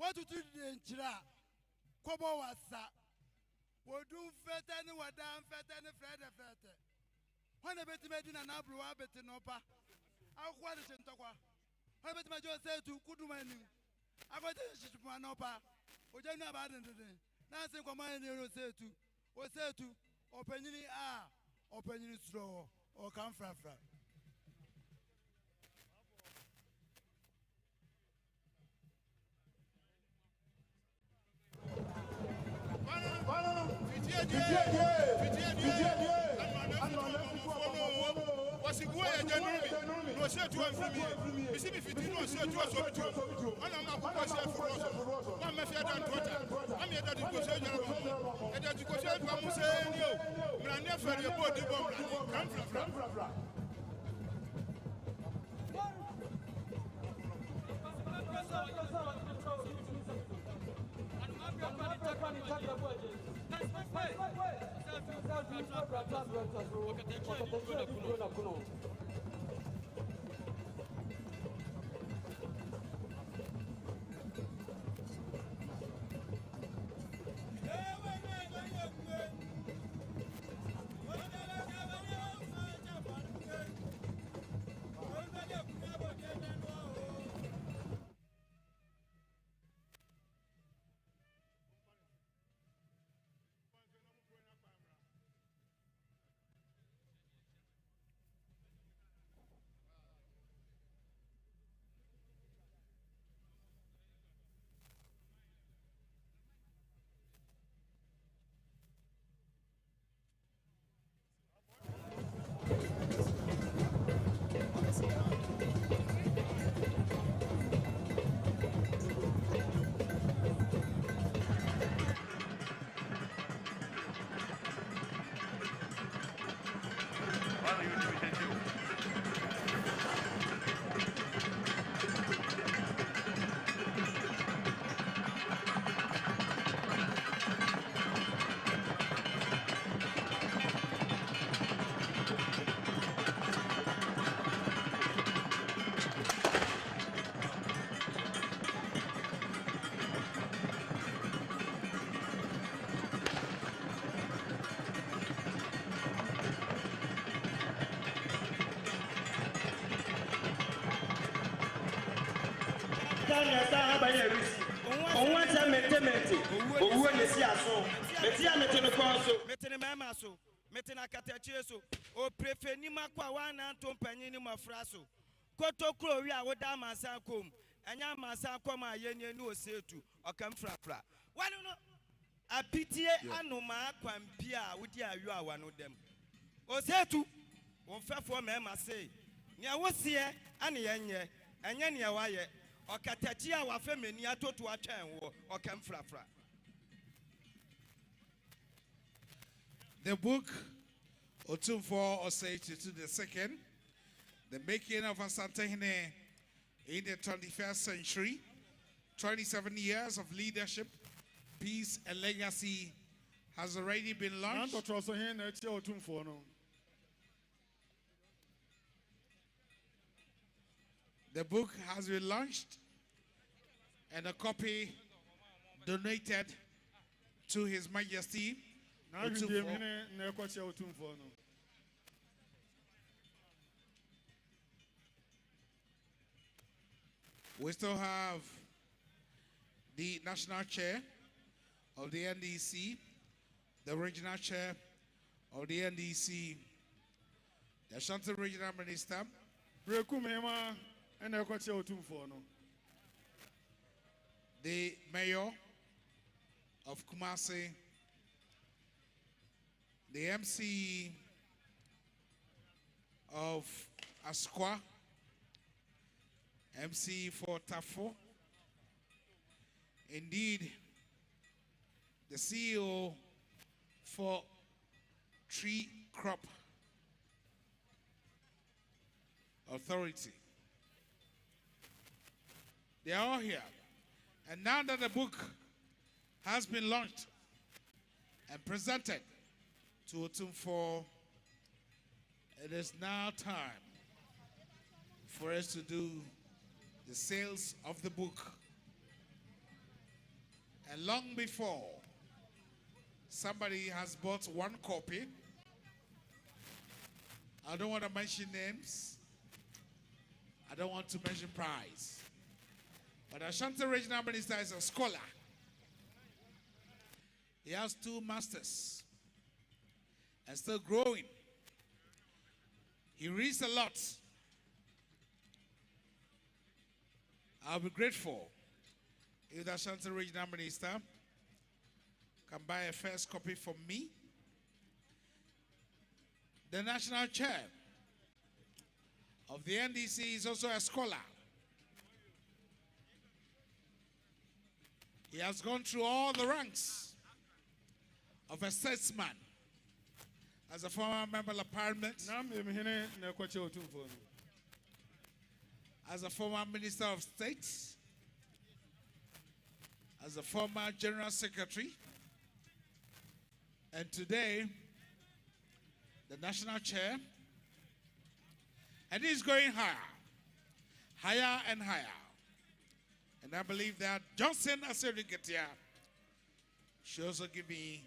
What to do in Chira? Kobo was that. Would do fete and what down fete and fred a fete. When a bit made in an abru abet in Opa, I'll quite a Tokwa. I bet my Joe said to Kudumani. I got a ship for an Opa, or Jana Baden today. Nancy Command said to, or said to, open any open any straw, or come from. was said to him from me. You see, if you didn't say to us, and I'm not going to say for us. I'm a fair than Twitter. I'm here that you go say, and that you go say, I'm saying, you, I'm never your body bomb. Come from. Metina Katacheso, or Prefenima Kwawana Tompanini Mafraso, Koto Krovia, Wodama Sankum, and Yamasa Koma Yen no say to, or come fra. Why do not? A pity anoma Quampia, with you are one of them. O say to, one fair for Mamma say, Nia was here, and Yanya, and Yanya Wire, or Katachia wa Femenia to a chain or come fra. The book, Otumfo Osei to the second, the making of Asantehemaa in the 21st century, 27 years of leadership, peace, and legacy has already been launched. The book has been launched, and a copy donated to His Majesty. We still have the national chair of the NDC, the regional chair of the NDC, the Ashanti regional minister, the mayor of Kumasi, the MC of Asqua, MC for Tafo, indeed the CEO for Tree Crop Authority. They are all here. And now that the book has been launched and presented to Otumfo, it is now time for us to do the sales of the book. And long before somebody has bought one copy, I don't want to mention names, I don't want to mention price, but Ashanti Regional Minister is a scholar. He has 2 masters and still growing. He reads a lot. I'll be grateful if the Ashanti Regional Minister can buy a first copy for me. The national chair of the NDC is also a scholar. He has gone through all the ranks of a statesman as a former member of parliament, as a former minister of state, as a former general secretary, and today the national chair. And he's going higher and higher. And I believe that Johnson Aseriketia should also give me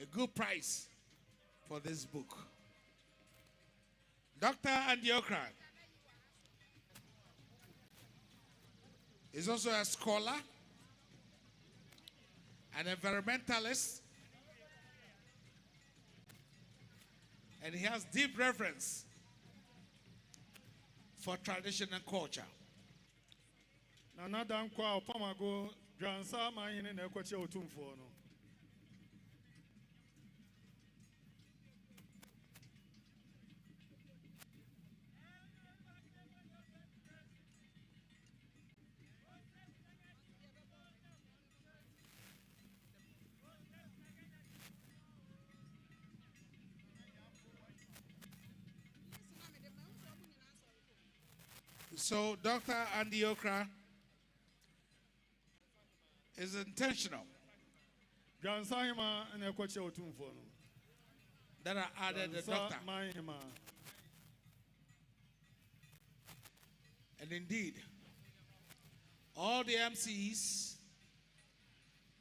a good price for this book. Dr. Andiokra is also a scholar, an environmentalist, and he has deep reverence for tradition and culture. So Dr. Andy Okra is intentional that I added the doctor. And indeed, all the MCs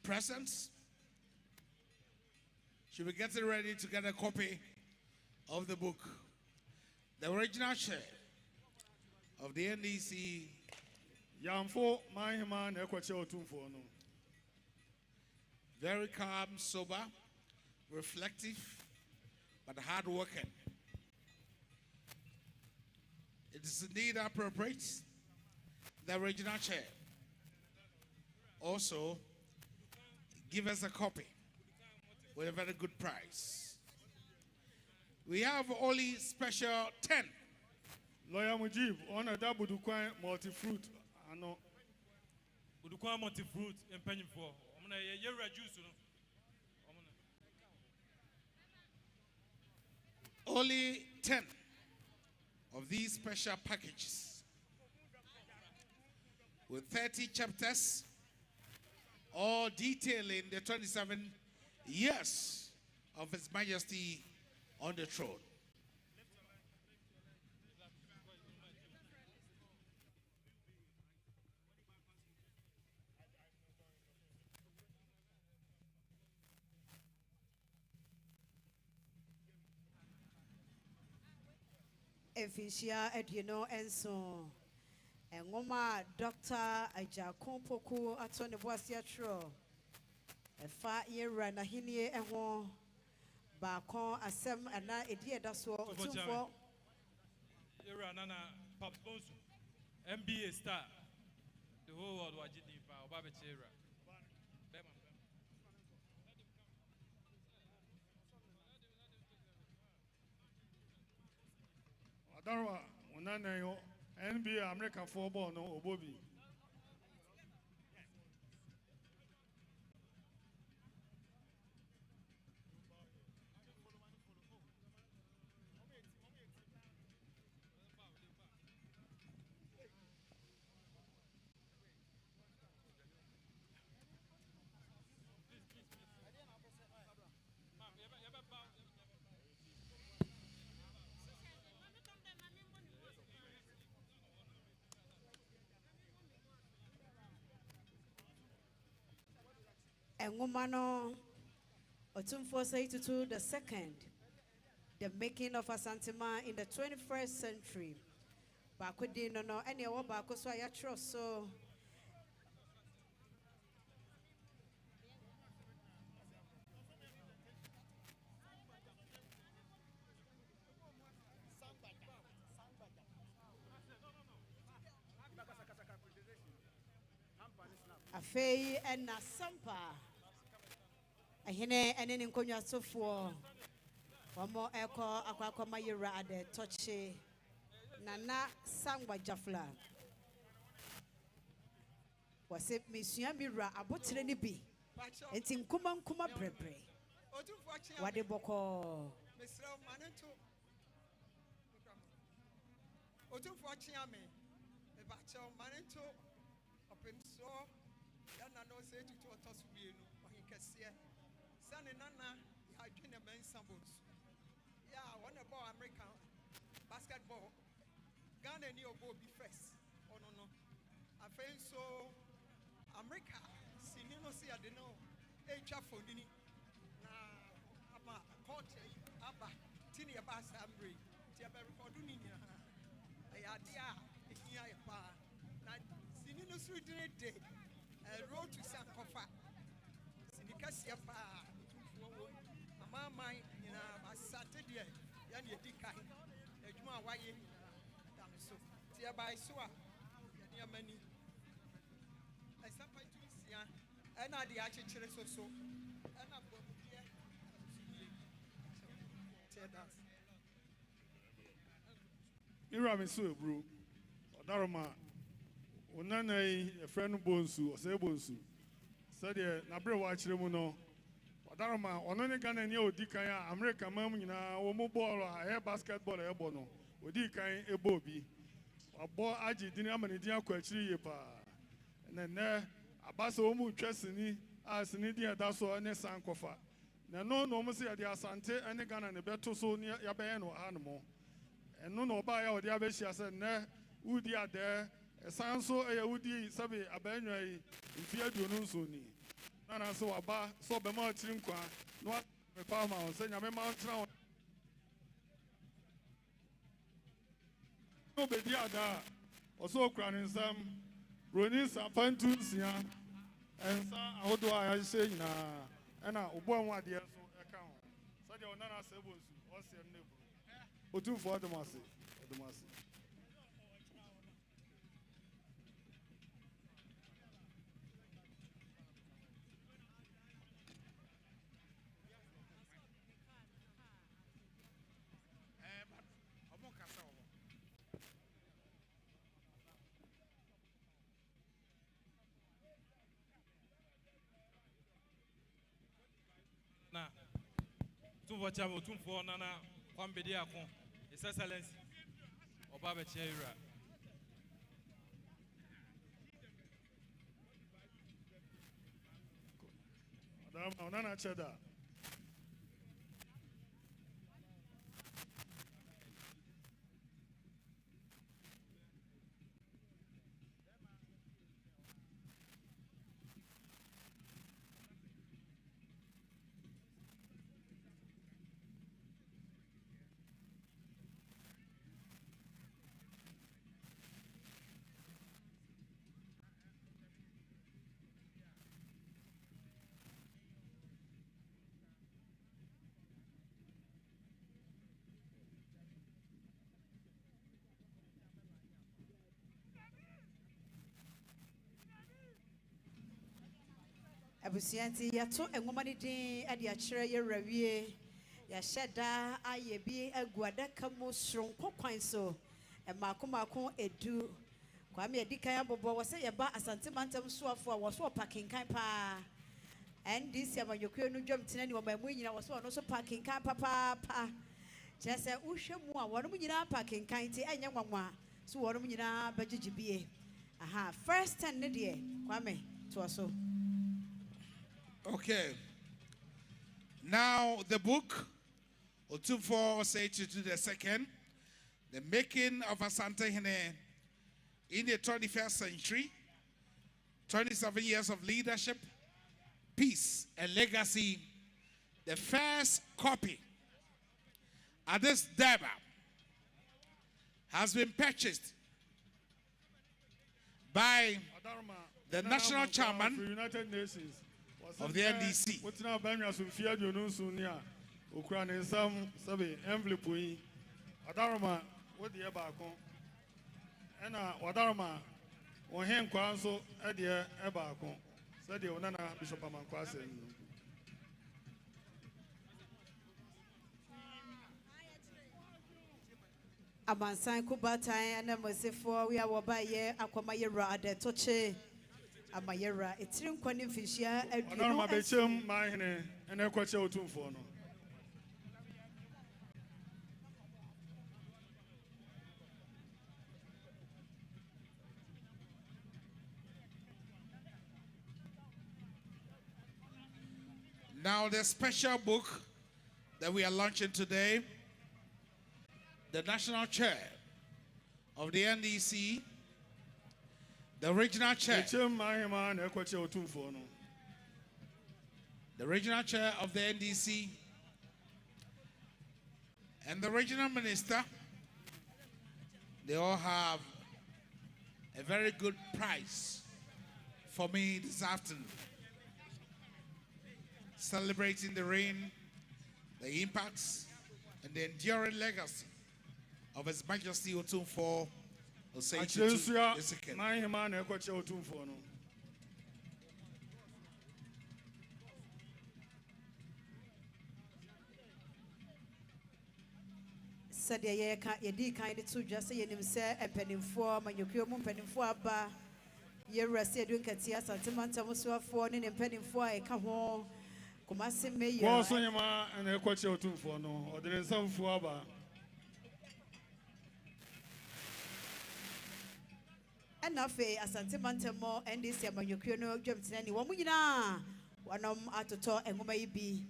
present should be getting ready to get a copy of the book. The original chair of the NDC, very calm, sober, reflective, but hard-working. It is indeed appropriate. The original chair also give us a copy with a very good price. We have only special 10. Lawyer Mujib, honor that Budukwan multi-fruit. Ano. Budukwan multi-fruit and penny for. I'm going to juice. Only 10 of these special packages with 30 chapters, all detailing the 27 years of His Majesty on the throne. Efishia Edino Enso and Ngoma Dr. Ajakon Poku Atone Boasia Tro a 5 year run a hinie and one Bakon Asem and na Edia Daso for Nana Pop MBA star. The whole world was Jiddy Baba Chera. Adarwa, Unana, NBA American football, no, Obobi. And Womano Otumfo Saitutu the second, the making of Asantehemaa in the 21st century. Bakudi no any wa bako so ayatro so Afei and Nasampa. Ahine and in Konya Sofo. One more echo, Aquamayura at the Toche. Nana Sangwa Jafla. Was it Monsieur Mira Abotreni B? And in Kuma Prebre. What the Boko? Otu fwachi ame e bacha manento open so ya na no se tutu otosu bienu ohin kese sane nana ya dwene men sambos ya wona ball American basketball Ghana ni obo bi first ono no afen so America sini no se ade no e twa fondini na aba court aba tini ya ba sambre ti aba recordu ni nya Ayadia, here, Sinino Sudre Day, road to Sankofa, Sinicasia, Mamma mine in Asante, Yanni Dika, Ejuma Waye, Damiso, Tia by Sua, near many. I suffer to see, and I the archer so, and I'm going here. Ira me so bro. Odaroma. Onana yi a friend bonsu, ose bonsu. Said na bre wa kire mu no. Odaroma, ono ne Ghana ni odi kan a America mam nyina wo mo ball a basketball e bo no. Odi kan e bo bi. Abo agi dini amane din akwa kire ye pa. Ne abasa wo mu twasini a sini din da so ne san kofa. Na no mo se ya di Asante ene Ghana ne beto so ne ya be no ha no mo. And no by our diabetes said, Ne, Woody are there, a sound so a woody, Sabi, a benway, in fear do no suni. None so a bar, so be more trinqua, not a palmer, saying I'm a mountain. No, be the other, or so crying some, Ronis are fun to see, and how do I say, and I, one what the account. So they are not as able to, or say, Otu for the massy. Na, tu vois chamo, tu for nana, kwambe dia kon. His Excellency, Obaba Cheira. Nana Cheda. Abusianti yato engomani din ade akire ye rawie ya sheda aye bi aguadaka mo sronko kwan so e makomako edu kwa me edikan abobo wo se ye ba asante mantem soafo a wo so parking kan pa and this yamanyokuo no dwam tena ni wo mamu nyina wo so no so parking kan papa chese uhwemu a wo no nyina parking kan ti anya nwanwa so wo no nyina bagigibie aha first 10 ne de kwa me to so. Okay. Now the book, Otumfo say to the second, the making of Asantehemaa in the 21st century, 27 years of leadership, peace and legacy. The first copy of this Deba has been purchased by the national chairman of the United Nations. Of the NDC. What's now Banya Sufia Jonusunia, Ukraine, some Sabi, envelope. Adarma, what the Ebacon? And Wadarma, on him Quanso, Edia Ebacon, said the Onana Bishop Amanquas. Amansan Kubatan and Mosefo, we are Wabaye, Aquamayera, the Toche, Amayera, it's in Quanifishia, and my Bechum, my and a quacho to for no. Now, the special book that we are launching today, the National Chair of the NDC, the Regional Chair, the Regional Chair of the NDC, and the Regional Minister, they all have a very good prize for me this afternoon. Celebrating the reign, the impacts, and the enduring legacy of His Majesty Otumfuo Osei-Tutu II. Said ye kind to just say himself and penning for my Yokum penning for Abba. Ye rested doing Katia Santimanta Musua for and penning for a come Kumasi Mayor. Was on your man and a quacho to for no, or there is some for Abba. And now, Asante Mantemo and this year, my Yokuno jumped in any woman. One at the top and who may be.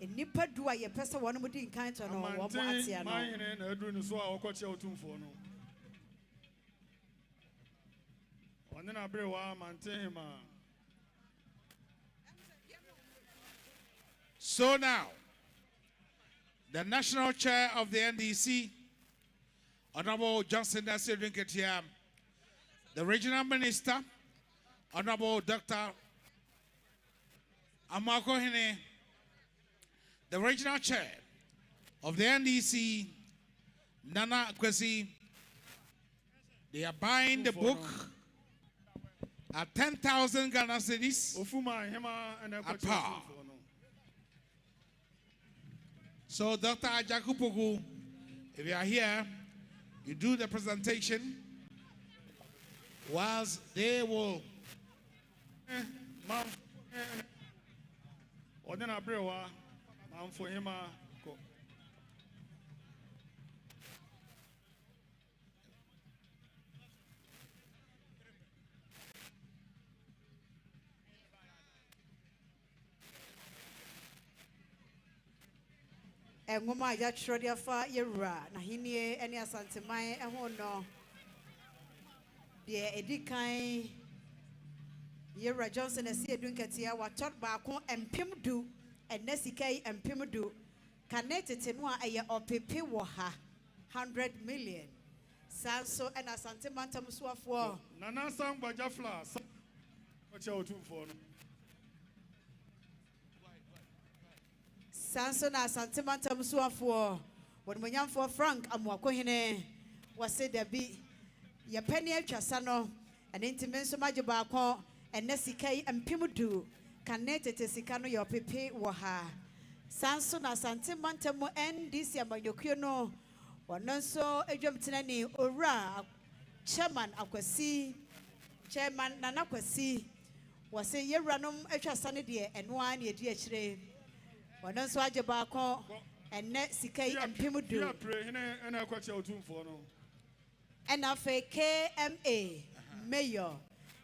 A nipper do I a person one would in kind to know what mine and a drone so I'll quacho to for no. One then I bring one Manhyia. So now, the National Chair of the NDC, Honorable Johnson Nasir-Dinketia, the Regional Minister, Honorable Dr. Amakohene, the Regional Chair of the NDC, Nana Akwasi, they are buying the book at 10,000 Ghana cedis at par. So, Dr. Ajakupoku, if you are here, you do the presentation, whilst they will. And woman, ya Trodia fa yera, Nahini, any Asantehemaa, and one no. Dear Edikai Yera Johnson, as he doing Katia, what taught back and Pimdu, and Nessikai and Pimdu, connected in one a year or Pepe Waha, 100 million. Sanso and Asantehemaa Tamuswa for Nana Sang Bajafla, what you for. Sanso na Asantehemaa Tamuswa for when we young for Frank Amwakohene was said there be your penny chasano and intimate so much about and Nessikai and Pimudu connected to Sikano your Pepe Waha. Sanso na Asantehemaa Tamu and this year by Yokuno or none so a jump tinani ora chairman Akwasidee chairman Nana Akwasi was a year ranum a chasani and 1 year dear. One also had a and net Sikai and Pimudu. And of a KMA Mayor,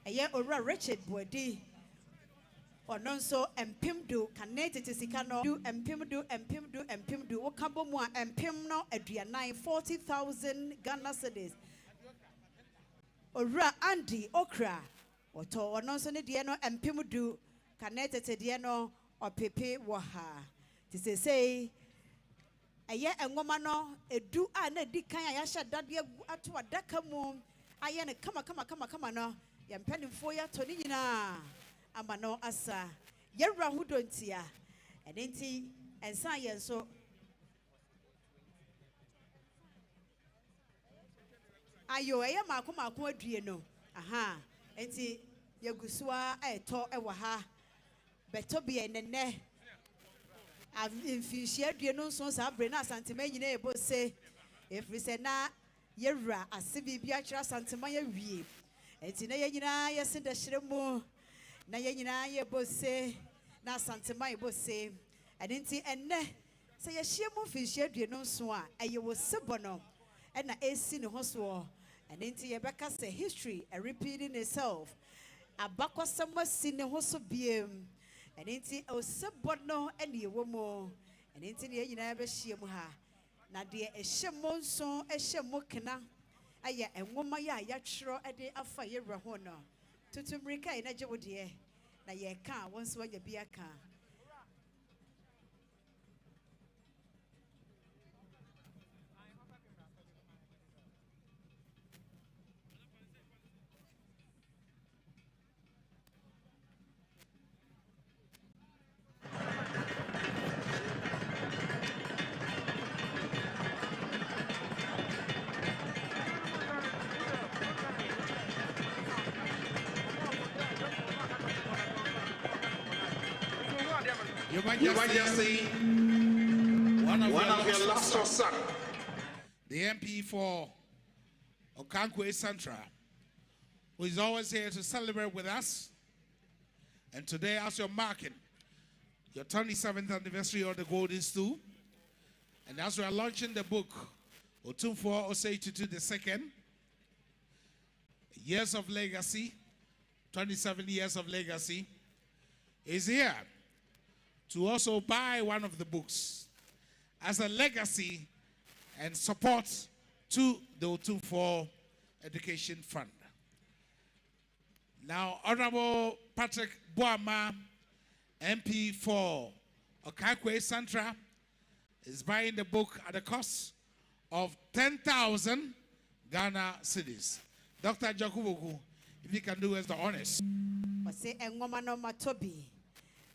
a year or Richard Body. Or non so and Pimdu connected to Sikano and Pimdu and Pimdu and Pimdu. Okabomwa and Pimno Adriana 40,000 Ghana cedis. Ora Andy Okra. Or to or non so Diano and Pimudu connected to Diano or Pepe Waha. To say, a year and woman, a do and a dick kind of yasha daddy to a decamo. I am a come on, yam penny for ya Tonina. Amano asa. Yerra who don't see ya. And ain't he and science so. Ayo, I am a come quadriano. Aha, ain't he? Yaguswa, I taught a waha. Betobia and ne. I've infused you know, so Sabrina Santimean, say, If we say na yewra asibi bi akira Asantehemaa yewie. Enti na yenyina yesi de hyeremu na yenyina yebose na Asantehemaa yebose. Enti enne se yehyiemu finhye aduonu nso a eye wo sebono e na esi ne hoso. Enti yebeka say history repeating itself. Abakosam asi ne hoso biem. Enti o sebono ene yewo mu. Enti ne yenyina be hyiemu ha. Na de ehyemo nso ehyemo kena aya enwoma ya yatwero ede afa yewra ho no tutumrika ina gye wode na ye ka wonso wanya bi aka. Your Majesty, one of your last son, the MP for Okankwesi Central, who is always here to celebrate with us. And today, as you're marking your 27th anniversary of the Golden Stool, and as we are launching the book, Otumfuo Osei Tutu II, Years of Legacy, 27 years of legacy, is here to also buy one of the books as a legacy and support to the Otumfuo Education Fund. Now, Honorable Patrick Boama, MP for Okankwesi Central, is buying the book at a cost of 10,000 Ghana cedis. Dr. Jakuboku, if you can do us the honors.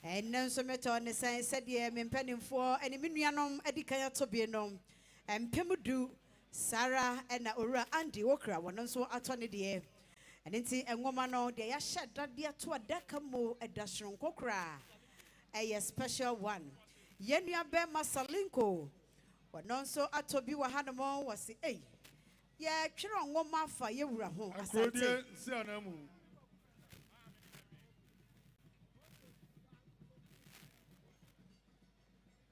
And no so meto ne say said ye mempanimfo ene menuanom adikaya tobe no empemudu Sarah and Ora Andy Okra wono nso atone de enti enwoma no de ya hyeda de to adaka mo edasron kokra a special one yenua be masalinko wono nso atobi wa hanemo wase ye twere nwoma afa ye wura ho Asante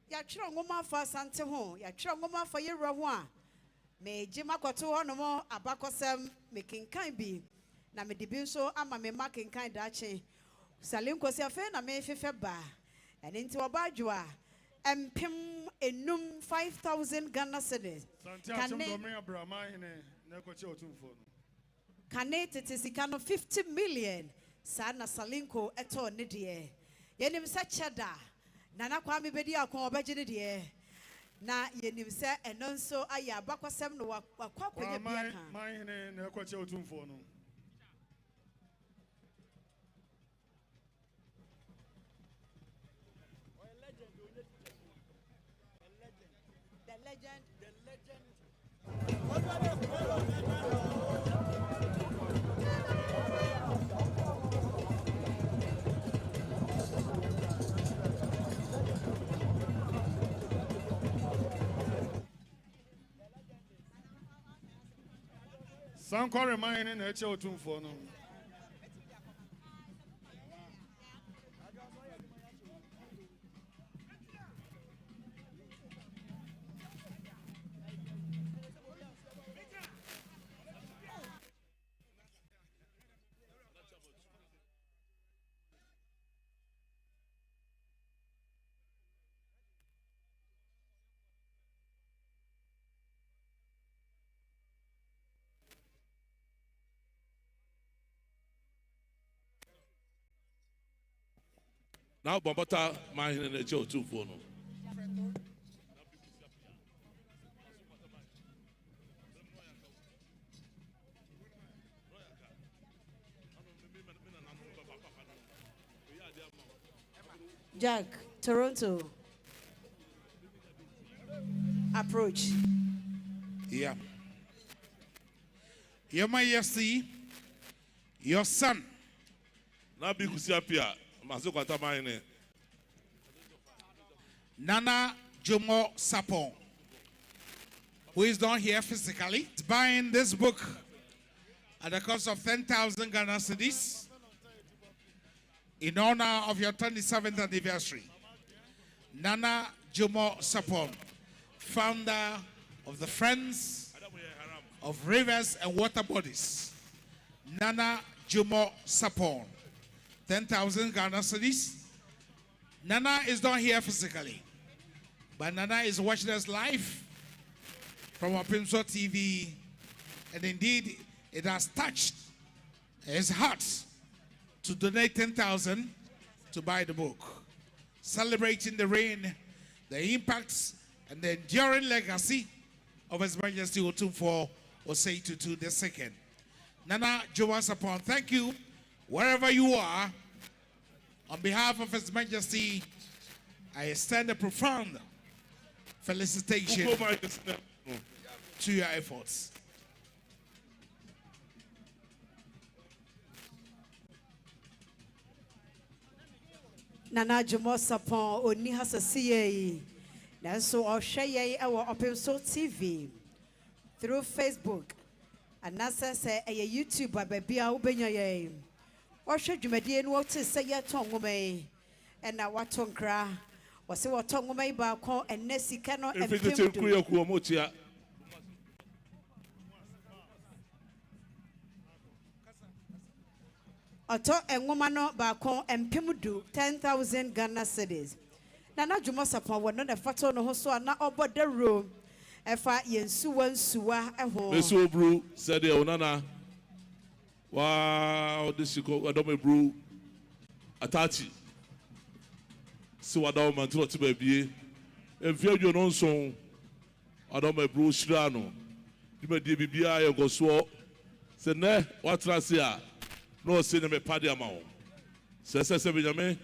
ya twere nwoma afa Asante ho ya twere nwoma afa ye wura ho a me jima kwato ho no mo abakosem me kinkan bi na me de bi nso ama me ma kinkan dache Salinko se afa na me fefe ba ene nti obadwo a empem enum 5,000 Ghana cedis kane tete sika no 50 million sa na Salinko eto ne de yenim sa cheda nana kwa me bedi akon obagye ne de na yenim se eno nso aya abakosem no wakwa kwenye bia kan mahene na ekwache Otumfuo no Sanko remaining na eche Otumfuo no Now, Bambata, my in the Joe 2 phone. Jack, Toronto. Approach. Yeah. Your Majesty, your son. Now, be Kusiapia. Nana Jomo Sapon, who is not here physically, is buying this book at the cost of 10,000 Ghana cedis in honor of your 27th anniversary. Nana Jomo Sapon, founder of the Friends of Rivers and Water Bodies. Nana Jomo Sapon, 10,000 Ghana cedis. Nana is not here physically, but Nana is watching us live from Opimso TV, and indeed it has touched his heart to donate 10,000 to buy the book, celebrating the reign, the impacts, and the enduring legacy of His Majesty Otumfuo Osei Tutu II. Nana Jomo Sapon, thank you wherever you are. On behalf of His Majesty, I extend a profound felicitation to your efforts. Nana Jomo Sapon oni hasasiye na so ohweye ewo Opimso TV through Facebook and se YouTube babia ubenya ye ohwe dwumadie no wote se ye tongome and na watonkra wose wotongome ba ko enne sika no empem Oto engoma no baako empemudu 10,000 Ghana cedis. Nana Jomo Sapon wono na fato no ho so na oboda room efa yensuwa eho. Meso bru said the onana. Wow, this is Adome bru atachi. So Adome man to baby. If you no so Adome bru shirano. You may be bibia yo go so. Se ne what trasia. No send me party amount. Sese Benjamin,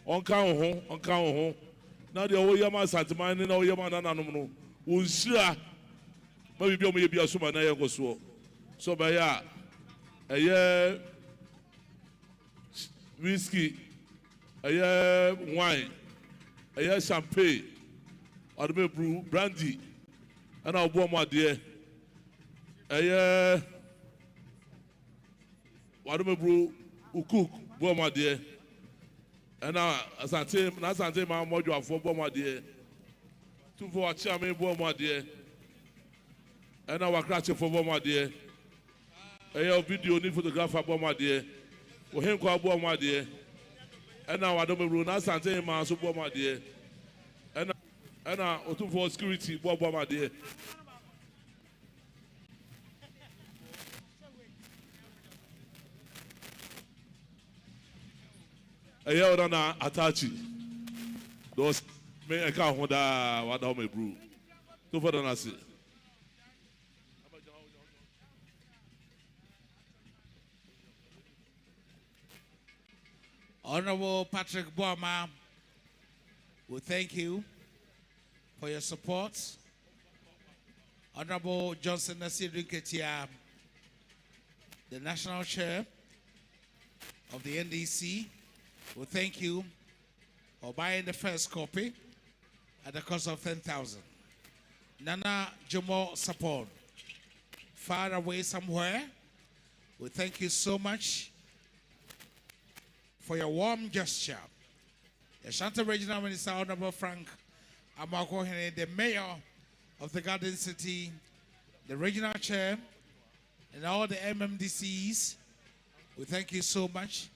on count. Now the old Yama Santamani, no Yama no. Unsura, maybe a summer na go so. So by a year whiskey, a year wine, a year champagne, or brew brandy, and I'll boom my dear. A year. Wadome bro ukuk bo ma de na asante ma mojo afo bo ma de tu fo acha me bo ma de na wakra che fo bo ma de video ni photographer bo ma de wo hen ko bo ma de na wadome bro na asante ma so bo ma de na otu fo security bo ma de Ayo na atachi. Those me eka hoda wada me brew. To for na se. Honorable Patrick Boama, we thank you for your support. Honorable Johnson Nasiru Ketia, the National Chair of the NDC, we thank you for buying the first copy at the cost of 10,000. Nana Jomo Sapon, far away somewhere, we thank you so much for your warm gesture. The Ashanti Regional Minister, Honorable Frank Amakohene, the Mayor of the Garden City, the Regional Chair, and all the MMDCs, we thank you so much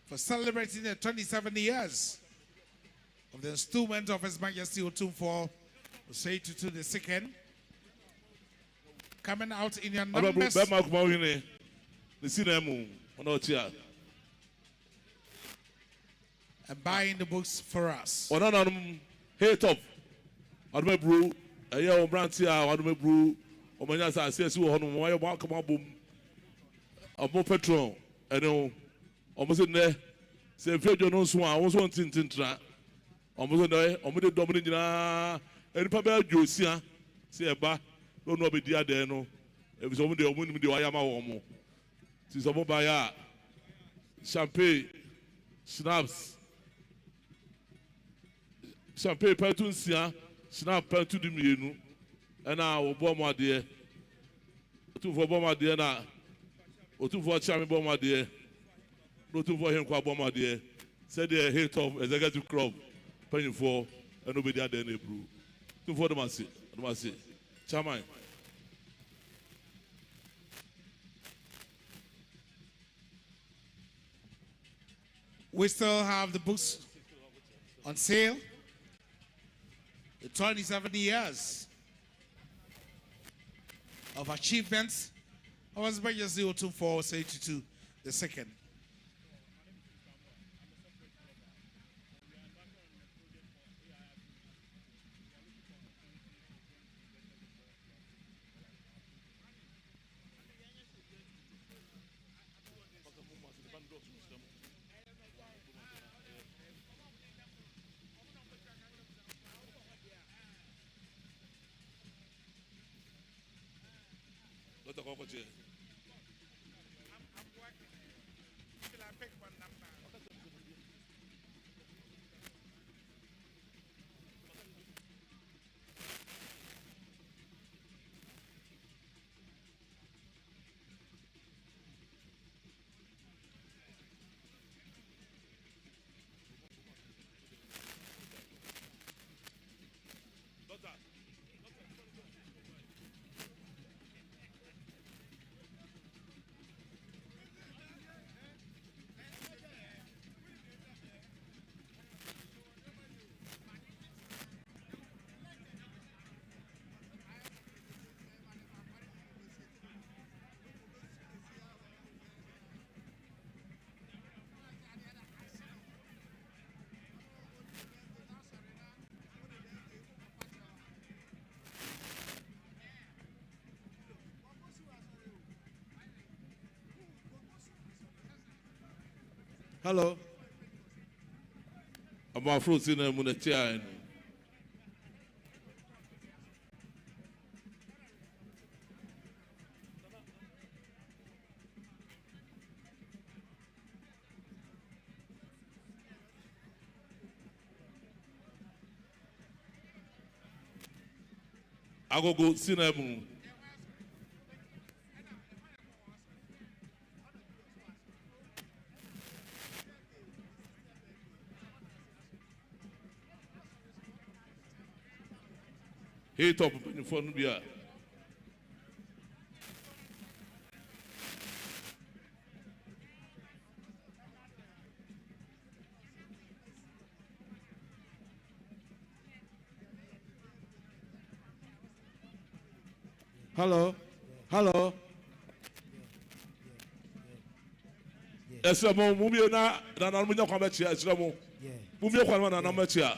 for celebrating the 27 years of the installment of His Majesty Otumfuo Osei Tutu II. Coming out in your numbers. And buying the books for us. Hey, top. I don't brew. A year brand here. I don't brew. O manyasa says you on why come up boom. A more petrol. I know. Almost in there. Say if you don't swan, I was wanting to try. Almost there. Almost dominating. And Papa Josia. Say a bar. Don't know be dear there no. If it's only the woman with the Wayama Homo. Since a mobile champagne, snaps. Champagne Petunsia, snap Petu de Mienu, and now bomb dear. Two for bomb dear now. Or two for charming bomb dear. No two for him quite bomb dear. Said the hate of executive crop. Penny for and nobody had any brew. Two for the massy. Chairman. We still have the books on sale. The 27 years of achievements. I was by your 02482, the second. Hello. I'm a fruit in a munatia. I go cinema. Hey, top in front of you. Hello. Hello. Esramo mumio na munya kwa mechi esramo. Mumio kwa na mechi ya.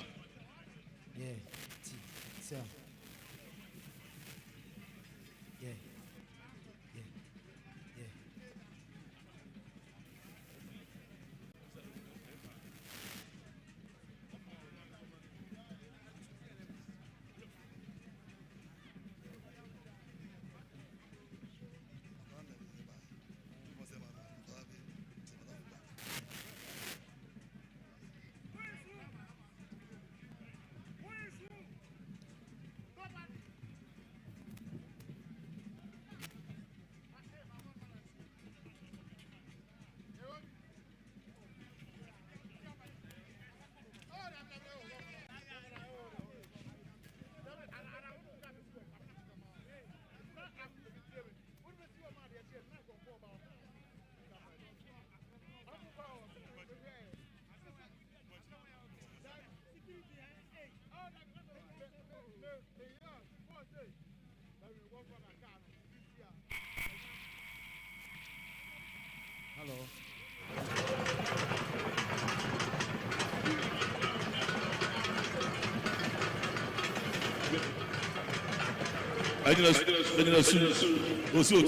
I just also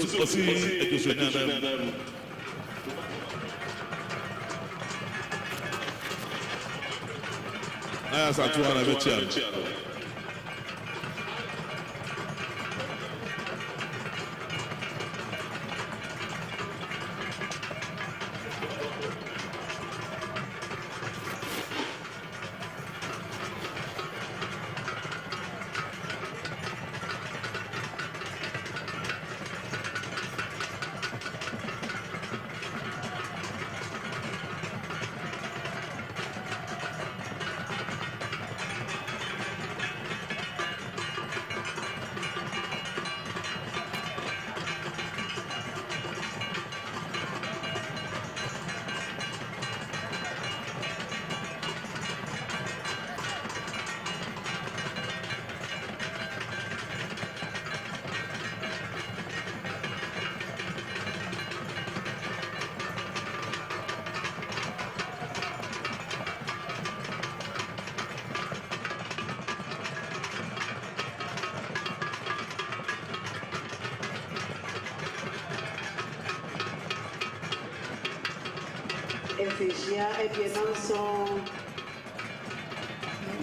Efishia, Ebianonso,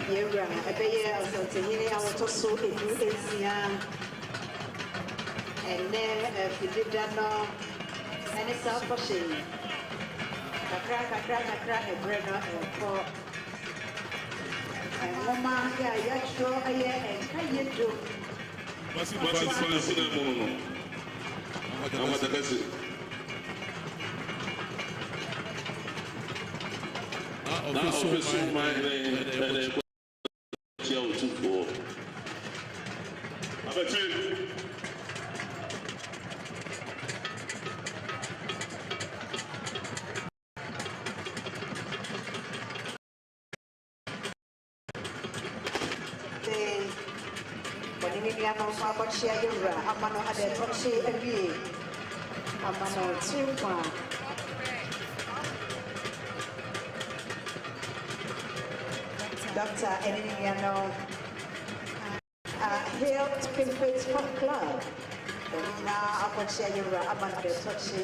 Yera, Ebeye, Asantehemaa, Awotoso, Edu, Esia, and then Fididano, and it's our pushing. Kakra, a brother, and four. And Mama, yeah, sure, and can you do? What's the official mind and Dr. Eniniano, Hill Springfield Club. Now, Akwasidee, Amanda, Tochi,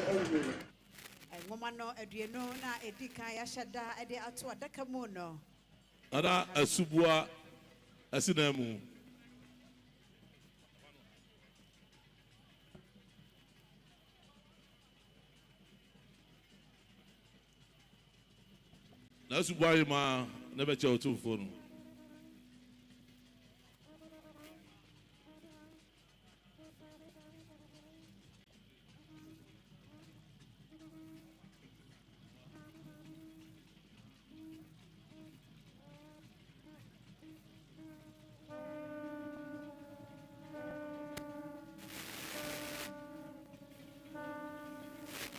and woman, Adriano, Edika, Yashada, Ede Atua, Dakamono. Ada Asubua Asinemu. That's why ma never chow two phone.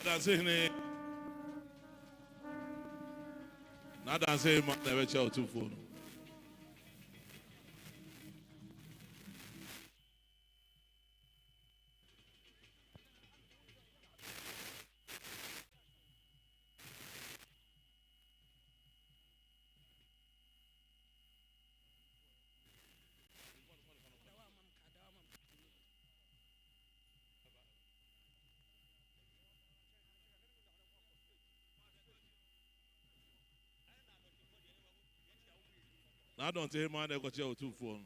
That's it. Not answer him, never chow two phone. I don't tell him I never got your two phone.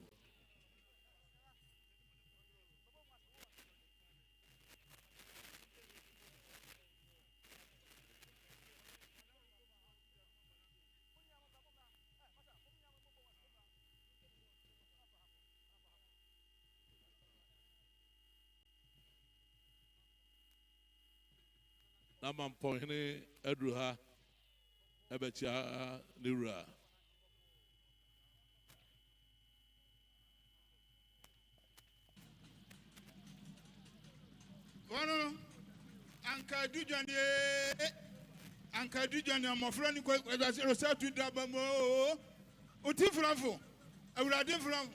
I'm pointing Edruha Ebecha Nira. Anka Dujani, my friend, as I said to Dabamo, Uti Franco, I would have from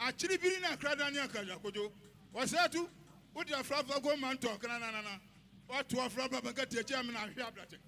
actually being a Cradania Kajakojo. Was that too? What your Frapa go man talk, what to a Frapa get a German and Hiablate.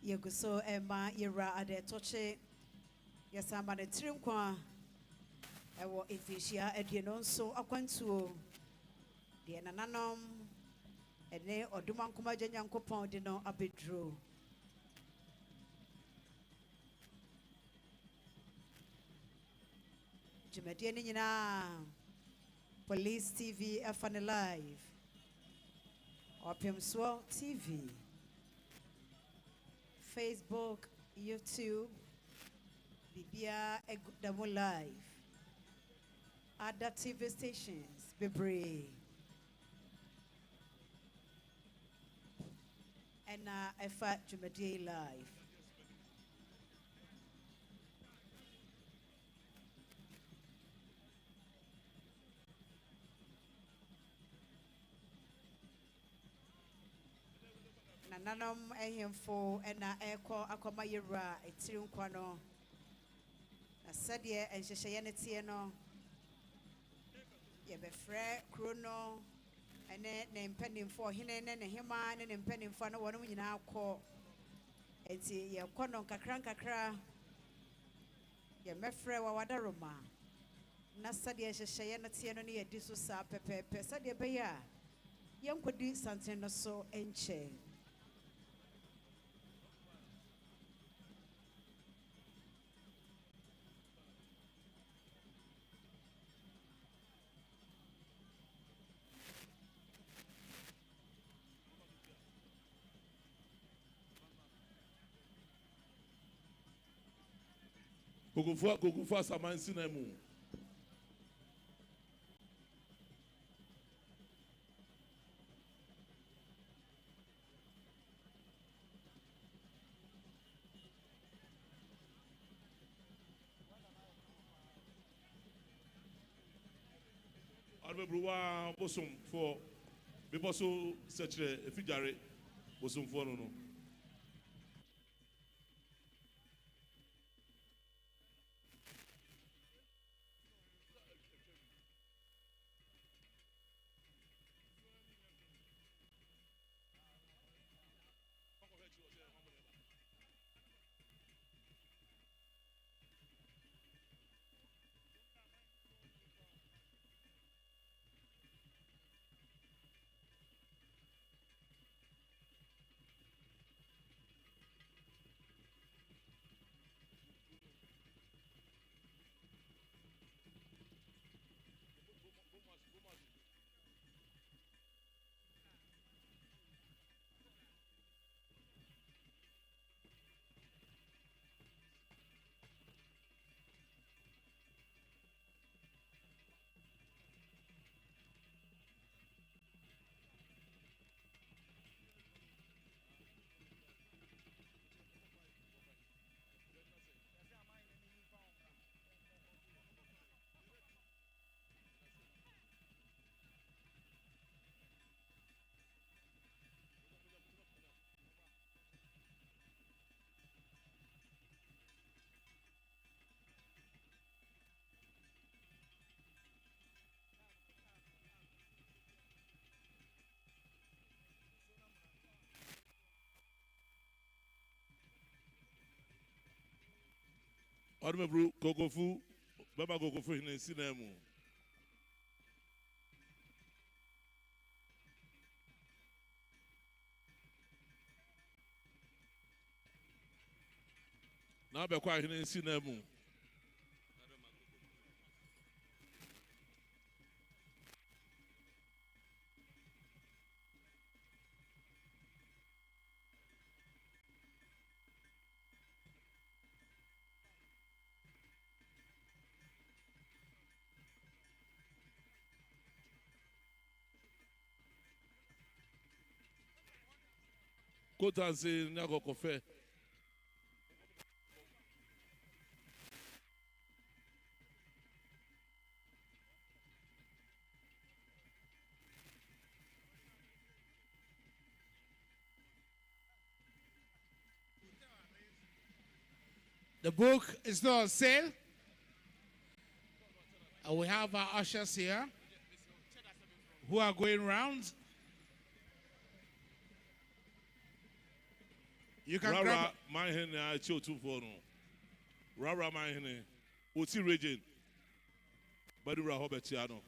Yeguso Emma Yera Ade Toche. Yes, I'm at the Trimqua. I will Efishia Edianonso Aquantuo. The Ananom. And then Oduman Kumajan Coupon did not abidro. Jimadianina Police TV FN Live. Opium Swell TV. Facebook, YouTube, Bibia Egudamo Live, other TV stations, Bebre. and Efa Jumadi Live. Nanom ehemfo ena eko akoma yewra etiri nkwa no na sade enhyehye ne tie no ye befrɛ kro no ene ne mpanimfo hene ne ne hema ne ne mpanimfo no wono nyina akɔ enti ye kɔ no kakra ye mefrɛ wa wadaroma na sade enhyehye ne tie no ne ye di so sa pepepe sade be ya ye nkodi santen no so enche. Kukufa samansi na mu. Arbebruwa bosom for biboso sechere efijare bosom for no. Arbebru kokofu baba kokofu hine sinemu. Na be kwa hine sinemu. Kotanse nyako kofe. The book is not on sale. We have our ushers here who are going round. You can grab my hand I chill too for no. Rara my hand Oti region. Badura Hobetiano.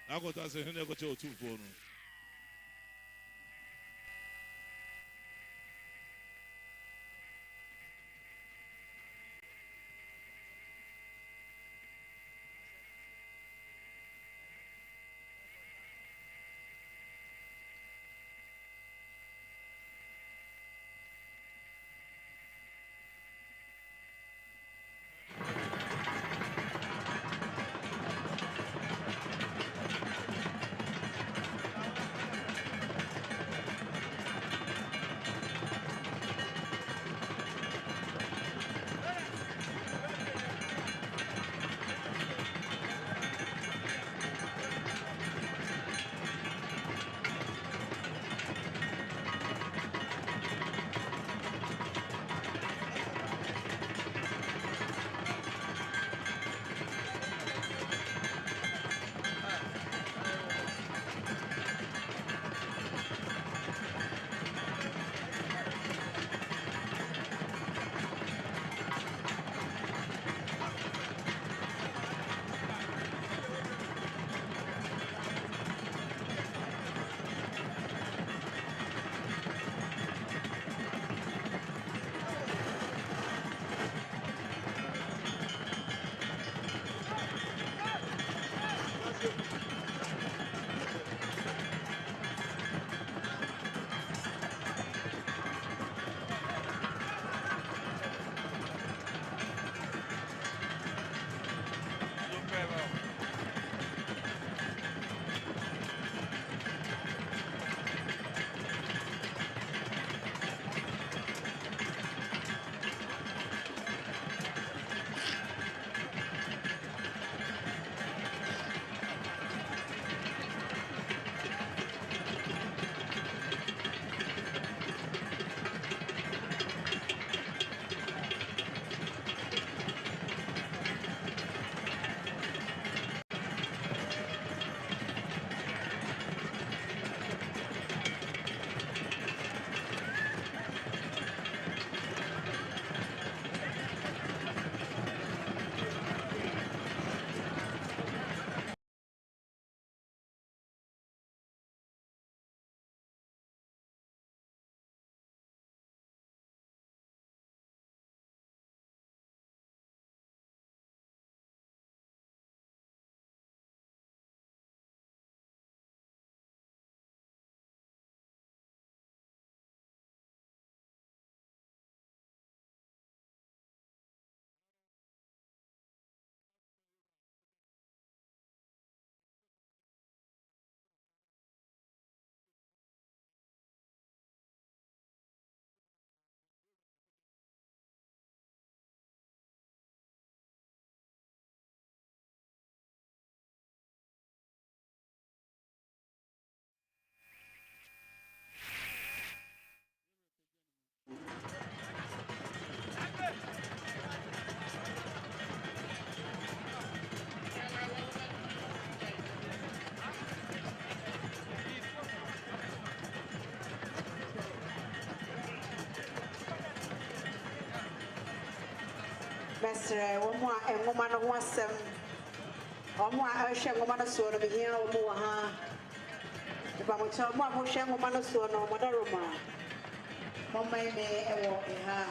I got to say, I got to 2 for no. Mestre, Omo and woman of one sem. Omo, I shall woman of sword of here, Omo, ha. The Bamucha, Mamma, shall woman of sword, no, Madaroma. Mama may a walk in her.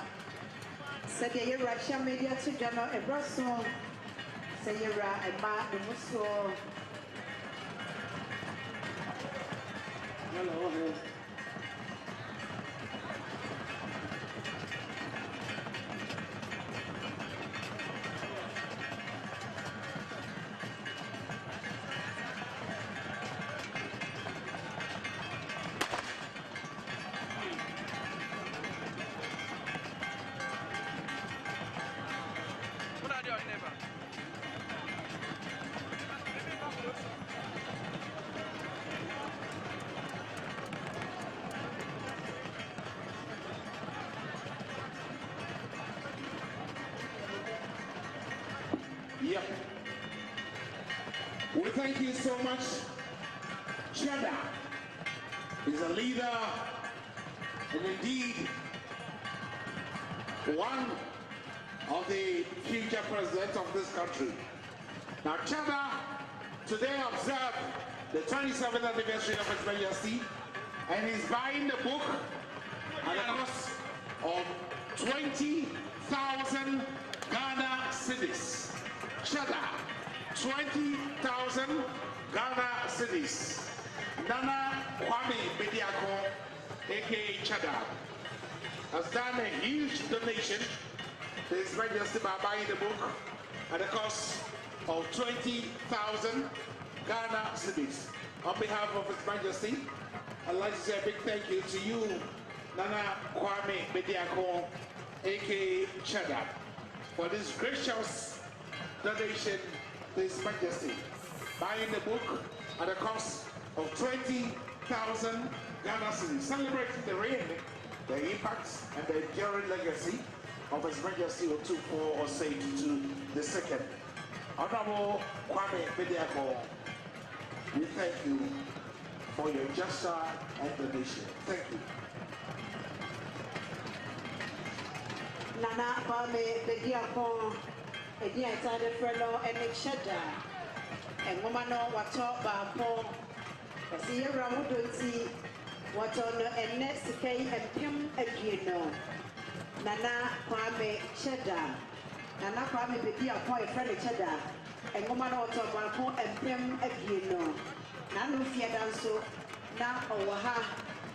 Said the Russia media to General a Brussels. Say you're a man, the Musso. Hello. Yep. We thank you so much. Cheddar is a leader and indeed one of the future presidents of this country. Now Cheddar today observed the 27th anniversary of His Majesty and is buying the book at a cost of 20,000 Ghana cedis. Cheddar, 20,000 Ghana cedis. Nana Kwame Bediako, aka Cheddar, has done a huge donation to His Majesty by buying the book at a cost of 20,000 Ghana cedis. On behalf of His Majesty, I'd like to say a big thank you to you, Nana Kwame Bediako, aka Cheddar, for this gracious donation to His Majesty, buying the book at a cost of 20,000 Ghana cedis, celebrating the reign, the impact, and the enduring legacy of His Majesty Otufo Osei Tutu II. Honorable Kwame Bediako, we thank you for your gesture and donation. Thank you. Nana Kwame Bediako. Edi atade frelo ene Cheddar engoma no wato ba po kasi yewra mudo nti wato no ene sikai empem adueno Nana Kwame Cheddar Nana Kwame Bediako e frelo Cheddar engoma no wato ba po empem adueno na no fie danso na owo ha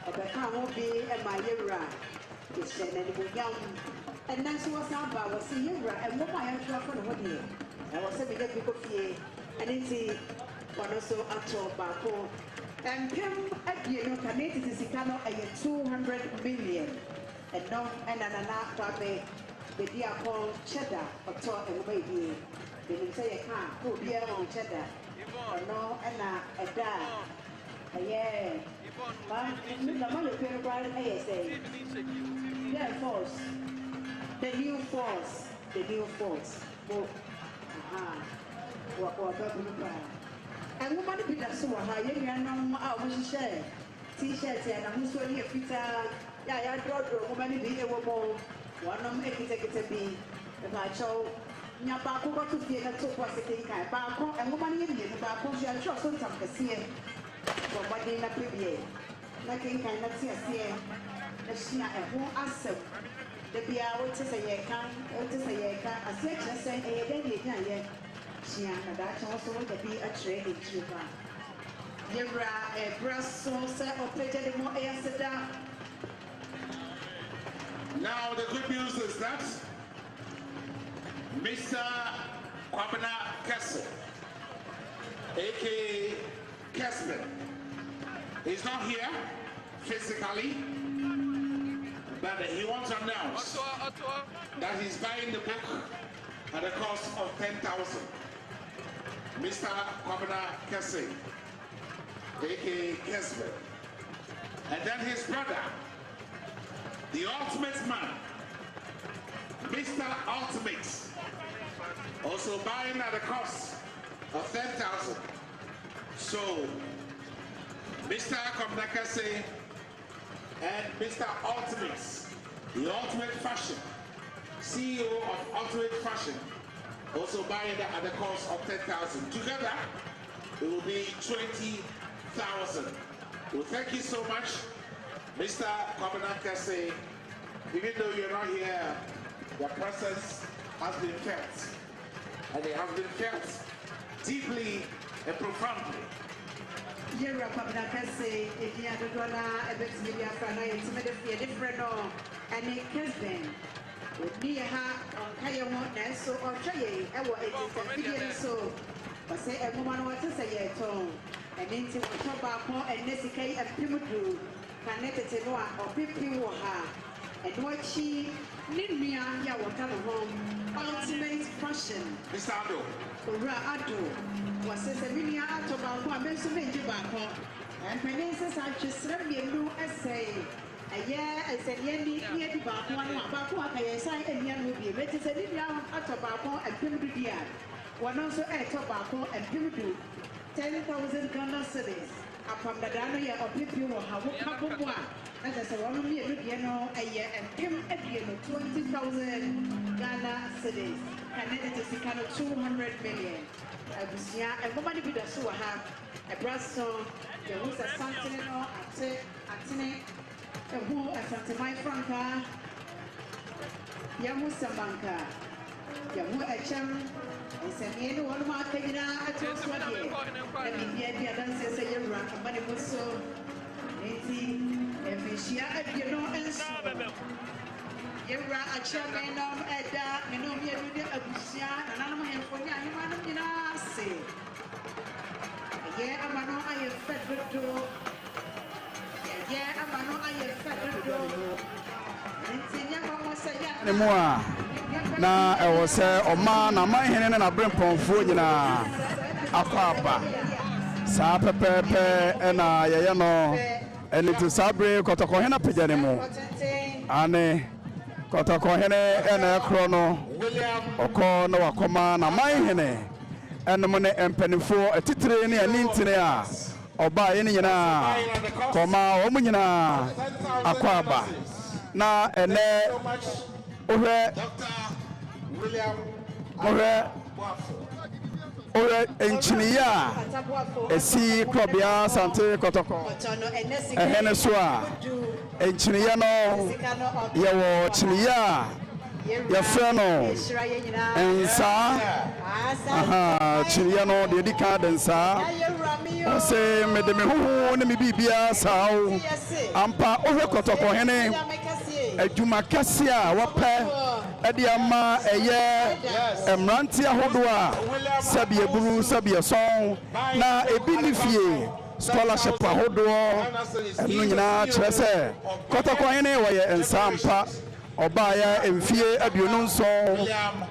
obeka ho bi e ma yewra kise na ni bonyam. And then she was about was here and what I am for the one year. I was saying that people fear and it's one also at all Bako. And Pim at you know, Canadian is a 200 million. And no, and an Anapabe, the dear called Cheddar, or talk and baby. They will say a car, who be on Cheddar. Or no, and a da. Yeah. The money paid by ASA. Yeah, force. The new force. Oh, and woman be that so high, you know, I was share T-shirts and I'm so near Peter. Yeah, I draw woman be a woman. One of them executive be the macho. Nyabako got to be a top was a king, Bako, and woman in the Bako, she had just some cassia. For what they not be. Nothing cannot see a seer. The Shina and who answer. The Bia, what is a yekan, what is a yekan, a section saying a day can yet. She and that also would be a trade in Cuba. Yera a brass sauce or pleasure more air sit down. Now, the good news is that Mr. Kwabena Kessel, aka Kessler, is not here physically. But he wants to announce that he's buying the book at a cost of 10,000. Mr. Kwabena Kesse, aka Kessler. And then his brother, the ultimate man, Mr. Ultimate, also buying at a cost of 10,000. So, Mr. Kwabena Kesse and Mr. Ultimate, the ultimate fashion, CEO of Ultimate Fashion, also buying that at the cost of 10,000. Together, it will be 20,000. Well, thank you so much, Mr. Kwabanakase. Even though you're not here, your presence has been felt, and it has been felt deeply and profoundly. Yera Kwabanakase, if you had a dollar, a bit of media for a night, it's a different and it has been. With me, I am not so or try a video so. But say a woman wants to say a tone, and into tobacco and Nessica and Pimudu, connected to or people her. And what she need me on your home, ultimate fashion. Mr. Ado. Ado was a mini tobacco, I mentioned tobacco, and Peninsus I just let me do essay. A year, I said, Yendi, tobacco, I say, and young will be ready to live down at tobacco and Pimudu. One also a tobacco and Pimudu, 10,000 Ghana cedis. From the Dana or people will have a couple more. That is a 1 million a year and him at the end of 20,000 Ghana cedis. Connected to kind of 200 million. And nobody would also have a brass song. There was a Asantehemaa, a who Asantehemaa Franca, Yamusamanka, Yamu Acham. It's an end one mark taken out at 2 Let me hear the dances say you're right, but it was so. If she had you know, and so you're right, a chairman of Edda, and no mere a Busia, and I'm here for you, I say. Yeah, I'm a no, I have fed the door. Yeah, I'm a no, I have fed the door. Anymore. Na ewo se oma na manhene na brempomfo nyina akwaba sa pepepe na yeye no eni to sabre kotoko hena pejane mu ane kotoko hene ena ekro no oko no wakoma na manhene enmo ne empanifo atitire ne anintine a oba ye ne nyina koma o mu nyina akwaba na ene ohe engineer esi klobia Asante kotoko ehene so a engineer no yewo engineer ye frɛ no ensa engineer no de dika densa o se me de me huhu ne me bibia sawo ampa ohwe kotoko hene adwuma kase a wopɛ edi ama eye emranti ahodo a sabie buru sabie son na ebi ni fie scholarship ahodo enu nyina kyerɛ sɛ kotoko hene wɔyɛ ensampa oba ya emfie aduonu nso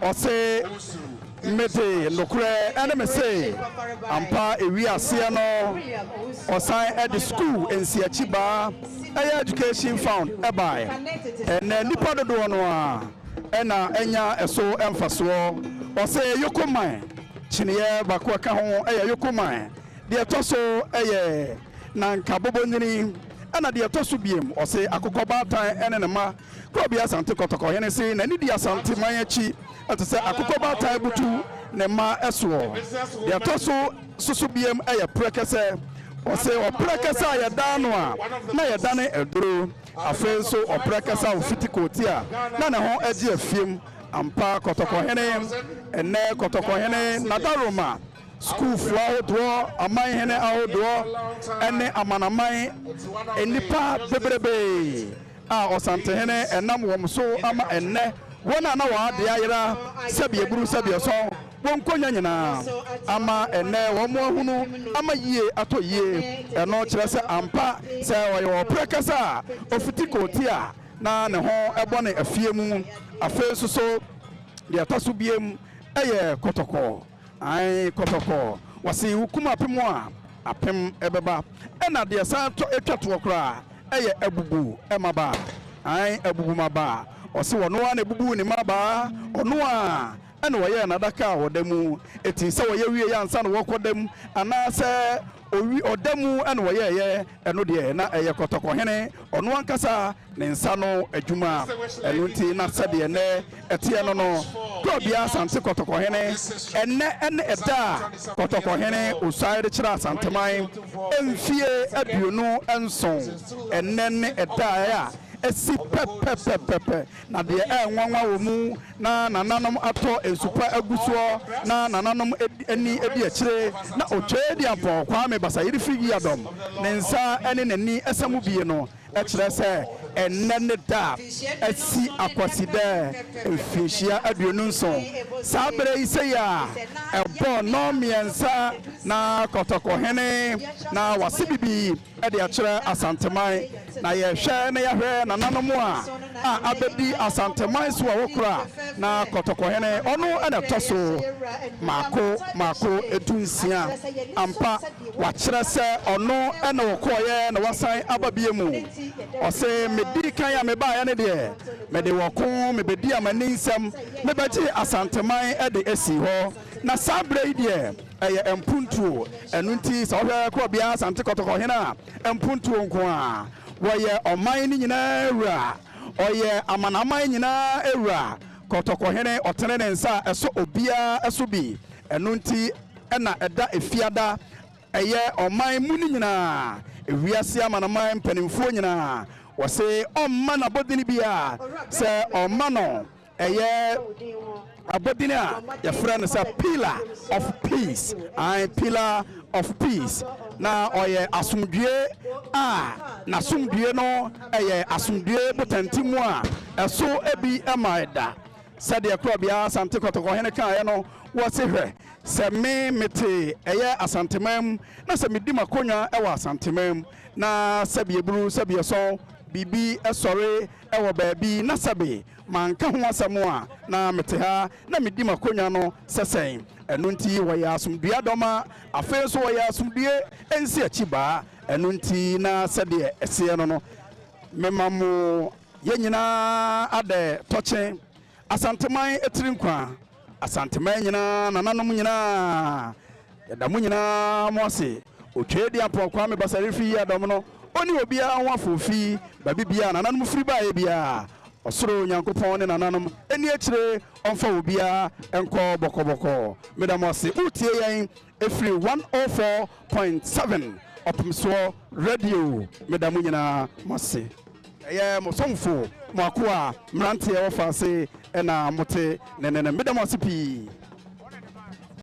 ɔse mete nokure ene me se ampa ewi ase no ɔsan edi school ensiachi ba education found ebai ene nipa dodo no a ena enya eso emfaso ɔse yokoman chiniye bako ka ho yokoman de etoso na nkabobo nyini ena de etoso biem ɔse akokoba tan ene ne ma Probia Asante kotoko hene se na nidi Asante manyachi eto se akokoba tan butu ne ma eso de etoso susu biem prekese ɔse ɔprekese ya dano a na ya dane eduro afen so oprekasa ofiti koti a na ne ho agi afiem ampa kotoko hene ene kotoko hene nadaroma school flow do aman hene ahodo ene amanaman enipa bebrebe a Asante hene enam wom so ama enne wona na wa de ayira sabie buru sabie so wonkonya nyina ama enne wo mo ahunu ama yie ato yie eno kire se ampa se wo prekasa ofiti koti a na ne ho ebone afie mu afe so de ataso biem kotoko ai kotoko wasi hukuma apemu a apem ebeba ena de sa to etwato okra ebubu emaba ai ebubu maba ɔse wɔno a na ebubu ne maba ɔno a ɛna wɔyɛ n'adaka a wɔda mu eti sɛ wɔyɛ wie yɛ ansa na wɔkɔda mu anaasɛ owi ɔda mu ɛna wɔyɛɛyɛ ɛno deɛ na ɛyɛ kɔtɔkɔhene ɔno ankasa ne nsa no adwuma ɛno nti na sɛdeɛ nɛ ɛteɛ no no kurɔbea asante kɔtɔkɔhene ɛnɛ ɛne ɛda a kɔtɔkɔhene osuare de kyerɛ asanteman mfie 27 ɛnɛ ne ɛda a esi pɛpɛpɛpɛpɛ na deɛ ɛnwanwa wɔ mu na nananom atɔ nsupa agusoɔ na nananom ani edi akyire na otwe di apɔ Kwame Basayiri fi Yiadom ne nsa ɛne n'ani ɛsɛm bie no ɛkyerɛ sɛ ɛnɛ ne da ɛsi Akwasidee mfinhyia 27 saa bere yi sɛ ya ɛbɔ nɔmmiɛnsa na kɔtɔkɔhene na wase bibi ɛde akyerɛ asanteman na yɛhwɛ na yɛhwɛ nananom a abɛdi asanteman so a wɔkora na kɔtɔkɔhene ɔno ɛna ɛtɔ so maako edunsia ampa wakyerɛ sɛ ɔno ɛna wɔkɔɔyɛ na wasan aba bie mu ɔsɛ medi kan a mebaeɛ ne deɛ mede wɔko mebɛdi amani nsɛm mebɛgye asanteman ɛde esi hɔ na saa bere yi deɛ ɛyɛ mpuntuo ɛno nti sɛ ɔhwɛ kurɔbea asante kɔtɔkɔhene a mpuntuo nko a wɔyɛ ɔman ne nyinaa ewura ɔyɛ amanaman nyinaa ewura kɔtɔkɔhene ɔtene ne nsa ɛso obiara ɛso bi ɛno nti ɛna ɛda efiada ɛyɛ ɔman mu ne nyinaa ewiase amanaman mpanimfoɔ nyinaa wɔse ɔmma n'abɔdini bi a sɛ ɔmma no ɛyɛ abɔdini a yɛfrɛ no sɛ pillar of peace pillar of peace na ɔyɛ asomdue a n'asomdue no ɛyɛ asomdue botantimu a ɛso ebi ɛma ɛda sɛdeɛ kurɔbea asante kɔtɔkɔhene kaeɛ no wɔse hwɛ sɛ mete ɛyɛ asanteman mu na sɛ medi makonnwa ɛwɔ asanteman mu na sɛbi eburu sɛbi ɛsɔn bibi ɛsɔre ɛwɔ baabi na sɛbi manka ho asɛm a na mete ha na medi makonnwa no sɛsɛn ɛno nti wɔyɛ asomdue adɔma afei nso wɔyɛ asomdue ɛnsi akyi baa ɛno nti na sɛdeɛ ɛseɛ no mema mo yɛn nyinaa adɛ tɔkye asanteman etiri nkwa asanteman nyinaa nananom nyinaa yɛda mo nyinaa mo ase otwe di apɔ Kwame Basayiri fi Yiadom no oni obiara ho afofi baabi bia nananom firi bae bia ɔsoro nyankopɔn ne nananom ani akyire ɔmfa obiara ɛnkɔ bɔkɔbɔkɔ medam ase utie yɛn efiri 104.7 ɔpemsoɔ radio medam nyinaa mo ase ɛyɛ mo sɔmfo mo ako a mmeranteɛ wɔfa ase ɛna mote nenene medam ase pii